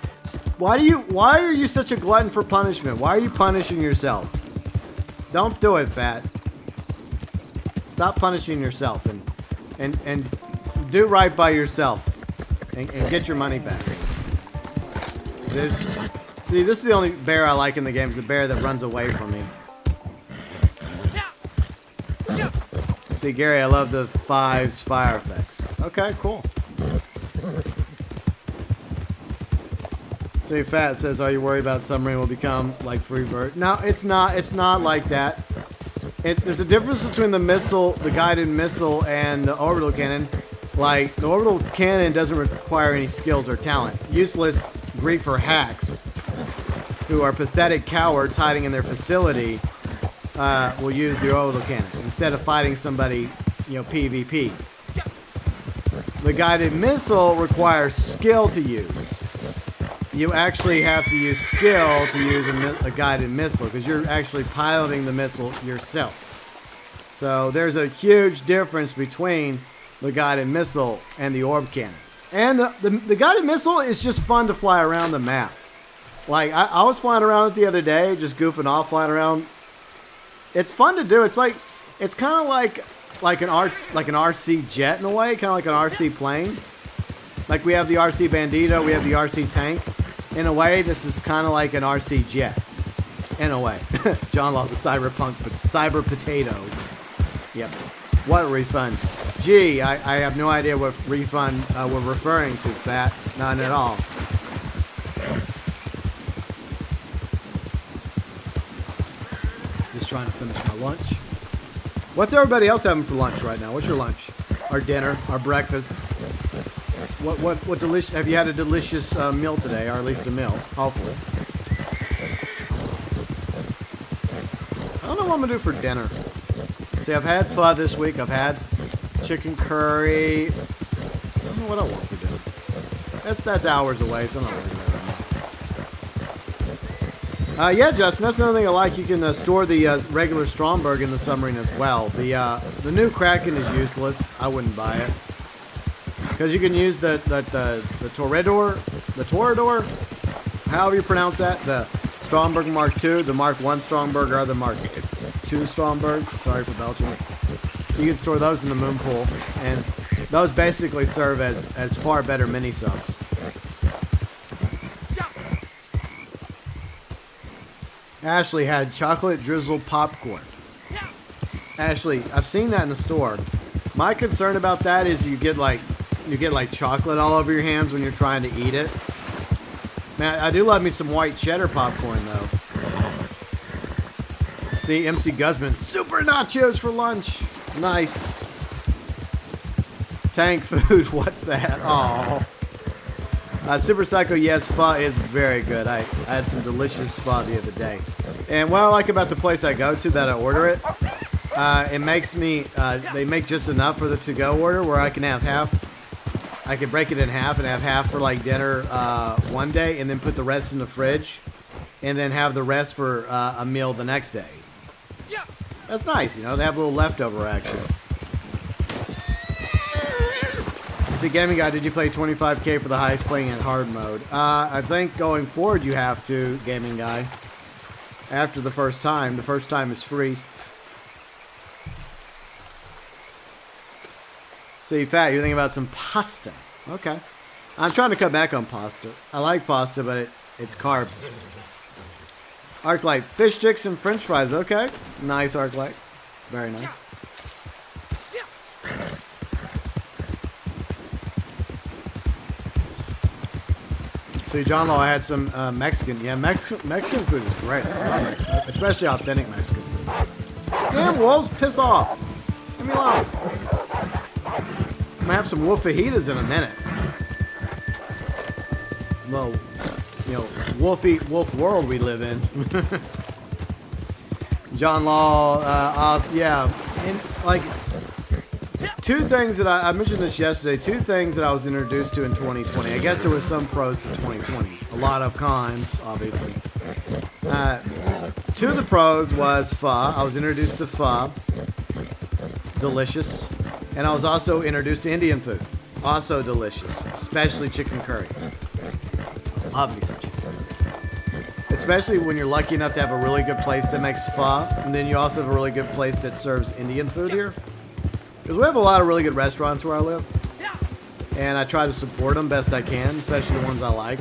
Why are you such a glutton for punishment? Why are you punishing yourself? Don't do it, Fat. Stop punishing yourself and do right by yourself and get your money back. See, this is the only bear I like in the game, is the bear that runs away from me. See, Gary, I love the 5's fire effects. Okay, cool. See, Fat says, are you worried about submarine will become like Freebird? No, it's not. It's not like that. There's a difference between the missile, the guided missile, and the orbital cannon. Like, the orbital cannon doesn't require any skills or talent. Useless griefer hacks, who are pathetic cowards hiding in their facility, will use the orbital cannon instead of fighting somebody, PvP. The guided missile requires skill to use. You actually have to use skill to use a guided missile because you're actually piloting the missile yourself. So there's a huge difference between the guided missile and the orb cannon. And the guided missile is just fun to fly around the map. Like, I was flying around it the other day, just goofing off, flying around. It's fun to do. It's kind of like an RC jet in a way, kind of like an RC plane. Like we have the RC Bandito, we have the RC tank. In a way, this is kind of like an RC jet. In a way. John Law, the cyber potato. Yep. What refund? Gee, I have no idea what refund we're referring to, Fat. None at all. Just trying to finish my lunch. What's everybody else having for lunch right now? What's your lunch? Our dinner? Our breakfast? What delicious? Have you had a delicious meal today, or at least a meal? Hopefully. I don't know what I'm gonna do for dinner. See, I've had pho this week. I've had chicken curry. I don't know what I want for dinner. That's hours away, so I'm not worried about it. Yeah, Justin, that's another thing I like. You can store the regular Stromberg in the submarine as well. The new Kraken is useless. I wouldn't buy it. Because you can use the Toreador, however you pronounce that, the Stromberg Mark II, the Mark I Stromberg, or the Mark II Stromberg. Sorry for belching. You can store those in the moon pool, and those basically serve as far better mini subs. Ashley had chocolate drizzled popcorn. Ashley, I've seen that in the store. My concern about that is you get like You get like chocolate all over your hands when you're trying to eat it. Man, I do love me some white cheddar popcorn though. See, MC Guzman, super nachos for lunch. Nice. Tank food, what's that? Oh. Super Psycho, yes, pho is very good. I had some delicious pho the other day. And what I like about the place I go to that I order it, it makes me, they make just enough for the to-go order where I can have half. I can break it in half and have half for like dinner one day and then put the rest in the fridge and then have the rest for a meal the next day. That's nice, you know, to have a little leftover action. See, Gaming Guy, did you play 25K for the highest playing in hard mode? I think going forward you have to, Gaming Guy. After the first time is free. See, Fat, you're thinking about some pasta. Okay. I'm trying to cut back on pasta. I like pasta, but it's carbs. Arclight, fish sticks and french fries. Okay. Nice, Arclight. Very nice. See, John Law, I had some Mexican. Yeah, Mexican food is great. I love it. Especially authentic Mexican food. Damn, wolves, piss off. Leave me alone. I'm gonna have some wolf fajitas in a minute. Well, you know, wolf world we live in. John Law, yeah, and like two things that I mentioned this yesterday. Two things that I was introduced to in 2020. I guess there was some pros to 2020. A lot of cons, obviously. Two of the pros was pho. I was introduced to pho. Delicious. And I was also introduced to Indian food. Also delicious. Especially chicken curry. Love me some chicken curry. Especially when you're lucky enough to have a really good place that makes pho. And then you also have a really good place that serves Indian food here. Because we have a lot of really good restaurants where I live. And I try to support them best I can. Especially the ones I like.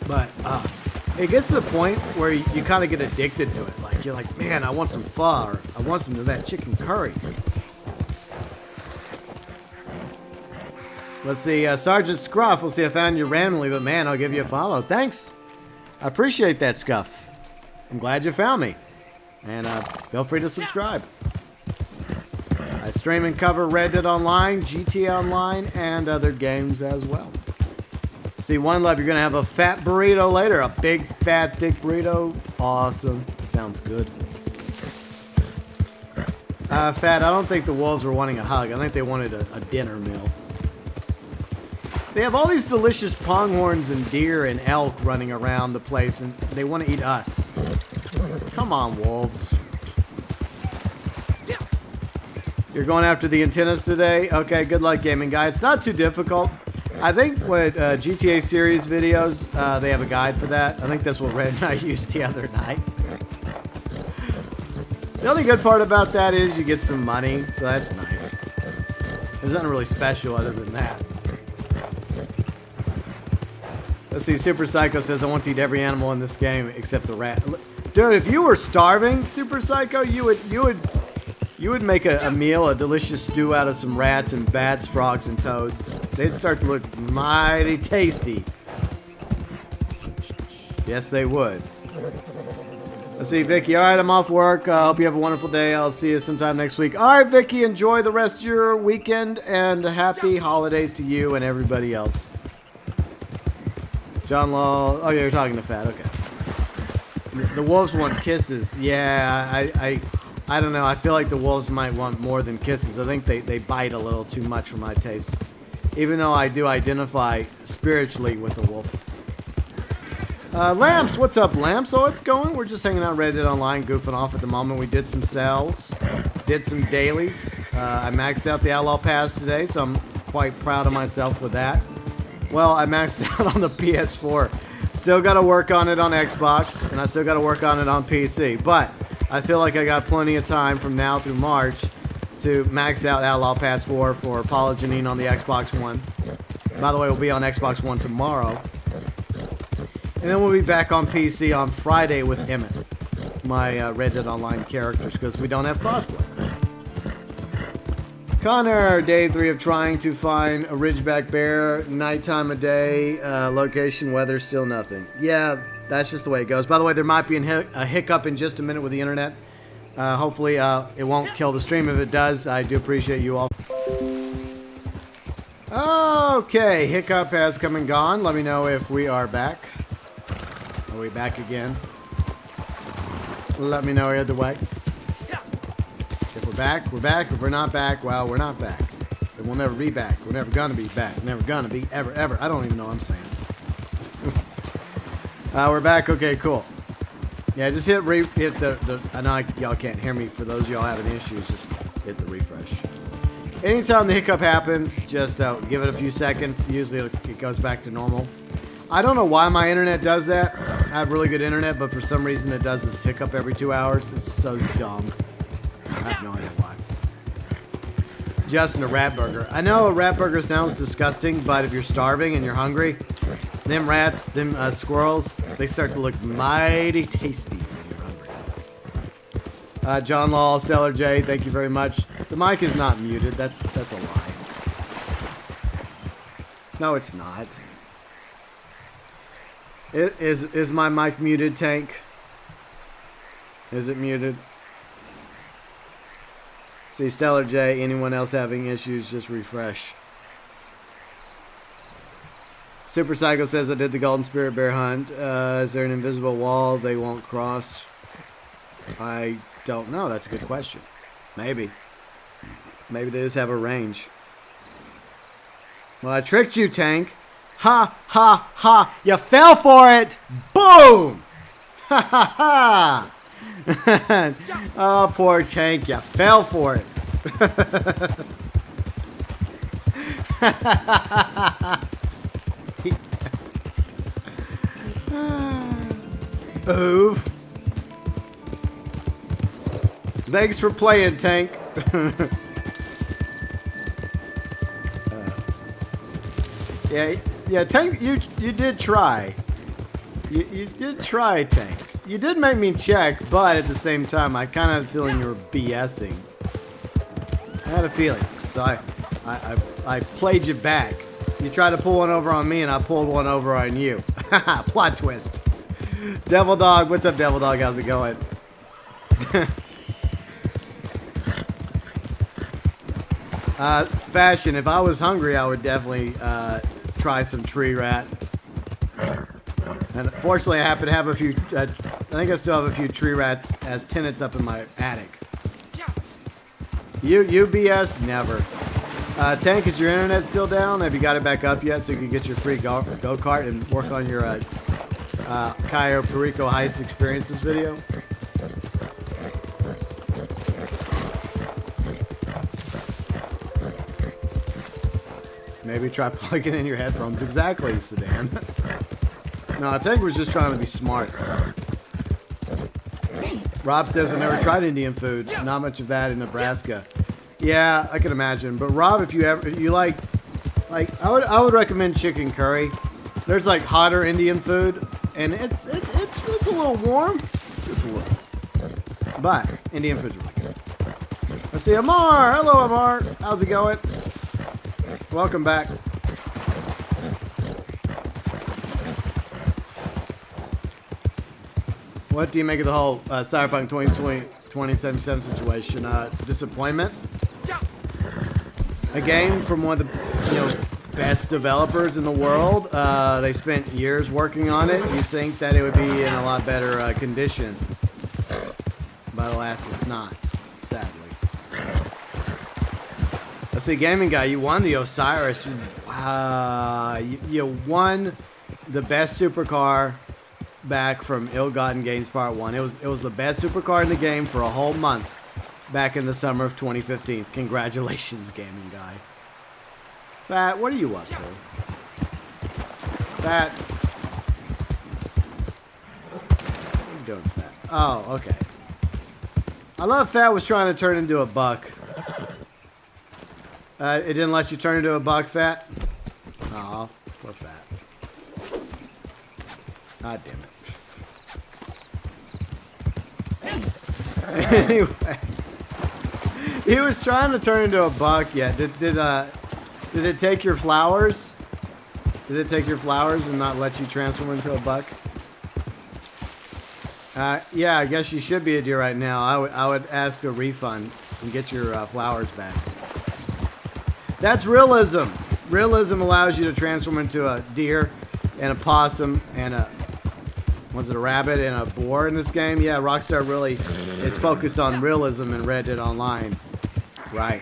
But it gets to the point where you kind of get addicted to it. Like, you're like, man, I want some pho. Or I want some of that chicken curry. Let's see, Sergeant Scruff. We'll see, I found you randomly, but man, I'll give you a follow. Thanks. I appreciate that, Scuff. I'm glad you found me. And feel free to subscribe. I stream and cover Red Dead Online, GTA Online, and other games as well. See, One Love, you're going to have a fat burrito later. A big, fat, thick burrito. Awesome. Sounds good. Fat, I don't think the wolves were wanting a hug. I think they wanted a dinner meal. They have all these delicious pronghorns and deer and elk running around the place, and they want to eat us. Come on, wolves. You're going after the antennas today? Okay, good luck, Gaming Guy. It's not too difficult. I think with GTA series videos, they have a guide for that. I think that's what Red and I used the other night. The only good part about that is you get some money, so that's nice. There's nothing really special other than that. Let's see, Super Psycho says, I want to eat every animal in this game except the rat. Dude, if you were starving, Super Psycho, you would make a meal, a delicious stew out of some rats and bats, frogs, and toads. They'd start to look mighty tasty. Yes, they would. Let's see, Vicky. All right, I'm off work. I hope you have a wonderful day. I'll see you sometime next week. All right, Vicky, enjoy the rest of your weekend, and happy holidays to you and everybody else. John Law. Oh, yeah, you're talking to Fat. Okay. The wolves want kisses. Yeah, I don't know. I feel like the wolves might want more than kisses. I think they bite a little too much for my taste. Even though I do identify spiritually with the wolf. Lamps, what's up, Lamps? Oh, it's going. We're just hanging out Reddit Online, goofing off at the moment. We did some sales, did some dailies. I maxed out the Outlaw Pass today, so I'm quite proud of myself with that. Well, I maxed out on the PS4. Still got to work on it on Xbox, and I still got to work on it on PC. But I feel like I got plenty of time from now through March to max out Outlaw Pass 4 for Paula Janine on the Xbox One. By the way, we'll be on Xbox One tomorrow. And then we'll be back on PC on Friday with Emmett, my Red Dead Online characters, because we don't have crossplay. Conor, day 3 of trying to find a ridgeback bear. Nighttime of day, location, weather, still nothing. Yeah, that's just the way it goes. By the way, there might be a hiccup in just a minute with the internet. Hopefully, it won't kill the stream. If it does, I do appreciate you all. Okay, hiccup has come and gone. Let me know if we are back. Are we back again? Let me know either way. If we're back, we're back. If we're not back, well, we're not back. And we'll never be back. We're never gonna be back. Never gonna be, ever, ever. I don't even know what I'm saying. We're back. Okay, cool. Yeah, just hit the I know y'all can't hear me. For those of y'all having issues, just hit the refresh. Anytime the hiccup happens, just give it a few seconds. Usually it goes back to normal. I don't know why my internet does that. I have really good internet, but for some reason it does this hiccup every 2 hours. It's so dumb. I have no idea why. Justin, a rat burger. I know a rat burger sounds disgusting, but if you're starving and you're hungry, them rats, them squirrels, they start to look mighty tasty when you're hungry. John Law, Stellar J, thank you very much. The mic is not muted. That's a lie. No, it's not. Is my mic muted, Tank? Is it muted? See, Stellar J, anyone else having issues, just refresh. Super Psycho says I did the Golden Spirit Bear hunt. Is there an invisible wall they won't cross? I don't know. That's a good question. Maybe. Maybe they just have a range. Well, I tricked you, Tank. Ha, ha, ha. You fell for it. Boom. Ha, ha, ha. Oh, poor Tank. You fell for it. Oof. Thanks for playing, Tank. Yeah, Tank, you did try. You did try, Tank. You did make me check, but at the same time, I kind of had a feeling you were BSing. I had a feeling, so I played you back. You tried to pull one over on me, and I pulled one over on you. Plot twist. Devil Dog, what's up, Devil Dog? How's it going? Fashion. If I was hungry, I would definitely try some tree rat. And fortunately, I happen to have a few. I think I still have a few tree rats as tenants up in my attic. UBS, never. Tank, is your internet still down? Have you got it back up yet so you can get your free go-kart and work on your Cayo Perico heist experiences video? Maybe try plugging in your headphones. Exactly, Sedan. No, Tank was just trying to be smart. Rob says, I never tried Indian food. Not much of that in Nebraska. Yeah, I can imagine. But Rob, if you like, I would recommend chicken curry. There's like hotter Indian food, and it's a little warm, just a little. But Indian food's really good. Let's see, Amar. Hello, Amar. How's it going? Welcome back. What do you make of the whole Cyberpunk 2077 situation? Disappointment? A game from one of the best developers in the world. They spent years working on it. You'd think that it would be in a lot better condition. But alas, it's not, sadly. Let's see, Gaming Guy, you won the Osiris. You won the best supercar back from Ill-Gotten Gains Part 1. It was the best supercar in the game for a whole month back in the summer of 2015. Congratulations, Gaming Guy. Fat, what are you up to? Fat. What are you doing, Fat? Oh, okay. I love Fat was trying to turn into a buck. It didn't let you turn into a buck, Fat? Aw, poor Fat. God damn it. Anyways. He was trying to turn into a buck. Yeah. Did it take your flowers? Did it take your flowers and not let you transform into a buck? Yeah, I guess you should be a deer right now. I would ask a refund and get your flowers back. That's realism. Realism allows you to transform into a deer and a possum and a... Was it a rabbit and a boar in this game? Yeah, Rockstar really is focused on realism in Red Dead Online. Right.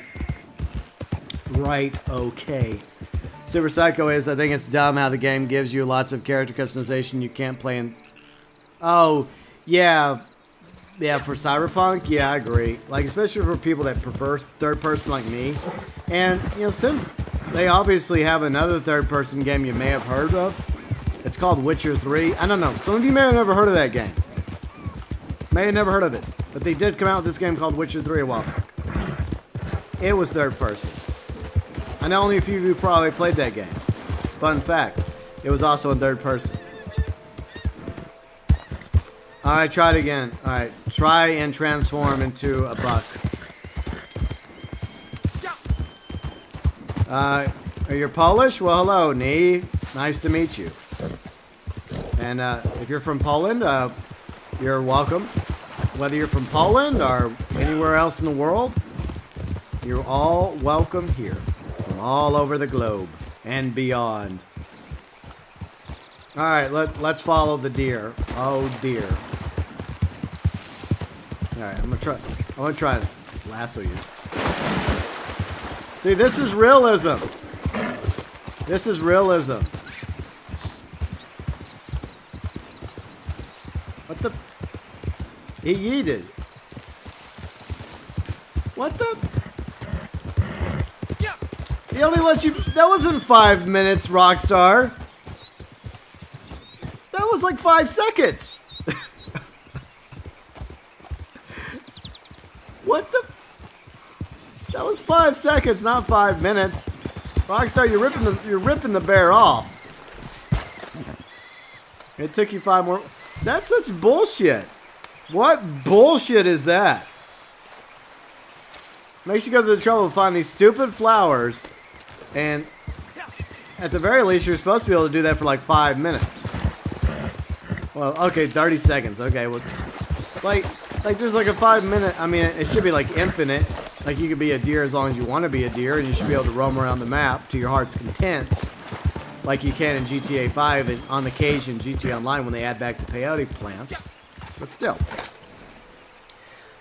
Right, okay. Super Psycho is, I think it's dumb how the game gives you lots of character customization you can't play in... Oh, yeah. Yeah, for Cyberpunk, yeah, I agree. Like, especially for people that prefer third person like me. And, you know, since they obviously have another third person game you may have heard of, it's called Witcher 3. I don't know. Some of you may have never heard of that game. May have never heard of it. But they did come out with this game called Witcher 3 a while back. It was third person. I know only a few of you probably played that game. Fun fact. It was also in third person. Alright, try it again. Alright, try and transform into a buck. Are you Polish? Well, hello, Nee. Nice to meet you. And if you're from Poland, you're welcome. Whether you're from Poland or anywhere else in the world, you're all welcome here. From all over the globe and beyond. Alright, let's follow the deer. Oh, dear. Alright, I'm gonna try to lasso you. See, this is realism. This is realism. What the? He yeeted. What the? He only let you... That wasn't 5 minutes, Rockstar. That was like 5 seconds. What the? That was 5 seconds, not 5 minutes. Rockstar, you're ripping the bear off. It took you 5 more. That's such bullshit. What bullshit is that? Makes you go to the trouble to find these stupid flowers, and at the very least, you're supposed to be able to do that for like 5 minutes. Well, okay, 30 seconds. Okay, well, like there's like a 5 minute. I mean, it should be like infinite. Like you could be a deer as long as you want to be a deer, and you should be able to roam around the map to your heart's content, like you can in GTA 5 and on occasion GTA Online when they add back the peyote plants. But still.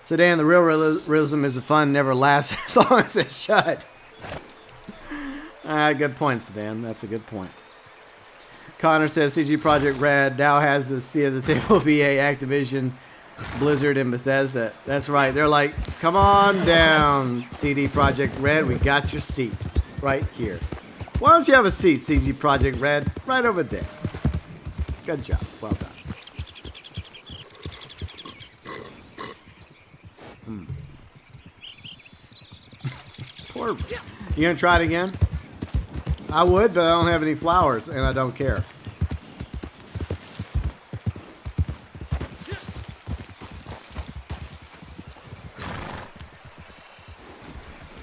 So Dan, the real realism is the fun never lasts as long as it should. Good point, Sedan. That's a good point. Conor says CG Project Red now has the seat at the table of EA, Activision, Blizzard, and Bethesda. That's right. They're like, come on down, CD Project Red. We got your seat right here. Why don't you have a seat, CG Project Red? Right over there. Good job. Well done. Poor. You gonna try it again? I would, but I don't have any flowers, and I don't care.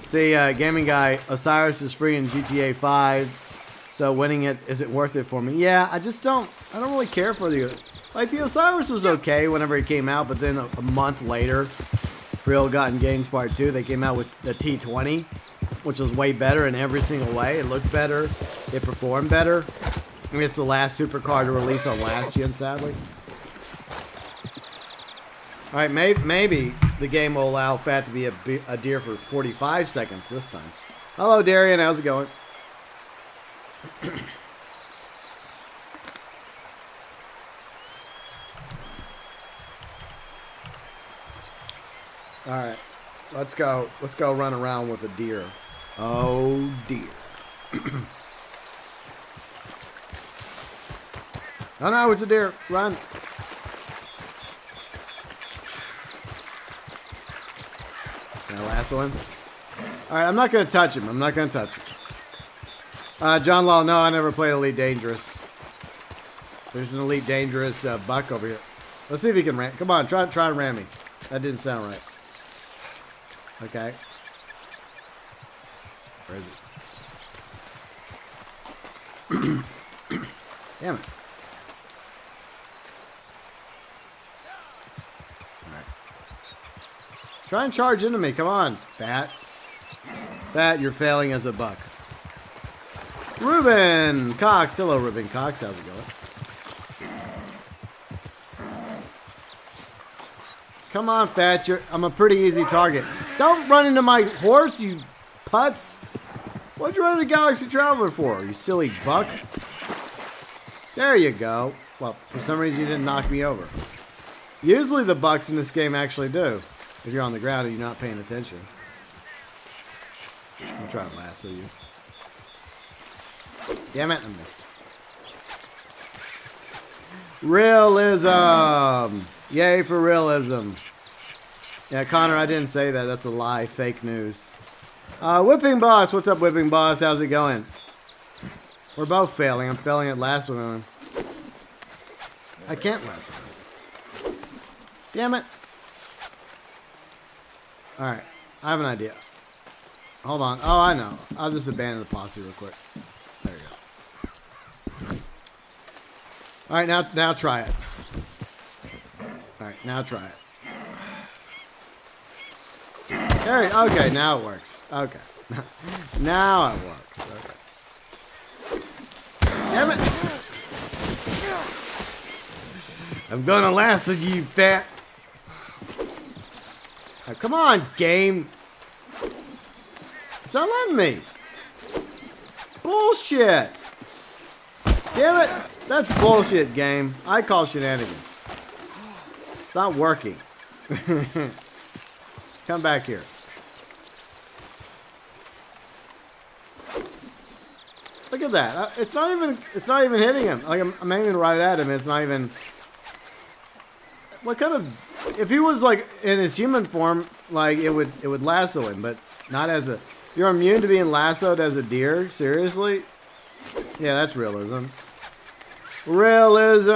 See, gaming guy, Osiris is free in GTA 5, so winning it isn't worth it for me. Yeah, I don't really care for the... Like, the Osiris was okay whenever it came out, but then a month later, Real Gotten Games Part 2, they came out with the T20, which was way better in every single way. It looked better. It performed better. I mean, it's the last supercar to release on last gen, sadly. Alright, maybe the game will allow Fat to be a deer for 45 seconds this time. Hello, Darian. How's it going? Alright. Let's go run around with a deer. Oh, dear. Oh, no, it's a deer. Run. Can I lasso him? Alright, I'm not going to touch him. John Law, no, I never played Elite Dangerous. There's an Elite Dangerous buck over here. Let's see if he can ram. Come on, try to ram me. That didn't sound right. Okay. Where is it? Damn it. Alright. Try and charge into me. Come on, Fat. Fat, you're failing as a buck. Ruben Cox. Hello, Ruben Cox. How's it going? Come on, Fat. I'm a pretty easy target. Don't run into my horse, you putz. What'd you run into Galaxy Traveler for, you silly buck? There you go. Well, for some reason you didn't knock me over. Usually the bucks in this game actually do. If you're on the ground and you're not paying attention. I'm trying to lasso you. Damn it, I missed. Realism! Yay for realism. Yeah, Connor, I didn't say that. That's a lie. Fake news. Whipping Boss. What's up, Whipping Boss? How's it going? We're both failing. I'm failing at lassoing. I can't lasso. Damn it. Alright. I have an idea. Hold on. Oh, I know. I'll just abandon the posse real quick. There you go. Alright, now try it. Alright, now try it. There, okay, now it works. Okay. Now it works. Okay. Damn it! I'm gonna lasso you, Fat. Now, come on, game. It's not letting me. Bullshit. Damn it. That's bullshit, game. I call shenanigans. It's not working. Come back here. Look at that. It's not even hitting him. Like I'm aiming right at him. It's not even. What kind of? If he was like in his human form, like it would lasso him, but not as a. You're immune to being lassoed as a deer? Seriously? Yeah, that's realism. Realism!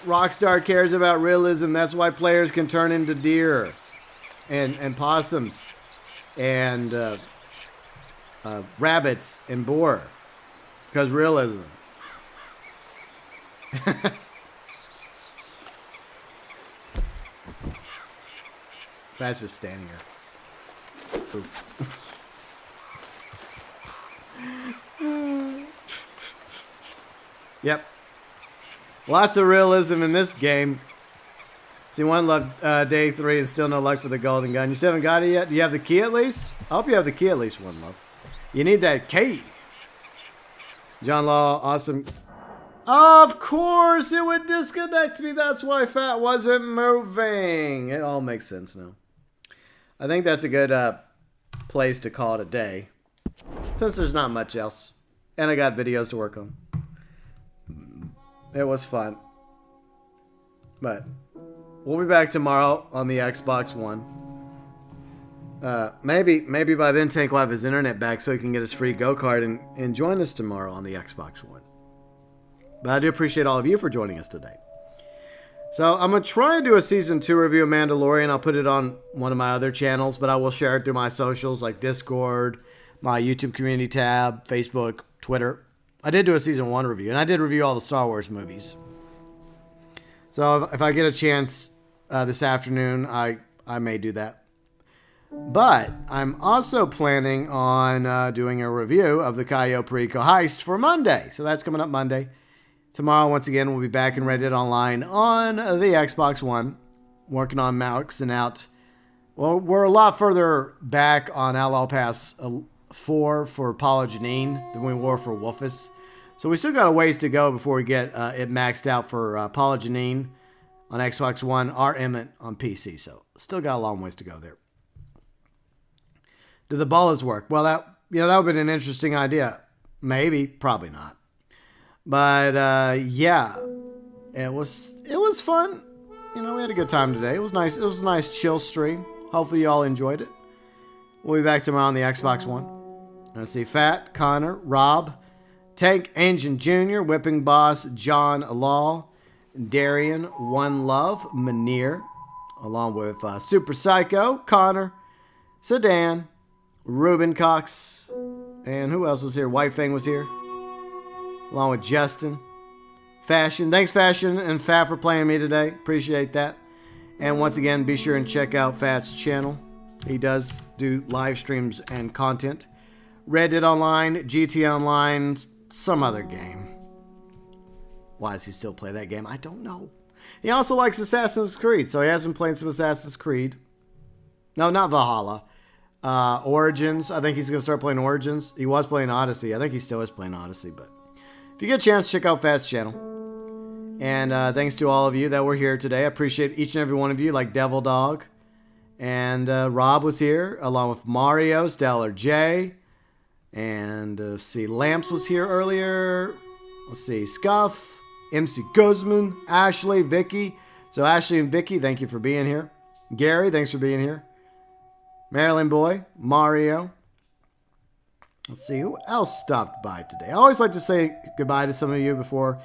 Rockstar cares about realism. That's why players can turn into deer. And possums. And rabbits and boar. Because realism. Fat's just standing here. Oof. Yep. Lots of realism in this game. See, one love day 3 and still no luck for the golden gun. You still haven't got it yet? Do you have the key at least? I hope you have the key at least, one love. You need that key. John Law, awesome. Of course, it would disconnect me. That's why Fat wasn't moving. It all makes sense now. I think that's a good place to call it a day. Since there's not much else. And I got videos to work on. It was fun. But we'll be back tomorrow on the Xbox One. Maybe by then Tank will have his internet back so he can get his free go-kart and join us tomorrow on the Xbox One. But I do appreciate all of you for joining us today. So I'm going to try and do a Season 2 review of Mandalorian. I'll put it on one of my other channels, but I will share it through my socials like Discord, my YouTube community tab, Facebook, Twitter. I did do a Season 1 review, and I did review all the Star Wars movies. So if I get a chance this afternoon, I may do that. But I'm also planning on doing a review of the Cayo Perico heist for Monday. So that's coming up Monday. Tomorrow, once again, we'll be back in Reddit Online on the Xbox One, working on maxing out. Well, we're a lot further back on Outlaw Pass 4 for Polygenine than we were for Wolfus. So we still got a ways to go before we get it maxed out for Polygenine on Xbox One or Emmett on PC. So still got a long ways to go there. Do the ballas work? Well, that would have been an interesting idea. Maybe, probably not. But yeah, it was fun. We had a good time today. It was nice. It was a nice chill stream. Hopefully you all enjoyed it. We'll be back tomorrow on the Xbox One. Let's see, Fat, Connor, Rob, Tank Engine Jr., Whipping Boss, John Law, Darian, One Love, Manir, along with Super Psycho, Connor, Sedan, Ruben Cox, And who else was here? White Fang was here. Along with Justin. Fashion. Thanks, Fashion and Fat, for playing me today. Appreciate that. And once again, be sure and check out Fat's channel. He does do live streams and content. Red Dead Online, GTA Online, some other game. Why does he still play that game? I don't know. He also likes Assassin's Creed, so he has been playing some Assassin's Creed. No, not Valhalla. Origins. I think he's going to start playing Origins. He was playing Odyssey. I think he still is playing Odyssey, but if you get a chance, check out Fat's channel. And thanks to all of you that were here today. I appreciate each and every one of you, like Devil Dog. And Rob was here, along with Mario, Stellar J. And see, Lamps was here earlier. Let's see, Scuff, MC Guzman, Ashley, Vicky. So Ashley and Vicky, thank you for being here. Gary, thanks for being here. Marilyn Boy, Mario. Let's see, who else stopped by today? I always like to say goodbye to some of you before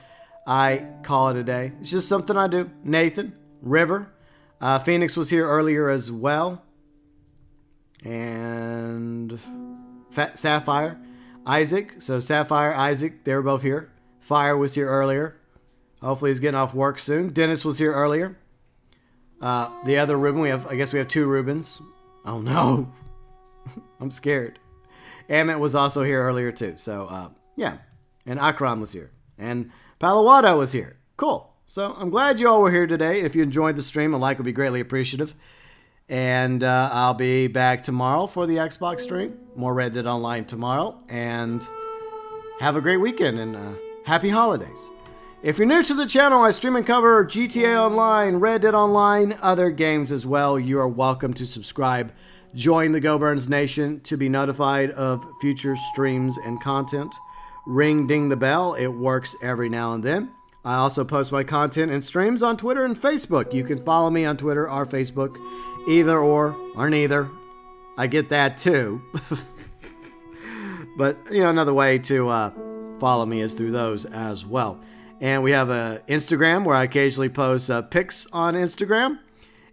I call it a day. It's just something I do. Nathan, River. Phoenix was here earlier as well. And Sapphire, Isaac. So Sapphire, Isaac, they were both here. Fire was here earlier. Hopefully he's getting off work soon. Dennis was here earlier. The other Ruben, I guess we have two Rubens. Oh no. I'm scared. Amit was also here earlier too. So yeah. And Akram was here. And Palawada was here. Cool. So I'm glad you all were here today. If you enjoyed the stream, a like would be greatly appreciative. And I'll be back tomorrow for the Xbox stream. More Red Dead Online tomorrow. And have a great weekend and happy holidays. If you're new to the channel, I stream and cover GTA Online, Red Dead Online, other games as well. You are welcome to subscribe. Join the GeauxBurns Nation to be notified of future streams and content. Ring ding the bell. It works every now and then. I also post my content and streams on Twitter and Facebook. You can follow me on Twitter or Facebook. Either or neither. I get that too. But, another way to follow me is through those as well. And we have an Instagram where I occasionally post pics on Instagram.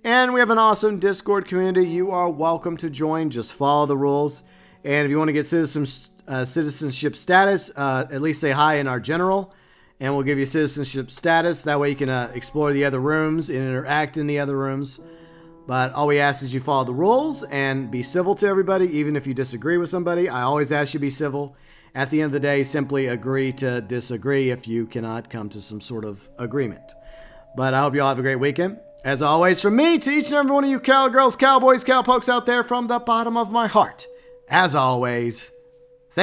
And we have an awesome Discord community. You are welcome to join. Just follow the rules. And if you want to get citizenship status, at least say hi in our general. And we'll give you citizenship status. That way you can explore the other rooms and interact in the other rooms. But all we ask is you follow the rules and be civil to everybody, even if you disagree with somebody. I always ask you to be civil. At the end of the day, simply agree to disagree if you cannot come to some sort of agreement. But I hope you all have a great weekend. As always, from me to each and every one of you cowgirls, cowboys, cowpokes out there, from the bottom of my heart, as always,